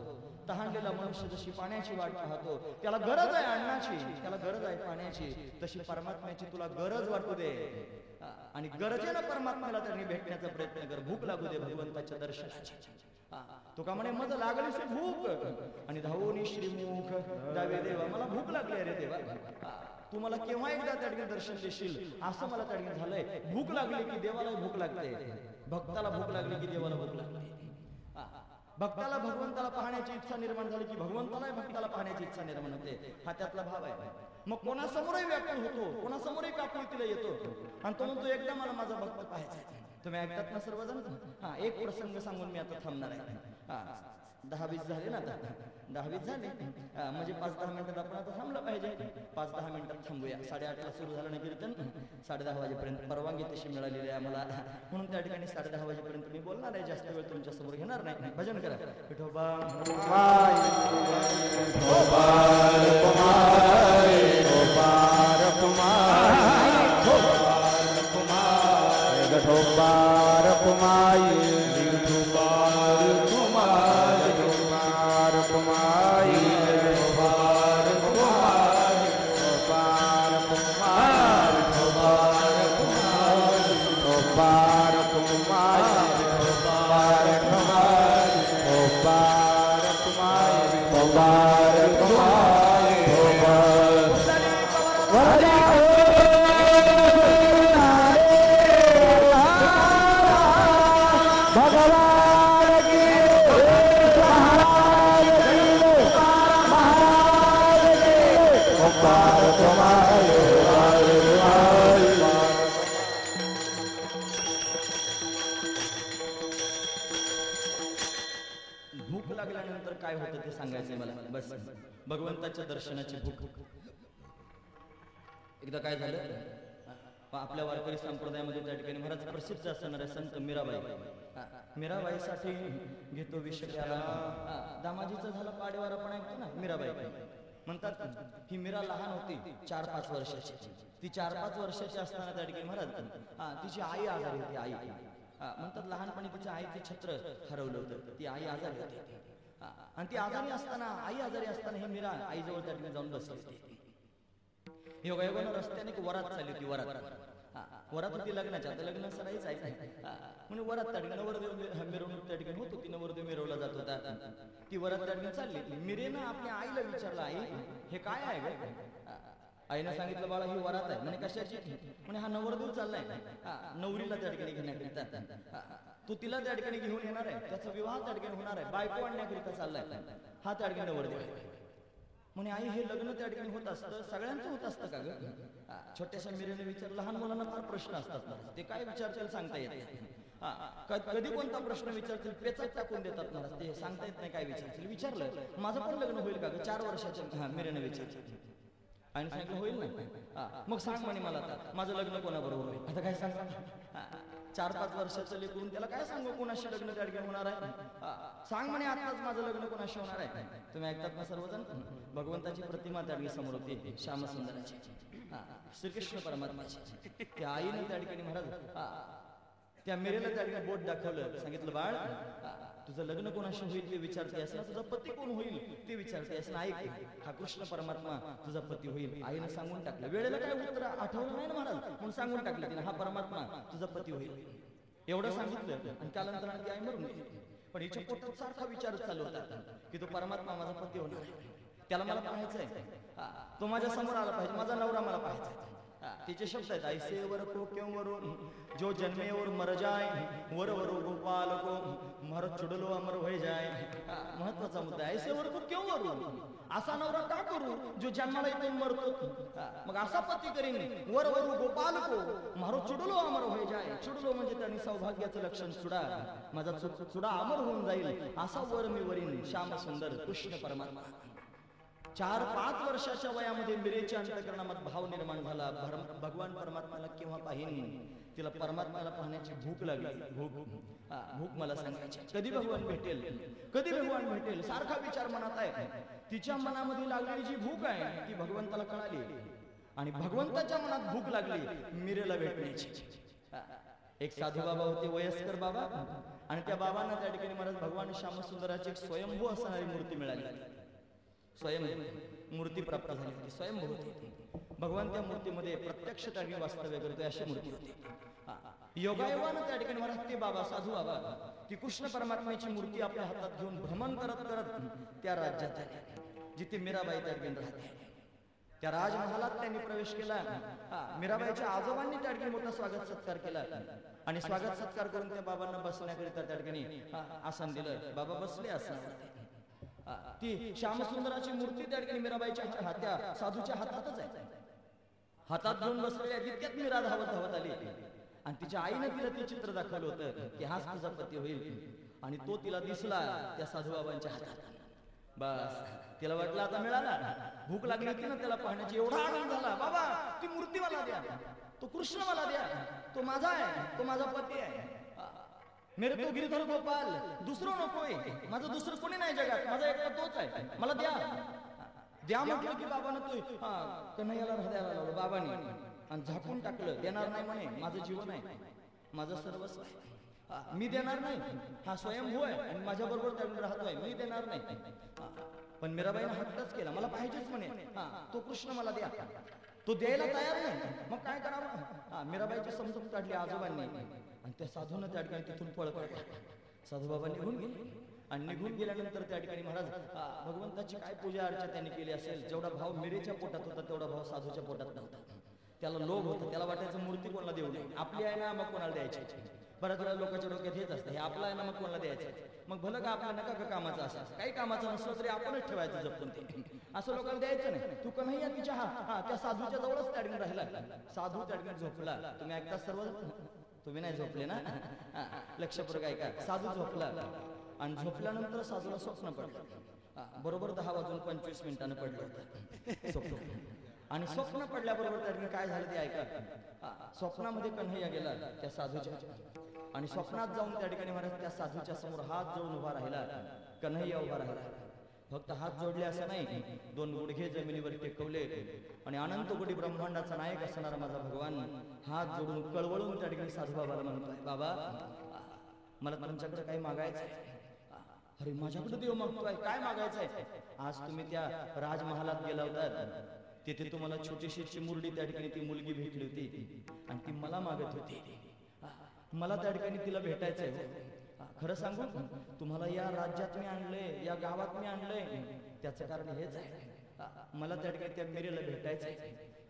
तहानलेला मनुष्य जशी पाण्याची वाट पाहतो, त्याला गरज आहे अन्नाची, त्याला गरज आहे पाण्याची, तशी परमात्म्याची तुला गरज वाटू दे आणि गरजेला परमात्म्याला त्यांनी भेटण्याचा प्रयत्न कर. भूक लागू दे भगवंताच्या दर्शनाची. तुका म्हणे मज लागलीच भूक आणि धावोनी श्रीमुख दावे देवा, मला भूक लागली रे देवा. तू मला केव्हा एकदा त्या ठिकाणी दर्शन देशील असं मला त्या ठिकाणी झालंय. भूक लागली की देवाला भूक लागते, भक्ताला भूक लागली की देवाला भूक लागते. भक्ताला भगवंताला पाहण्याची इच्छा निर्माण झाली की भगवंताला भक्ताला पाहण्याची इच्छा निर्माण होते. हा त्यातला भाव आहे. मग कोणासमोरही व्याकुळ होतो, कोणासमोरही काकुळतीला येतो आणि तो म्हणतो एकदा मला माझा भक्त पाहायचा. तुम्ही ऐकतात ना सर्वजण? एक प्रसंग सांगून मी आता थांबणार आहे. 10-20 झाले ना, आता 10-20 झाले म्हणजे 5-10 मिनिटात आपण आता थांबलं पाहिजे. 5-10 मिनिटात थांबूया. 8:30ला सुरू झालं ना कीर्तन, 10:30 वाजेपर्यंत परवानगी तशी मिळालेली आहे मला, म्हणून त्या ठिकाणी 10:30 वाजेपर्यंत मी बोलणार आहे. जास्त वेळ तुमच्या समोर घेणार नाही. भजन करा. विठोबा गठोबार कुमाई, गठोबार कुमाई, गठोबार कुमाई, गठोबार कुमाई, गठोबार कुमाई, गठोबार कुमाई, गठोबार कुमाई, गठोबार कुमाई, गठोबार कुमाई, गठोबार कुमाई, गठोबार भूक लागल्यानंतर काय होतं ते सांगायचंय मला. बस भगवंताच्या दर्शनाची भूक. एकदा काय झालं, आपल्या वारकरी संप्रदायामध्ये त्या ठिकाणी महाराज प्रसिद्ध असणारे संत मीराबाई, मीराबाईसाठी घेतो विषय त्याला. दामाजीचं झालं पाडेवार आपण ऐकतो ना. मीराबाई म्हणतात ही मीरा लहान होती, 4-5 वर्षाची. ती 4-5 वर्षाची असताना त्या ठिकाणी महाराज तिची आई आजारी होती. आई म्हणतात लहानपणी तिच्या आईचे छत्र हरवलं होतं, ती आई आजारी होती. आणि ती आजारी असताना, आई आजारी असताना ही मीरा आईजवळ त्या ठिकाणी जाऊन बसली होती. योगायोगानं रस्त्याने एक वरात चालली होती. वरात होती लग्नाच्या, आता लग्न सराईच आहे म्हणून वरात त्या ठिकाणी नवरदेव मिरवणूक त्या ठिकाणी होत होती. नवरदेव मिरवला जात होता. ती वरात त्या ठिकाणी चालली. मिरेनं आपल्या आईला विचारलं, आई हे काय आहे ग? आईनं सांगितलं बाळा ही वरात आहे. म्हणे कशाची? म्हणे हा नवरदेव चाललाय नवरीला त्या ठिकाणी घेण्याकरिता. तो तिला त्या ठिकाणी घेऊन येणार आहे, त्याचा विवाह त्या ठिकाणी होणार आहे, बायको आणण्याकरिता चाललाय. हा त्या ठिकाणी नवरदेव आहे. म्हणे आई हे लग्न त्या ठिकाणी होत असतं, सगळ्यांचं होत असतं का ग? छोट्याशा मिरेने विचार. लहान मुलांना फार प्रश्न असतात, ते काय विचारतील सांगता येत नाही. कधी कोणता प्रश्न विचारतील पेचात टाकून देतात मला, ते सांगता येत नाही काय विचारतील. विचारलं माझं पण लग्न होईल का ग? 4 वर्षाच्या मिरेने विचारलं. आणि सांगितलं होईल ना. मग सांग म्हणे मला आता माझं लग्न कोणाबरोबर होईल. आता काय सांगा, 4-5 वर्षाचं लेकरून त्याला काय सांगू कोणाशी लग्न त्या ठिकाणी होणार आहे? सांग म्हणे आताच माझं लग्न कोणाशी होणार आहे? तुम्ही ऐकतात ना सर्वजण? भगवंताची प्रतिमा त्या ठिकाणी समोर होती श्यामसुंदराची, श्रीकृष्ण परमात्माची. त्या आईने त्या ठिकाणी महाराज त्या मिरेला त्या ठिकाणी बोट दाखवलं, सांगितलं बाळ तुझं लग्न कोणाशी होईल ते विचारतेस ना, तुझा पती कोण होईल ते विचारतेस ना, ऐक हा कृष्ण परमात्मा तुझा पती होईल. आईनं सांगून टाकलं, वेळेला काय उत्तर आठवलं नाही ना महाराज, म्हणून सांगून टाकलं तिने, हा परमात्मा तुझा पती होईल. एवढं सांगितलं आणि कालांतराने ती आई मरून गेली. पण हिच्या पोटात सारखा विचार चालू होता की तो परमात्मा माझा पती होणार आहे, त्याला मला पाहायचंय, तो माझ्या समोर आला पाहिजे, माझा नवरा मला पाहायचा. तिचे शब्द आहेत, ऐसे वर को क्यों वरून जो जन्मे और मर जाय, वर वरो गोपाल को मर चुडलो अमर होय जाय. महत्वाचा मुद्दा आहे, ऐसे वर को क्यों वरून, असा नवरा का करू जो जन्माला येऊन मरतो, मग असा पती करीन वर वरू गोपाल को मारो चुडलो अमर होय जाय. चुडलो म्हणजे त्यांनी सौभाग्याचं लक्षण, चुडा माझा चुडा अमर होऊन जाईल, असा वर मी वरीन श्याम सुंदर कृष्ण परमात्मा. 4-5 वर्षाच्या वयामध्ये मिरेच्या अंतःकरणात भाव निर्माण झाला, भगवान परमात्म्याला केव्हा पाहिन, तिला परमात्म्याला पाहण्याची भूक लागली. भूक मला सांगायची, कधी भगवान भेटेल, कधी भगवान भेटेल, सारखा विचार मनात आहे. तिच्या मनामध्ये लागलेली जी भूक आहे ती भगवंताला कळाली आणि भगवंताच्या मनात भूक लागली मिरेला भेटण्याची. एक साधू बाबा होते, वयस्कर बाबा, आणि त्या बाबांना त्या ठिकाणी महाराज भगवान श्यामसुंदराची एक स्वयंभू असणारी मूर्ती मिळाली, स्वयं मूर्ती प्राप्त झाली होती, स्वयंभू होती. भगवान त्या मूर्तीमध्ये प्रत्यक्ष त्या ठिकाणी वास्तव्य करतोय अशी मूर्ती होती. योगायोगानं त्या ठिकाणी महाराज ते बाबा, साधू बाबा, ती कृष्ण परमात्म्याची मूर्ती आपल्या हातात घेऊन भ्रमण करत करत त्या राज्यात आले जिथे मीराबाई त्या ठिकाणी राहते. त्या राजमहालात त्यांनी प्रवेश केला. मीराबाईच्या आजोबांनी त्या ठिकाणी मोठा स्वागत सत्कार केला आणि स्वागत सत्कार करून त्या बाबांना बसण्याकरिता त्या ठिकाणी आसन दिलं. बाबा बसले आसनावरती. ती श्यामसुंदराची मूर्ती त्या ठिकाणी मीराबाईच्या त्या साधूच्या हातातच आहे, हातात घेऊन बसलेल्या. तितक्यात मीरा धावत धावत आली आणि तिच्या आईने तिला ते चित्र दाखवलं होतं की हाच तुझा पती होईल, आणि तो तिला दिसला त्या साधू बाबांच्या हातात. बस तिला वाटलं आता मिळाला, भूक लागली होती ना त्याला पाहण्याची, एवढा आनंद झाला, बाबा ती मूर्ती मला द्या, तो कृष्ण मला द्या, तो माझा आहे, तो माझा पती आहे, मेरे तो गिरधर गोपाल, दुसरं नकोय, माझं दुसरं कोणी नाही जगात, माझा एकटा तोच आहे, मला द्या. द्या म्हटलं की बाबानं तो कन्हैयाला हृदयाला लावलं बाबांनी आणि झाकून टाकलं. देणार नाही म्हणे, माझं जीवन आहे, माझं सर्वस्व आहे, मी देणार नाही, हा स्वयंभू आहे आणि माझ्या बरोबर त्यावेळी राहतोय, मी देणार नाही. पण मीराबाईने हट्टच केला, मला पाहिजेच म्हणे, तो कृष्ण मला द्या. तो द्यायला तयार नाही, मग काय करावं? मीराबाईची समजूत काढली आजोबांनी आणि त्या साधूनं त्या ठिकाणी तिथून पळ काढला. साधू बाबा निघून गेले आणि निघून गेल्यानंतर त्या ठिकाणी महाराज भगवंताची काय पूजा अर्चा त्यांनी केली असेल. जेवढा भाव मिरेच्या पोटात होता तेवढा भाव साधूच्या पोटात नव्हता. त्याला लोभ होता, त्याला वाटायचं मूर्ती कोणाला देऊ नये, आपली आहे ना मग कोणाला द्यायची. बऱ्याच वेळा लोकांच्या डोक्यात हेच असतं, हे आपलं आहे ना मग कोणाला द्यायचं, मग भलं का आपलं नका का कामाचं असं, काही कामाचं नसलं तरी आपणच ठेवायचं जपून ते, असं लोकांना द्यायचं नाही. तू कन्हैया तिच्या त्या साधूच्या जवळच त्या ठिकाणी राहिला. साधू त्या ठिकाणी झोपला. तुम्ही ऐकता सर्व, तुम्ही नाही झोपले ना, लक्षपूर्वक ऐका. साधू झोपला आणि झोपल्यानंतर साधूला स्वप्न पडलं. बरोबर 10:25 पडलं होतं स्वप्न. आणि स्वप्न पडल्याबरोबर त्या ठिकाणी काय झालं ते ऐका. स्वप्नामध्ये कन्हैया गेला त्या साधूच्या आणि स्वप्नात जाऊन त्या ठिकाणी महाराज त्या साधूच्या समोर हात जोडून उभा राहिला. कन्हैया उभा राहिला. फक्त हात जोडले असं नाही, 2 गुडघे जमिनीवर टेकवले आणि अनंत कोटी ब्रह्मांडाचा नायक असणारा माझा भगवान हात जोडून कळवळून त्या ठिकाणी साधू बाबाला म्हणतोय, बाबा मला तुमच्याकडे काही मागायचं आहे. अरे माझ्याकडे देव मागतोय, काय मागायचं आहे? आज तुम्ही त्या राजमहालात गेला होता, तिथे तुम्हाला छोटीशी मुरडी त्या ठिकाणी ती मुलगी भेटली होती आणि ती मला मागत होती. मला त्या ठिकाणी तिला भेटायचंय. खरं सांगू, तुम्हाला या राज्यात मी आणलंय, या गावात मी आणलंय, त्याचं कारण हेच आहे. मला त्या ठिकाणी त्या मिरेला भेटायचंय.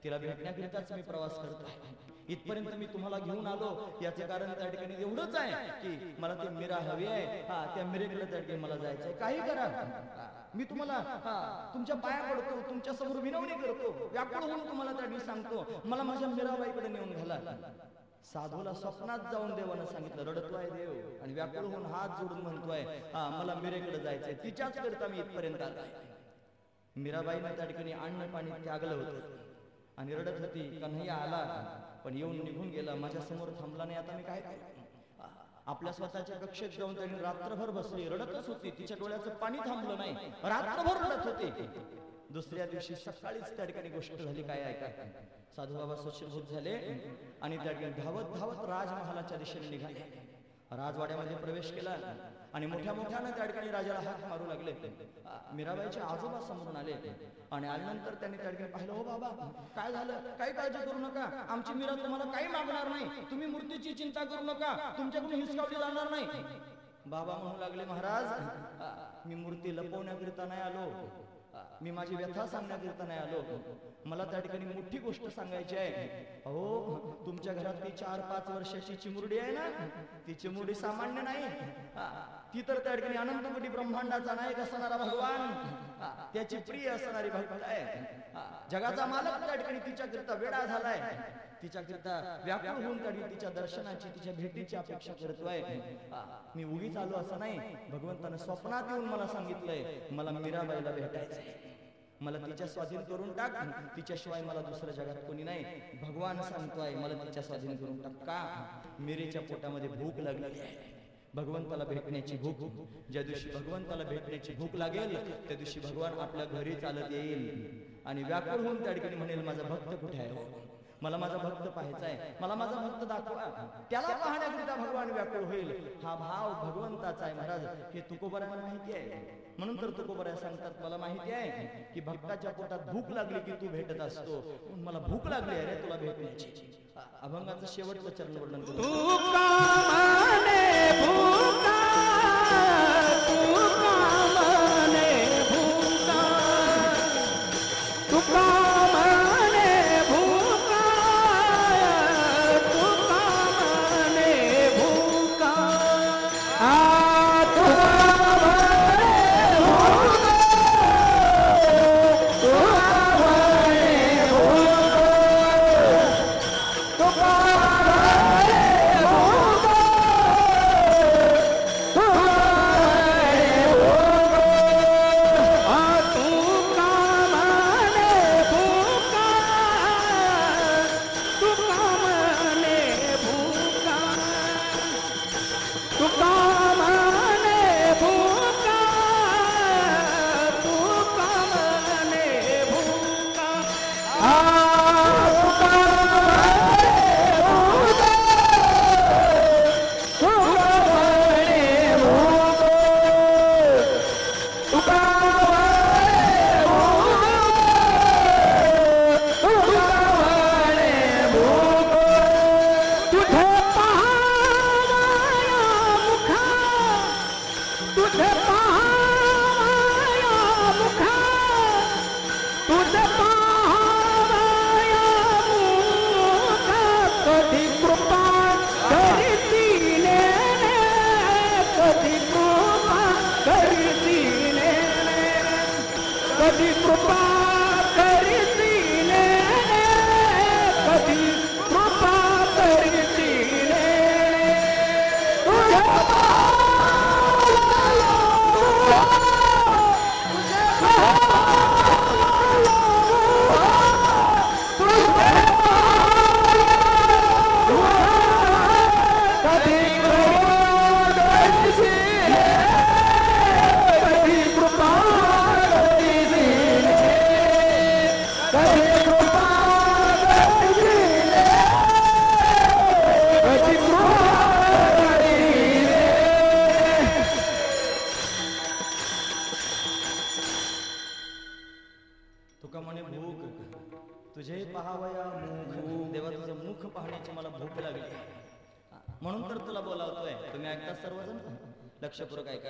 तिला भेटण्याकरिताच मी प्रवास करतोय. इथपर्यंत मी तुम्हाला घेऊन आलो याचे कारण त्या ठिकाणी एवढंच आहे की मला ती मीरा हवी आहे. त्या मिरेकडे त्या ठिकाणी मला जायचंय. काही करा, मी तुम्हाला तुमच्या पाया पडतो, तुमच्या समोर विनवणी करतो, व्याकुळ होऊन तुम्हाला त्या ठिकाणी सांगतो, मला माझ्या मीराबाईकडे नेऊन घाला. साधूला स्वप्नात जाऊन देवानं सांगितलं, रडतोय देव आणि व्याकुळ होऊन हात जोडून म्हणतोय, मला मिरेकडे जायचंय, तिच्याच करता मी इथपर्यंत आलोय. मीराबाईनं त्या ठिकाणी अन्न पाणी त्यागलं होतं आणि रडत होती. कन्हैया आला पण येऊन निघून गेला, माझ्या समोर थांबला नाही. आता मी काय करू? आपल्या स्वतःच्या कक्षेत जाऊन त्यांनी रात्रभर बसली, रडतच होती, तिच्या डोळ्याचं पाणी थांबलं नाही, रात्रभर रडत होती. दुसऱ्या दिवशी सकाळीच त्या ठिकाणी गोष्ट झाली. काय ऐका, साधू बाबा स्वच्छभूत झाले आणि त्या ठिकाणी धावत धावत राजमहालाच्या दिशेने निघाले. राजवाड्यामध्ये प्रवेश केला आणि मोठ्या मोठ्यानं त्या ठिकाणी राजाला हाक मारू लागले. मीराबाईचे आजोबा समोरून आले आणि आल्यानंतर त्यांनी त्या ठिकाणी पाहिलं, हो बाबा काय झालं, काही काळजी करू नका, आमची मीरा तुम्हाला काही मागणार नाही, तुम्ही मूर्तीची चिंता करू नका, तुमच्याकडून हिसकावली जाणार नाही. बाबा म्हणू लागले, महाराज मी मूर्ती लपवण्याकरिता नाही आलो, मी माझी व्यथा सांगण्याकरिता नाही आलो, मला त्या ठिकाणी मोठी गोष्ट सांगायची आहे. अहो तुमच्या घरात ती 4-5 वर्षाची चिमुरडी आहे ना, ती चिमुरडी सामान्य नाही, ती तर त्या ठिकाणी अनंत कोटी ब्रह्मांडाचा नायक असणारा भगवान, त्याची प्रिय असणारी भक्त आहे. जगाचा मालक त्या ठिकाणी तिच्याकरिता वेडा झालाय, तिच्याकरिता व्याकुळ होऊन त्या ठिकाणी तिच्या दर्शनाची, तिच्या भेटीची अपेक्षा करतोय. मी उगीच आलो असं नाही, भगवंतानं स्वप्नात येऊन मला सांगितलंय मला मीराबाईला भेटायचंय, मला तिच्या स्वाधीन करून टाक, तिच्याशिवाय मला दुसऱ्या जगात कोणी नाही. भगवान सांगतोय मला तिच्या स्वाधीन करून टाक. का? मीरेच्या पोटामध्ये भूक लागलेली आहे, भगवंताला भेटण्याची भूक. ज्या दिवशी भगवंताला भेटण्याची भूक लागेल त्या दिवशी भगवान आपल्या घरी चालत येईल आणि व्याकुळ होऊन त्या ठिकाणी म्हणेल माझा भक्त कुठे आहे, मला माझा भक्त पाहायचा आहे, मला माझा भक्त दाखवा. त्याला पाहण्याकरिता भगवान व्याकुळ होईल. हा भाव भगवंताचा आहे महाराज, हे तुकोबरांना माहिती आहे. म्हणून तर तुकोबरा सांगतात मला माहिती आहे की भक्ताच्या पोटात भूक लागली की तू भेटत असतो, मला भूक लागली आहे रे तुला भेटण्याची. अभंगाचं शेवटचं चरण वर्णन करू. लक्षपूर्वक ऐका.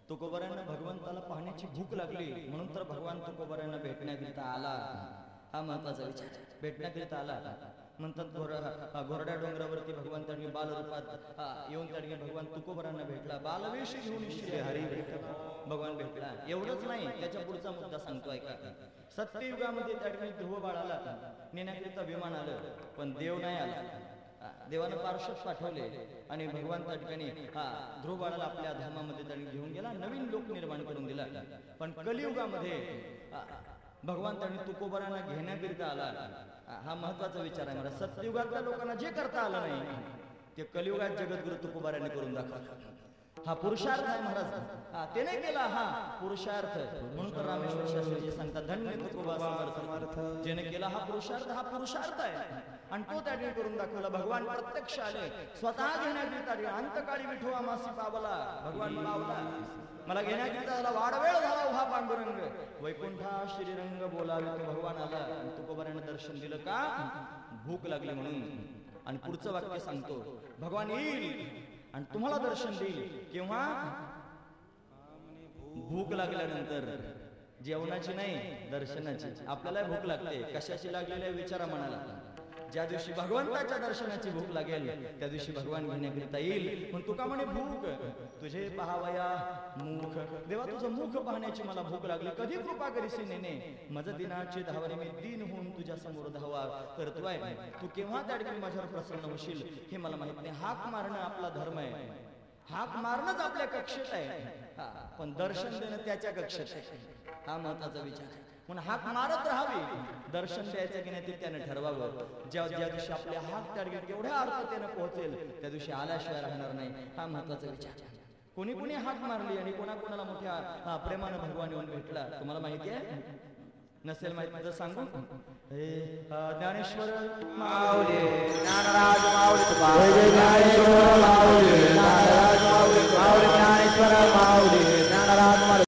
तुकोबरांना भगवंताला पाहण्याची भूक लागली म्हणून तर भगवान तुकोबरांना भेटण्याकरिता आला. हा महत्वाचा विचार. भेटण्याकरिता आला म्हणतात घोरड्या डोंगरावरती भगवंतांनी बालरूपात येऊन त्या ठिकाणी भगवान तुकोबरांना भेटला. बालवेश घेऊन श्री हरी भगवान भेटला. एवढंच नाही, त्याच्या पुढचा मुद्दा सांगतो ऐका. सत्ययुगामध्ये त्या ठिकाणी ध्रुव बाळाला नेण्याकरिता विमान आलं पण देव नाही आला. देवानं पार्श्वत पाठवले आणि भगवान त्या ठिकाणी ध्रुव बाळाला आपल्या धर्मामध्ये त्यांनी घेऊन गेला, नवीन लोक निर्माण करून दिला. पण कलियुगामध्ये भगवान त्यांनी तुकोबरांना घेण्याकरिता आला. हा महत्वाचा विचार आहे मला. सत्ययुगातल्या लोकांना जे करता आलं नाही ते कलियुगात जगद्गुरु तुकोबाराने करून दाखवलं. हा पुरुषार्थ आहे महाराज. हा ते नाही केला, हा पुरुषार्थ. म्हणून तर रामेश्वर शास्त्रीजी सांगतात धन्य तुकोबा समर्थ, ज्याने केला हा पुरुषार्थ आहे. आणि तो त्याने करून दाखवला. भगवान प्रत्यक्ष आले, स्वतः घेण्याकरिता आले. अंतकाळी विठू आमासी पावला, भगवान पावला. मला घेण्याकरिता झाला, वाडवेळ झाला उभा पांडुरंग. वैकुंठा श्रीरंग बोलावे, तो भगवान आला. तुकोबाराने दर्शन दिलं का? भूक लागली म्हणून. आणि पुढचं वाक्य सांगतो, भगवान येईल आणि तुम्हाला दर्शन देईल केव्हा? भूक लागल्यानंतर. जेवणाची नाही, दर्शनाची. आपल्याला भूक लागते, कशाची लागलेली आहे विचारा मनाला. ज्या दिवशी भगवंताच्या दर्शनाची भूक लागेल त्या दिवशी भगवान घेण्याकरिता येईल. पण तुका म्हणे भूक तुझे पहावया मुख. देवा तुझं मुख पाहण्याची मला भूक लागली. कधी कृपा करीसी नेने मज दिनाचे धावणे, मी दीन होऊन तुझ्या समोर धावा करतोय. तू केव्हा त्या ठिकाणी माझ्यावर प्रसन्न होशील हे मला माहित नाही. हाक मारणं आपला धर्म आहे, हाक मारणंच आपल्या कक्षेत आहे, पण दर्शन देणं त्याच्या कक्षेत आहे. हा महत्वाचा विचार आहे. म्हणून हाक मारत राहावी, दर्शन द्यायचं की नाही ते त्याने ठरवावं. ज्या दिवशी आपल्या हाक त्या केवढ्या अर्थतेने पोहोचेल त्या दिवशी आल्याशिवाय राहणार नाही. हा महत्वाचा विचार. कोणी कोणी हाक मारली आणि कोणाकोणाला मोठ्या प्रेमानं भगवान येऊन भेटला तुम्हाला माहिती आहे? नसेल माहिती तर सांगू. ज्ञानेश्वर माऊली, ज्ञानराज माऊली, ज्ञानेश्वर माऊली, ज्ञानराज माऊली, ज्ञानेश्वर माऊली, ज्ञानराज माऊली.